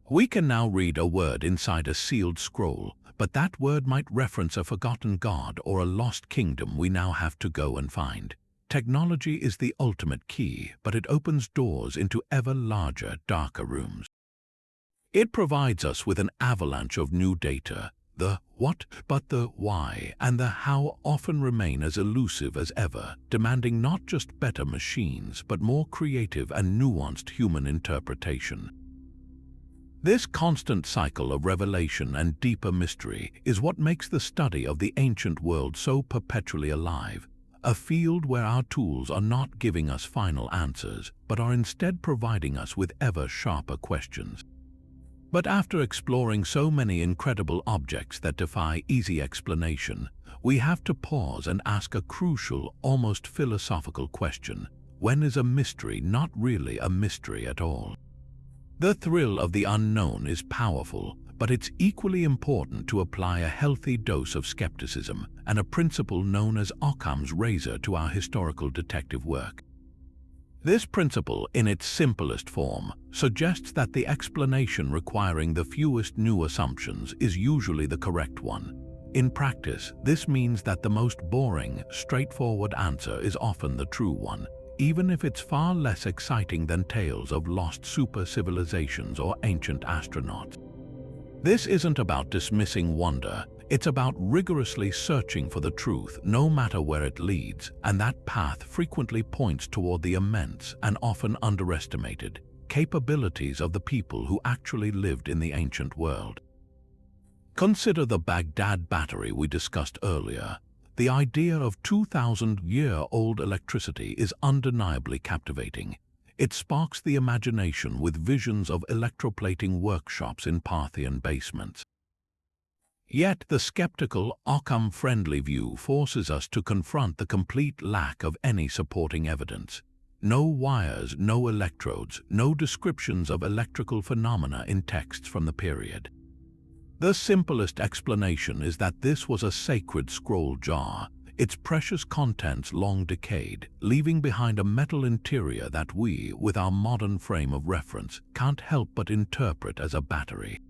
We can now read a word inside a sealed scroll, but that word might reference a forgotten god or a lost kingdom we now have to go and find. Technology is the ultimate key, but it opens doors into ever larger, darker rooms. It provides us with an avalanche of new data. The what, but the why, and the how often remain as elusive as ever, demanding not just better machines, but more creative and nuanced human interpretation. This constant cycle of revelation and deeper mystery is what makes the study of the ancient world so perpetually alive, a field where our tools are not giving us final answers, but are instead providing us with ever sharper questions. But after exploring so many incredible objects that defy easy explanation, we have to pause and ask a crucial, almost philosophical question. When is a mystery not really a mystery at all? The thrill of the unknown is powerful, but it's equally important to apply a healthy dose of skepticism and a principle known as Occam's razor to our historical detective work. This principle, in its simplest form, suggests that the explanation requiring the fewest new assumptions is usually the correct one. In practice, this means that the most boring, straightforward answer is often the true one, even if it's far less exciting than tales of lost super-civilizations or ancient astronauts. This isn't about dismissing wonder, it's about rigorously searching for the truth no matter where it leads, and that path frequently points toward the immense and often underestimated capabilities of the people who actually lived in the ancient world. Consider the Baghdad Battery we discussed earlier. The idea of 2,000-year-old electricity is undeniably captivating. It sparks the imagination with visions of electroplating workshops in Parthian basements. Yet the skeptical, Occam-friendly view forces us to confront the complete lack of any supporting evidence. No wires, no electrodes, no descriptions of electrical phenomena in texts from the period. The simplest explanation is that this was a sacred scroll jar, its precious contents long decayed, leaving behind a metal interior that we, with our modern frame of reference, can't help but interpret as a battery.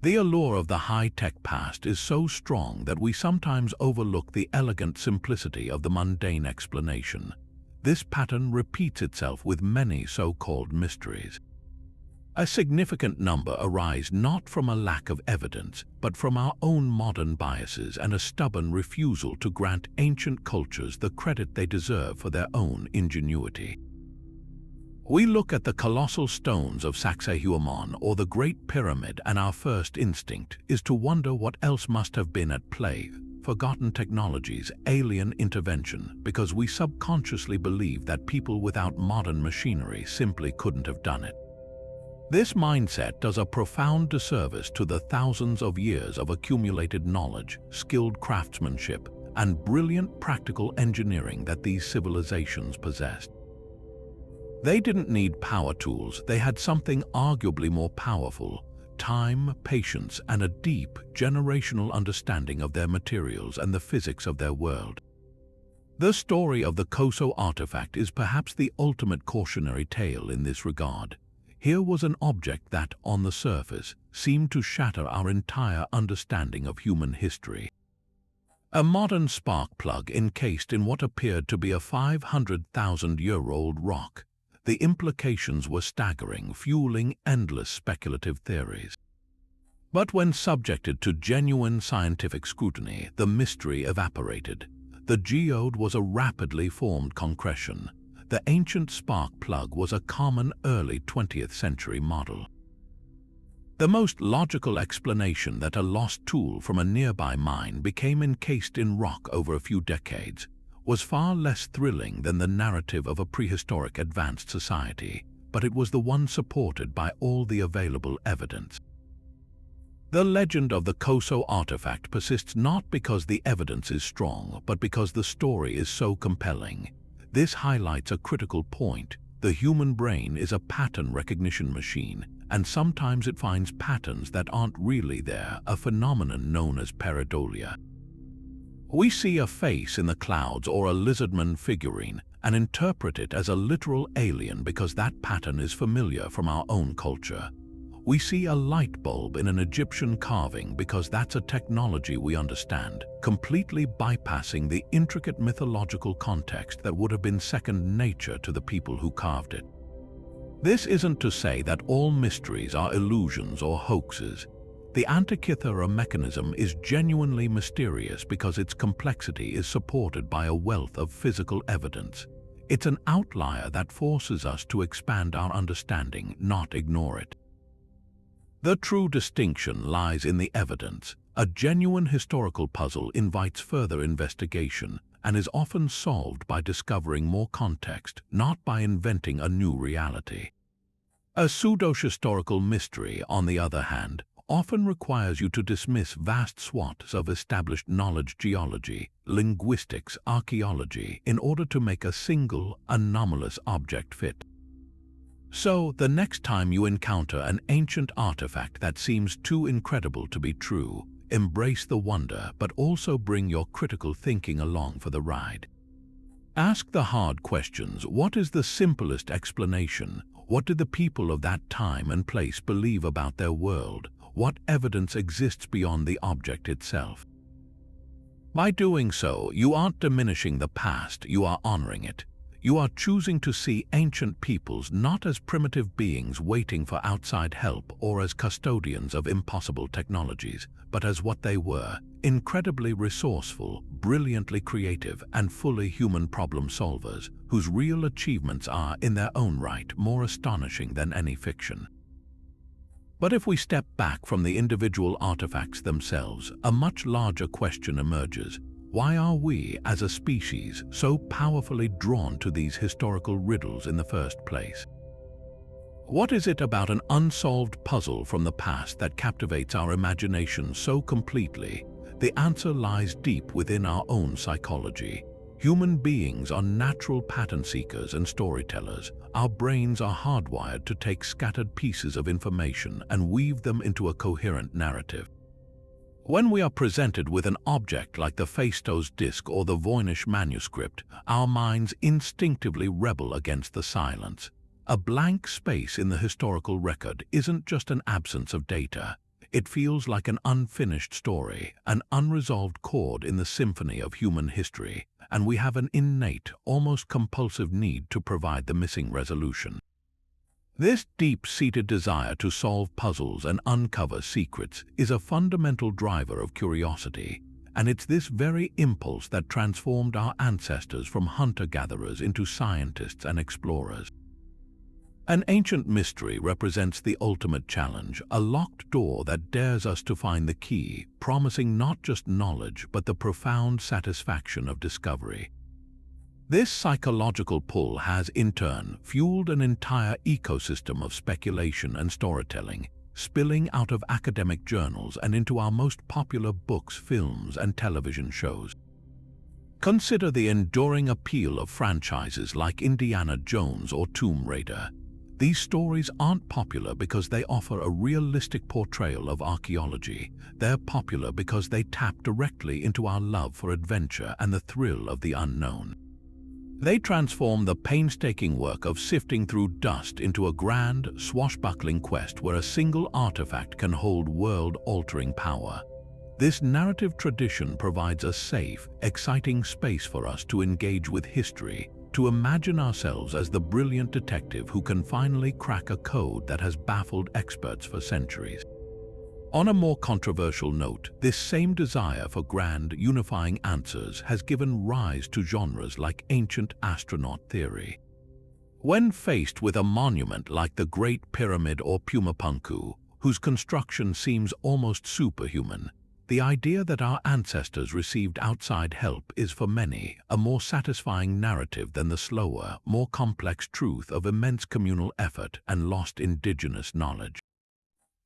The allure of the high-tech past is so strong that we sometimes overlook the elegant simplicity of the mundane explanation. This pattern repeats itself with many so-called mysteries. A significant number arise not from a lack of evidence, but from our own modern biases and a stubborn refusal to grant ancient cultures the credit they deserve for their own ingenuity. We look at the colossal stones of Sacsayhuaman or the Great Pyramid, and our first instinct is to wonder what else must have been at play: forgotten technologies, alien intervention, because we subconsciously believe that people without modern machinery simply couldn't have done it. This mindset does a profound disservice to the thousands of years of accumulated knowledge, skilled craftsmanship, and brilliant practical engineering that these civilizations possessed. They didn't need power tools, they had something arguably more powerful: time, patience, and a deep, generational understanding of their materials and the physics of their world. The story of the Koso artifact is perhaps the ultimate cautionary tale in this regard. Here was an object that, on the surface, seemed to shatter our entire understanding of human history. A modern spark plug encased in what appeared to be a 500,000-year-old rock. The implications were staggering, fueling endless speculative theories. But when subjected to genuine scientific scrutiny, the mystery evaporated. The geode was a rapidly formed concretion. The ancient spark plug was a common early 20th century model. The most logical explanation that a lost tool from a nearby mine became encased in rock over a few decades was far less thrilling than the narrative of a prehistoric advanced society, but it was the one supported by all the available evidence. The legend of the Koso artifact persists not because the evidence is strong, but because the story is so compelling. This highlights a critical point. The human brain is a pattern recognition machine, and sometimes it finds patterns that aren't really there, a phenomenon known as pareidolia. We see a face in the clouds or a lizardman figurine and interpret it as a literal alien because that pattern is familiar from our own culture. We see a light bulb in an Egyptian carving because that's a technology we understand, completely bypassing the intricate mythological context that would have been second nature to the people who carved it. This isn't to say that all mysteries are illusions or hoaxes. The Antikythera Mechanism is genuinely mysterious because its complexity is supported by a wealth of physical evidence. It's an outlier that forces us to expand our understanding, not ignore it. The true distinction lies in the evidence. A genuine historical puzzle invites further investigation and is often solved by discovering more context, not by inventing a new reality. A pseudo-historical mystery, on the other hand, often requires you to dismiss vast swaths of established knowledge, geology, linguistics, archaeology, in order to make a single, anomalous object fit. So, the next time you encounter an ancient artifact that seems too incredible to be true, embrace the wonder, but also bring your critical thinking along for the ride. Ask the hard questions. What is the simplest explanation? What did the people of that time and place believe about their world? What evidence exists beyond the object itself? By doing so, you aren't diminishing the past, you are honoring it. You are choosing to see ancient peoples not as primitive beings waiting for outside help or as custodians of impossible technologies, but as what they were: incredibly resourceful, brilliantly creative, and fully human problem solvers, whose real achievements are, in their own right, more astonishing than any fiction. But if we step back from the individual artifacts themselves, a much larger question emerges. Why are we, as a species, so powerfully drawn to these historical riddles in the first place? What is it about an unsolved puzzle from the past that captivates our imagination so completely? The answer lies deep within our own psychology. Human beings are natural pattern seekers and storytellers. Our brains are hardwired to take scattered pieces of information and weave them into a coherent narrative. When we are presented with an object like the Shroud Disk or the Voynich Manuscript, our minds instinctively rebel against the silence. A blank space in the historical record isn't just an absence of data. It feels like an unfinished story, an unresolved chord in the symphony of human history, and we have an innate, almost compulsive need to provide the missing resolution. This deep-seated desire to solve puzzles and uncover secrets is a fundamental driver of curiosity, and it's this very impulse that transformed our ancestors from hunter-gatherers into scientists and explorers. An ancient mystery represents the ultimate challenge, a locked door that dares us to find the key, promising not just knowledge but the profound satisfaction of discovery. This psychological pull has, in turn, fueled an entire ecosystem of speculation and storytelling, spilling out of academic journals and into our most popular books, films, and television shows. Consider the enduring appeal of franchises like Indiana Jones or Tomb Raider. These stories aren't popular because they offer a realistic portrayal of archaeology. They're popular because they tap directly into our love for adventure and the thrill of the unknown. They transform the painstaking work of sifting through dust into a grand, swashbuckling quest where a single artifact can hold world-altering power. This narrative tradition provides a safe, exciting space for us to engage with history, to imagine ourselves as the brilliant detective who can finally crack a code that has baffled experts for centuries. On a more controversial note, this same desire for grand, unifying answers has given rise to genres like ancient astronaut theory. When faced with a monument like the Great Pyramid or Pumapunku, whose construction seems almost superhuman, the idea that our ancestors received outside help is for many a more satisfying narrative than the slower, more complex truth of immense communal effort and lost indigenous knowledge.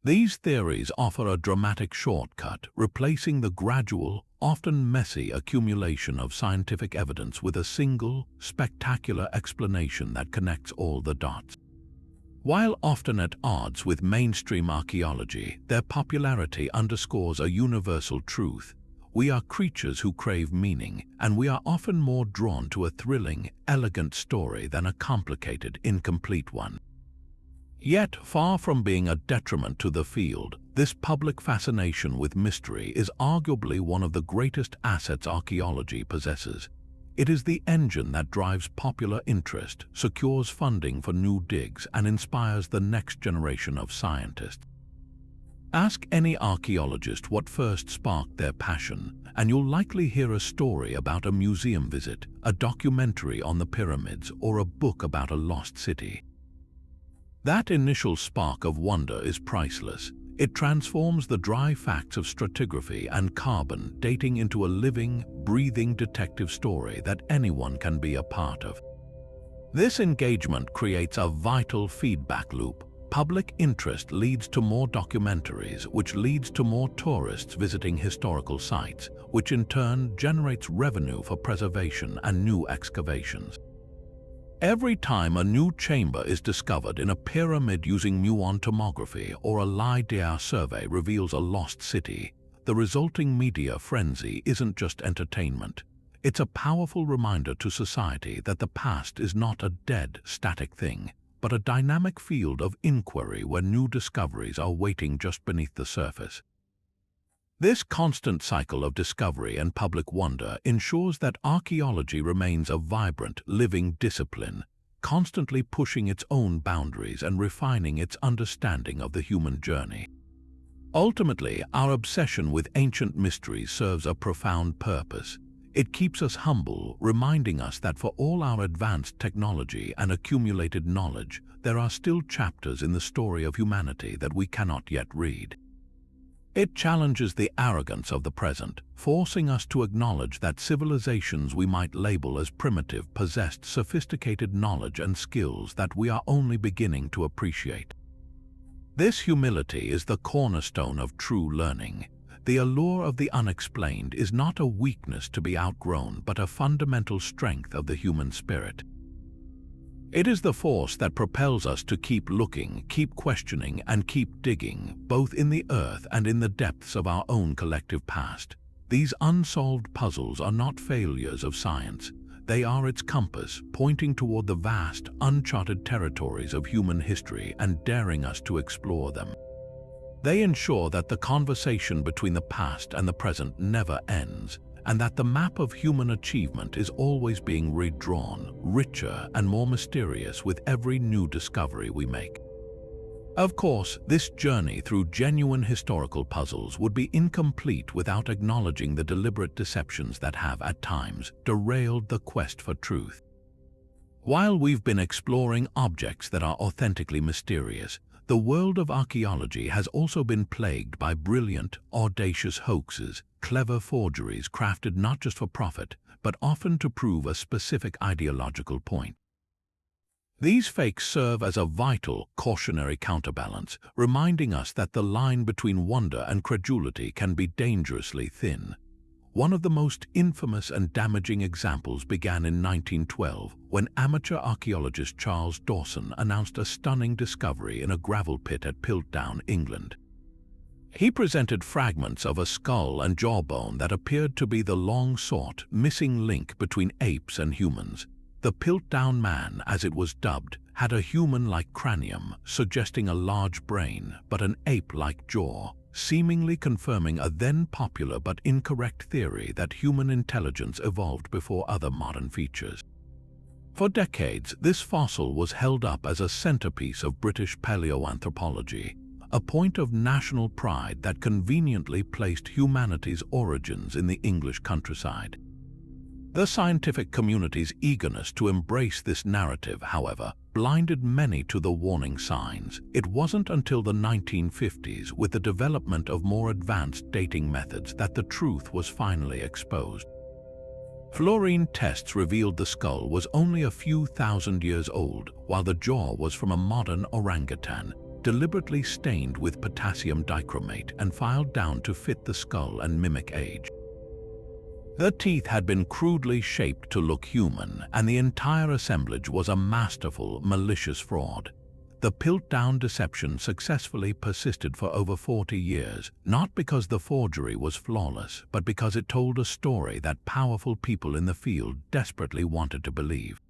These theories offer a dramatic shortcut, replacing the gradual, often messy accumulation of scientific evidence with a single, spectacular explanation that connects all the dots. While often at odds with mainstream archaeology, their popularity underscores a universal truth. We are creatures who crave meaning, and we are often more drawn to a thrilling, elegant story than a complicated, incomplete one. Yet, far from being a detriment to the field, this public fascination with mystery is arguably one of the greatest assets archaeology possesses. It is the engine that drives popular interest, secures funding for new digs, and inspires the next generation of scientists. Ask any archaeologist what first sparked their passion, and you'll likely hear a story about a museum visit, a documentary on the pyramids, or a book about a lost city. That initial spark of wonder is priceless. It transforms the dry facts of stratigraphy and carbon dating into a living, breathing detective story that anyone can be a part of. This engagement creates a vital feedback loop. Public interest leads to more documentaries, which leads to more tourists visiting historical sites, which in turn generates revenue for preservation and new excavations. Every time a new chamber is discovered in a pyramid using muon tomography or a LiDAR survey reveals a lost city, the resulting media frenzy isn't just entertainment. It's a powerful reminder to society that the past is not a dead, static thing, but a dynamic field of inquiry where new discoveries are waiting just beneath the surface. This constant cycle of discovery and public wonder ensures that archaeology remains a vibrant, living discipline, constantly pushing its own boundaries and refining its understanding of the human journey. Ultimately, our obsession with ancient mysteries serves a profound purpose. It keeps us humble, reminding us that for all our advanced technology and accumulated knowledge, there are still chapters in the story of humanity that we cannot yet read. It challenges the arrogance of the present, forcing us to acknowledge that civilizations we might label as primitive possessed sophisticated knowledge and skills that we are only beginning to appreciate. This humility is the cornerstone of true learning. The allure of the unexplained is not a weakness to be outgrown, but a fundamental strength of the human spirit. It is the force that propels us to keep looking, keep questioning, and keep digging, both in the earth and in the depths of our own collective past. These unsolved puzzles are not failures of science. They are its compass, pointing toward the vast, uncharted territories of human history and daring us to explore them. They ensure that the conversation between the past and the present never ends, and that the map of human achievement is always being redrawn, richer and more mysterious with every new discovery we make. Of course, this journey through genuine historical puzzles would be incomplete without acknowledging the deliberate deceptions that have, at times, derailed the quest for truth. While we've been exploring objects that are authentically mysterious, the world of archaeology has also been plagued by brilliant, audacious hoaxes, clever forgeries crafted not just for profit, but often to prove a specific ideological point. These fakes serve as a vital, cautionary counterbalance, reminding us that the line between wonder and credulity can be dangerously thin. One of the most infamous and damaging examples began in 1912, when amateur archaeologist Charles Dawson announced a stunning discovery in a gravel pit at Piltdown, England. He presented fragments of a skull and jawbone that appeared to be the long-sought, missing link between apes and humans. The Piltdown Man, as it was dubbed, had a human-like cranium, suggesting a large brain, but an ape-like jaw, seemingly confirming a then-popular but incorrect theory that human intelligence evolved before other modern features. For decades, this fossil was held up as a centerpiece of British paleoanthropology, a point of national pride that conveniently placed humanity's origins in the English countryside. The scientific community's eagerness to embrace this narrative, however, blinded many to the warning signs. It wasn't until the 1950s, with the development of more advanced dating methods, that the truth was finally exposed. Fluorine tests revealed the skull was only a few thousand years old, while the jaw was from a modern orangutan, deliberately stained with potassium dichromate and filed down to fit the skull and mimic age. The teeth had been crudely shaped to look human, and the entire assemblage was a masterful, malicious fraud. The Piltdown deception successfully persisted for over 40 years, not because the forgery was flawless, but because it told a story that powerful people in the field desperately wanted to believe.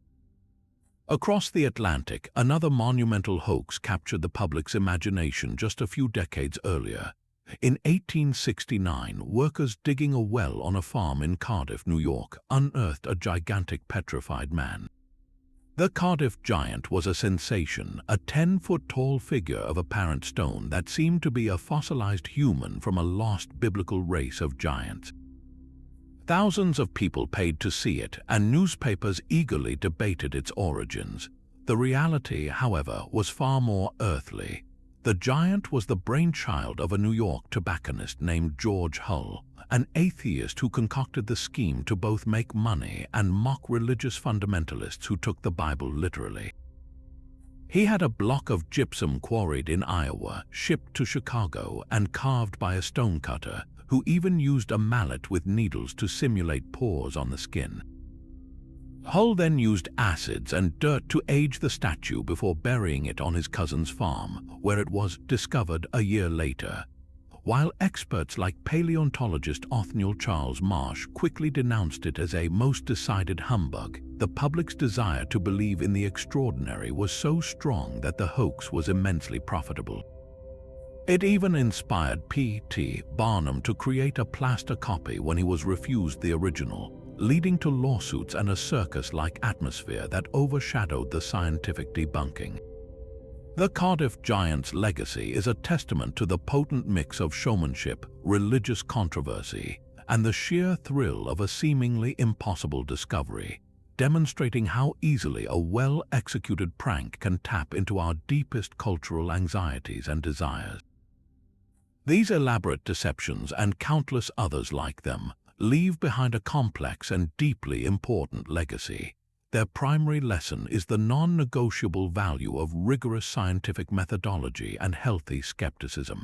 Across the Atlantic, another monumental hoax captured the public's imagination just a few decades earlier. In 1869, workers digging a well on a farm in Cardiff, New York, unearthed a gigantic petrified man. The Cardiff giant was a sensation, a 10-foot-tall figure of apparent stone that seemed to be a fossilized human from a lost biblical race of giants. Thousands of people paid to see it, and newspapers eagerly debated its origins. The reality, however, was far more earthly. The giant was the brainchild of a New York tobacconist named George Hull, an atheist who concocted the scheme to both make money and mock religious fundamentalists who took the Bible literally. He had a block of gypsum quarried in Iowa, shipped to Chicago, and carved by a stonecutter, who even used a mallet with needles to simulate pores on the skin. Hull then used acids and dirt to age the statue before burying it on his cousin's farm, where it was discovered a year later. While experts like paleontologist Othniel Charles Marsh quickly denounced it as a most decided humbug, the public's desire to believe in the extraordinary was so strong that the hoax was immensely profitable. It even inspired P.T. Barnum to create a plaster copy when he was refused the original, leading to lawsuits and a circus-like atmosphere that overshadowed the scientific debunking. The Cardiff Giant's legacy is a testament to the potent mix of showmanship, religious controversy, and the sheer thrill of a seemingly impossible discovery, demonstrating how easily a well-executed prank can tap into our deepest cultural anxieties and desires. These elaborate deceptions and countless others like them leave behind a complex and deeply important legacy. Their primary lesson is the non-negotiable value of rigorous scientific methodology and healthy skepticism.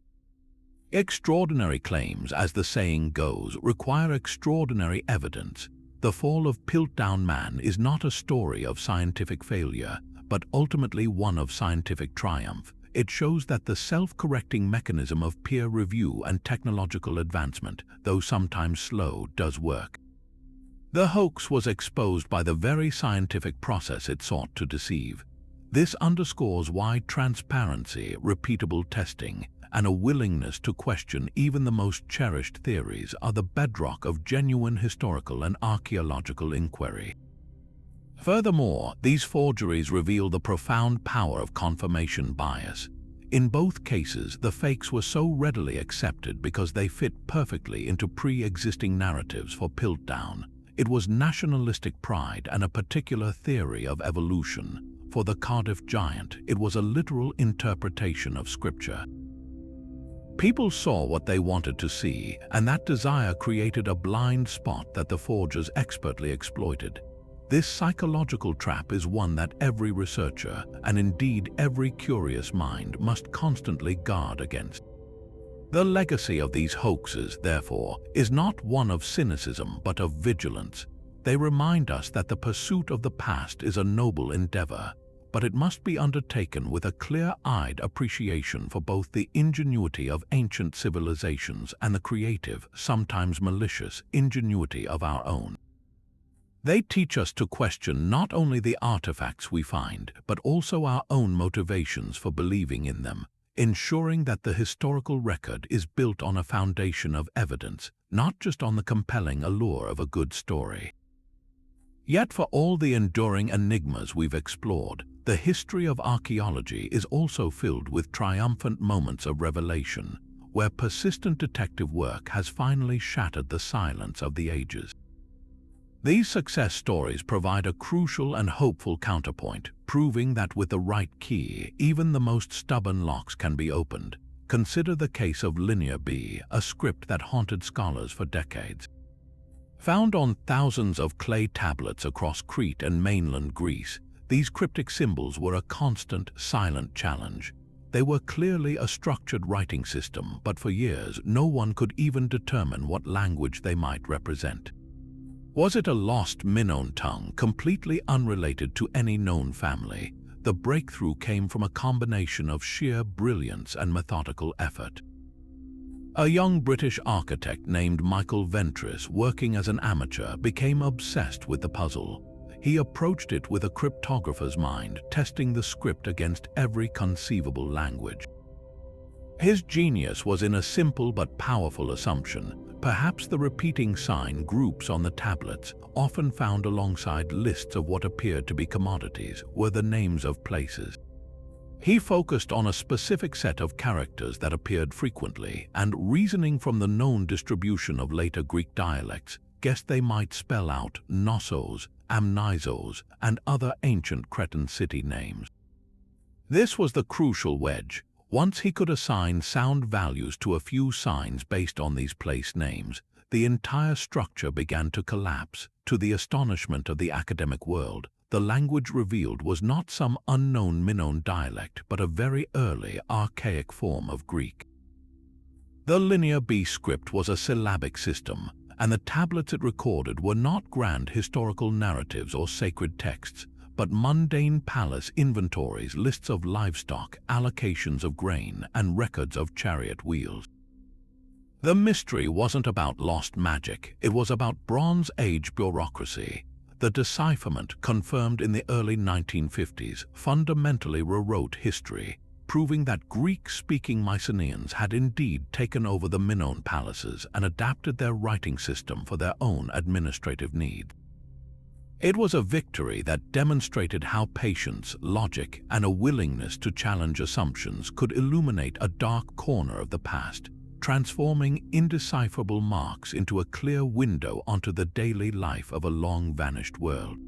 Extraordinary claims, as the saying goes, require extraordinary evidence. The fall of Piltdown Man is not a story of scientific failure, but ultimately one of scientific triumph. It shows that the self-correcting mechanism of peer review and technological advancement, though sometimes slow, does work. The hoax was exposed by the very scientific process it sought to deceive. This underscores why transparency, repeatable testing, and a willingness to question even the most cherished theories are the bedrock of genuine historical and archaeological inquiry. Furthermore, these forgeries reveal the profound power of confirmation bias. In both cases, the fakes were so readily accepted because they fit perfectly into pre-existing narratives for Piltdown. It was nationalistic pride and a particular theory of evolution. For the Cardiff Giant, it was a literal interpretation of scripture. People saw what they wanted to see, and that desire created a blind spot that the forgers expertly exploited. This psychological trap is one that every researcher, and indeed every curious mind, must constantly guard against. The legacy of these hoaxes, therefore, is not one of cynicism but of vigilance. They remind us that the pursuit of the past is a noble endeavor, but it must be undertaken with a clear-eyed appreciation for both the ingenuity of ancient civilizations and the creative, sometimes malicious, ingenuity of our own. They teach us to question not only the artifacts we find, but also our own motivations for believing in them, ensuring that the historical record is built on a foundation of evidence, not just on the compelling allure of a good story. Yet for all the enduring enigmas we've explored, the history of archaeology is also filled with triumphant moments of revelation, where persistent detective work has finally shattered the silence of the ages. These success stories provide a crucial and hopeful counterpoint, proving that with the right key, even the most stubborn locks can be opened. Consider the case of Linear B, a script that haunted scholars for decades. Found on thousands of clay tablets across Crete and mainland Greece, these cryptic symbols were a constant, silent challenge. They were clearly a structured writing system, but for years no one could even determine what language they might represent. Was it a lost Minoan tongue, completely unrelated to any known family? The breakthrough came from a combination of sheer brilliance and methodical effort. A young British architect named Michael Ventris, working as an amateur, became obsessed with the puzzle. He approached it with a cryptographer's mind, testing the script against every conceivable language. His genius was in a simple but powerful assumption. Perhaps the repeating sign groups on the tablets, often found alongside lists of what appeared to be commodities, were the names of places. He focused on a specific set of characters that appeared frequently, and reasoning from the known distribution of later Greek dialects, guessed they might spell out Knossos, Amnizos, and other ancient Cretan city names. This was the crucial wedge. Once he could assign sound values to a few signs based on these place names, the entire structure began to collapse. To the astonishment of the academic world, the language revealed was not some unknown Minoan dialect, but a very early, archaic form of Greek. The Linear B script was a syllabic system, and the tablets it recorded were not grand historical narratives or sacred texts, but mundane palace inventories, lists of livestock, allocations of grain, and records of chariot wheels. The mystery wasn't about lost magic, it was about Bronze Age bureaucracy. The decipherment, confirmed in the early 1950s, fundamentally rewrote history, proving that Greek-speaking Mycenaeans had indeed taken over the Minoan palaces and adapted their writing system for their own administrative needs. It was a victory that demonstrated how patience, logic, and a willingness to challenge assumptions could illuminate a dark corner of the past, transforming indecipherable marks into a clear window onto the daily life of a long-vanished world.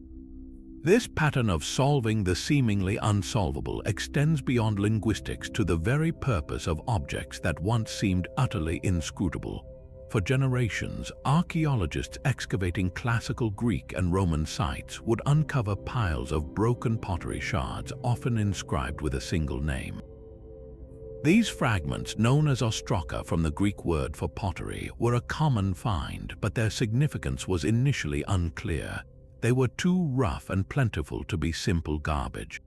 This pattern of solving the seemingly unsolvable extends beyond linguistics to the very purpose of objects that once seemed utterly inscrutable. For generations, archaeologists excavating classical Greek and Roman sites would uncover piles of broken pottery shards, often inscribed with a single name. These fragments, known as ostroka from the Greek word for pottery, were a common find, but their significance was initially unclear. They were too rough and plentiful to be simple garbage.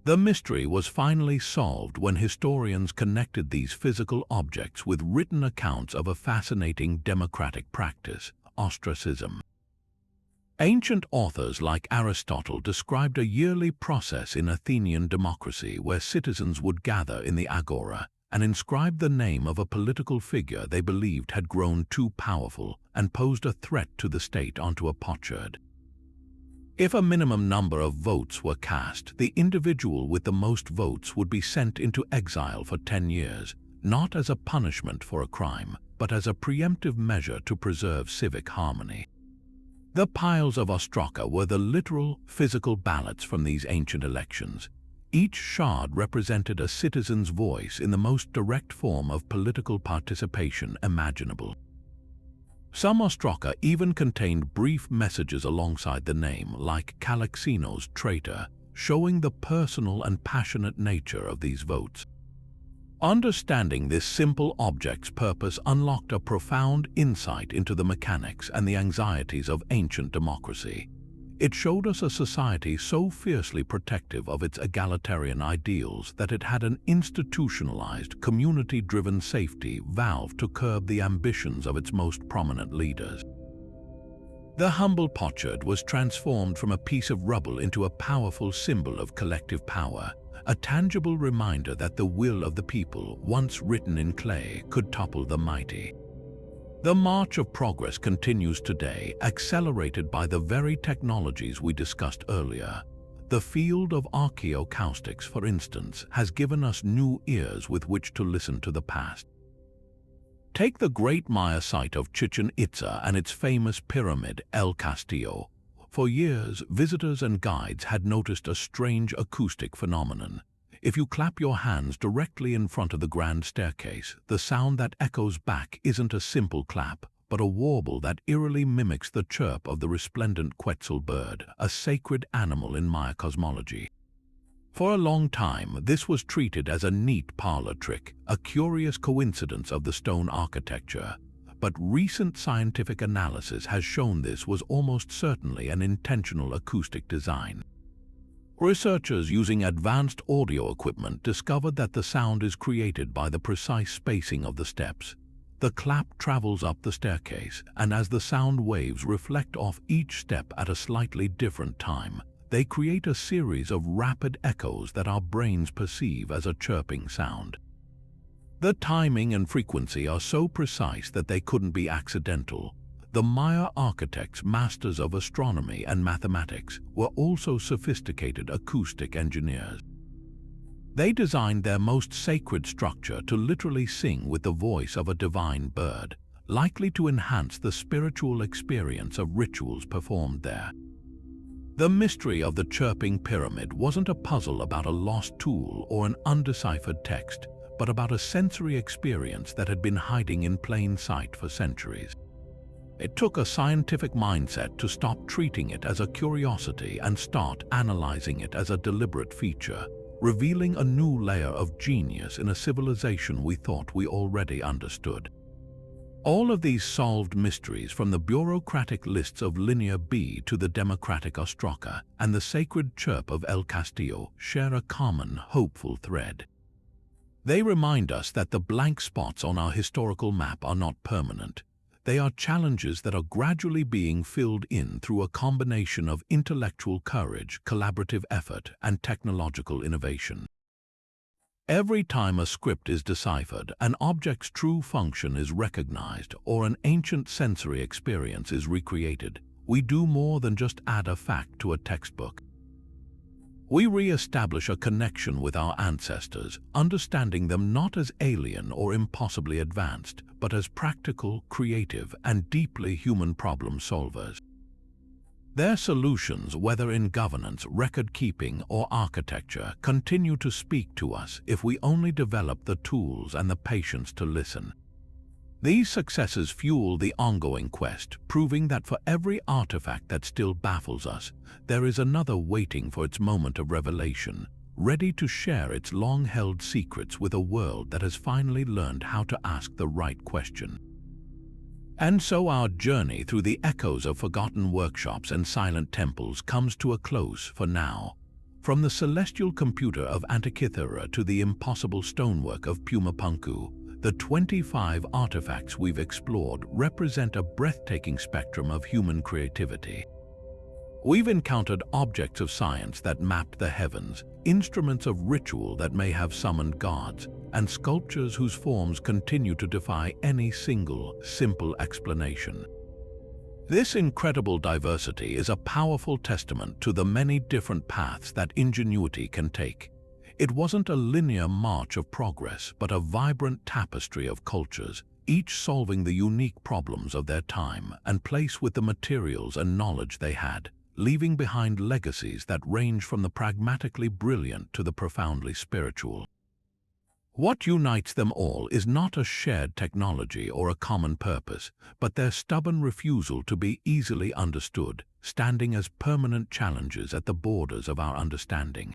The mystery was finally solved when historians connected these physical objects with written accounts of a fascinating democratic practice, ostracism. Ancient authors like Aristotle described a yearly process in Athenian democracy where citizens would gather in the agora and inscribe the name of a political figure they believed had grown too powerful and posed a threat to the state onto a potsherd. If a minimum number of votes were cast, the individual with the most votes would be sent into exile for 10 years, not as a punishment for a crime, but as a preemptive measure to preserve civic harmony. The piles of ostroka were the literal, physical ballots from these ancient elections. Each shard represented a citizen's voice in the most direct form of political participation imaginable. Some ostroka even contained brief messages alongside the name, like Kalixenos, traitor, showing the personal and passionate nature of these votes. Understanding this simple object's purpose unlocked a profound insight into the mechanics and the anxieties of ancient democracy. It showed us a society so fiercely protective of its egalitarian ideals that it had an institutionalized, community-driven safety valve to curb the ambitions of its most prominent leaders. The humble potsherd was transformed from a piece of rubble into a powerful symbol of collective power, a tangible reminder that the will of the people, once written in clay, could topple the mighty. The march of progress continues today, accelerated by the very technologies we discussed earlier. The field of archaeoacoustics, for instance, has given us new ears with which to listen to the past. Take the great Maya site of Chichen Itza and its famous pyramid, El Castillo. For years, visitors and guides had noticed a strange acoustic phenomenon. If you clap your hands directly in front of the grand staircase, the sound that echoes back isn't a simple clap, but a warble that eerily mimics the chirp of the resplendent Quetzal bird, a sacred animal in Maya cosmology. For a long time, this was treated as a neat parlor trick, a curious coincidence of the stone architecture. But recent scientific analysis has shown this was almost certainly an intentional acoustic design. Researchers using advanced audio equipment discovered that the sound is created by the precise spacing of the steps. The clap travels up the staircase, and as the sound waves reflect off each step at a slightly different time, they create a series of rapid echoes that our brains perceive as a chirping sound. The timing and frequency are so precise that they couldn't be accidental. The Maya architects, masters of astronomy and mathematics, were also sophisticated acoustic engineers. They designed their most sacred structure to literally sing with the voice of a divine bird, likely to enhance the spiritual experience of rituals performed there. The mystery of the chirping pyramid wasn't a puzzle about a lost tool or an undeciphered text, but about a sensory experience that had been hiding in plain sight for centuries. It took a scientific mindset to stop treating it as a curiosity and start analyzing it as a deliberate feature, revealing a new layer of genius in a civilization we thought we already understood. All of these solved mysteries, from the bureaucratic lists of Linear B to the democratic ostroka and the sacred chirp of El Castillo, share a common, hopeful thread. They remind us that the blank spots on our historical map are not permanent. They are challenges that are gradually being filled in through a combination of intellectual courage, collaborative effort, and technological innovation. Every time a script is deciphered, an object's true function is recognized, or an ancient sensory experience is recreated, we do more than just add a fact to a textbook. We re-establish a connection with our ancestors, understanding them not as alien or impossibly advanced, but as practical, creative, and deeply human problem solvers. Their solutions, whether in governance, record-keeping, or architecture, continue to speak to us if we only develop the tools and the patience to listen. These successes fuel the ongoing quest, proving that for every artifact that still baffles us, there is another waiting for its moment of revelation, ready to share its long-held secrets with a world that has finally learned how to ask the right question. And so our journey through the echoes of forgotten workshops and silent temples comes to a close for now. From the celestial computer of Antikythera to the impossible stonework of Pumapunku, the 25 artifacts we've explored represent a breathtaking spectrum of human creativity. We've encountered objects of science that mapped the heavens, instruments of ritual that may have summoned gods, and sculptures whose forms continue to defy any single, simple explanation. This incredible diversity is a powerful testament to the many different paths that ingenuity can take. It wasn't a linear march of progress, but a vibrant tapestry of cultures, each solving the unique problems of their time and place with the materials and knowledge they had, leaving behind legacies that range from the pragmatically brilliant to the profoundly spiritual. What unites them all is not a shared technology or a common purpose, but their stubborn refusal to be easily understood, standing as permanent challenges at the borders of our understanding.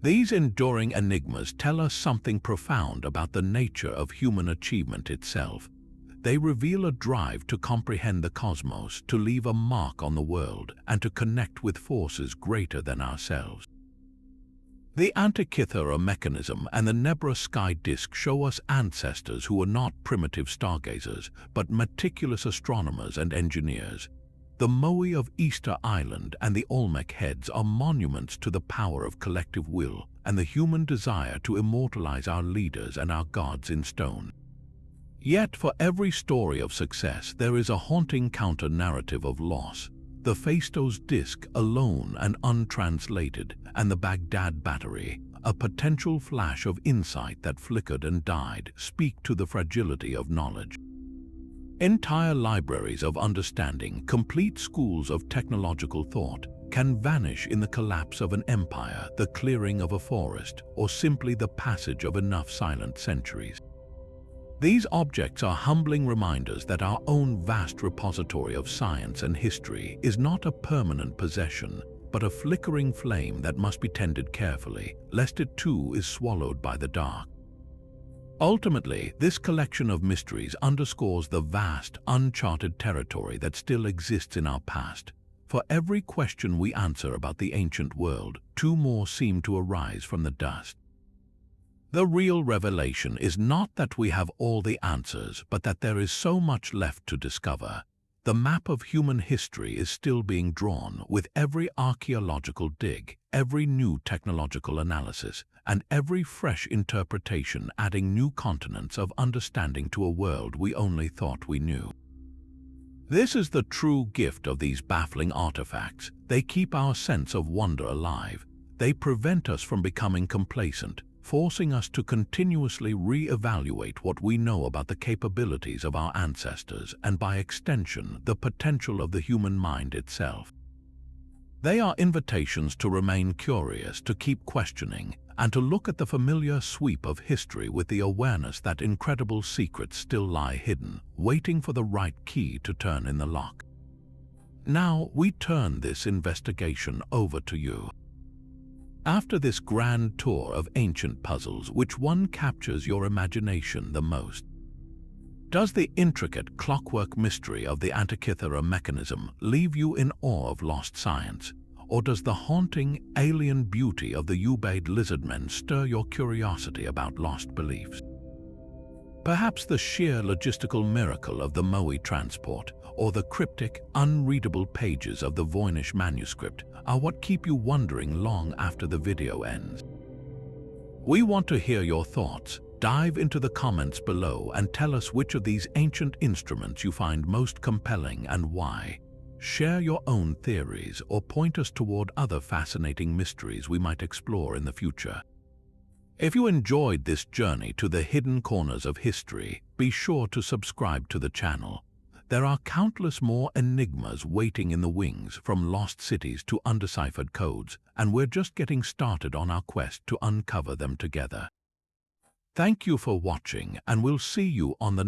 These enduring enigmas tell us something profound about the nature of human achievement itself. They reveal a drive to comprehend the cosmos, to leave a mark on the world, and to connect with forces greater than ourselves. The Antikythera Mechanism and the Nebra Sky Disk show us ancestors who were not primitive stargazers, but meticulous astronomers and engineers. The Moai of Easter Island and the Olmec heads are monuments to the power of collective will and the human desire to immortalize our leaders and our gods in stone. Yet for every story of success, there is a haunting counter-narrative of loss. The Phaistos disk, alone and untranslated, and the Baghdad Battery, a potential flash of insight that flickered and died, speak to the fragility of knowledge. Entire libraries of understanding, complete schools of technological thought, can vanish in the collapse of an empire, the clearing of a forest, or simply the passage of enough silent centuries. These objects are humbling reminders that our own vast repository of science and history is not a permanent possession, but a flickering flame that must be tended carefully, lest it too is swallowed by the dark. Ultimately, this collection of mysteries underscores the vast, uncharted territory that still exists in our past. For every question we answer about the ancient world, two more seem to arise from the dust. The real revelation is not that we have all the answers, but that there is so much left to discover. The map of human history is still being drawn with every archaeological dig, every new technological analysis, and every fresh interpretation adding new continents of understanding to a world we only thought we knew. This is the true gift of these baffling artifacts. They keep our sense of wonder alive. They prevent us from becoming complacent, forcing us to continuously re-evaluate what we know about the capabilities of our ancestors and, by extension, the potential of the human mind itself. They are invitations to remain curious, to keep questioning, and to look at the familiar sweep of history with the awareness that incredible secrets still lie hidden, waiting for the right key to turn in the lock. Now we turn this investigation over to you. After this grand tour of ancient puzzles, which one captures your imagination the most? Does the intricate clockwork mystery of the Antikythera Mechanism leave you in awe of lost science? Or does the haunting, alien beauty of the Ubaid lizardmen stir your curiosity about lost beliefs? Perhaps the sheer logistical miracle of the Moai transport, or the cryptic, unreadable pages of the Voynich Manuscript are what keep you wondering long after the video ends. We want to hear your thoughts. Dive into the comments below and tell us which of these ancient instruments you find most compelling and why. Share your own theories or point us toward other fascinating mysteries we might explore in the future. If you enjoyed this journey to the hidden corners of history, be sure to subscribe to the channel. There are countless more enigmas waiting in the wings, from lost cities to undeciphered codes, and we're just getting started on our quest to uncover them together. Thank you for watching, and we'll see you on the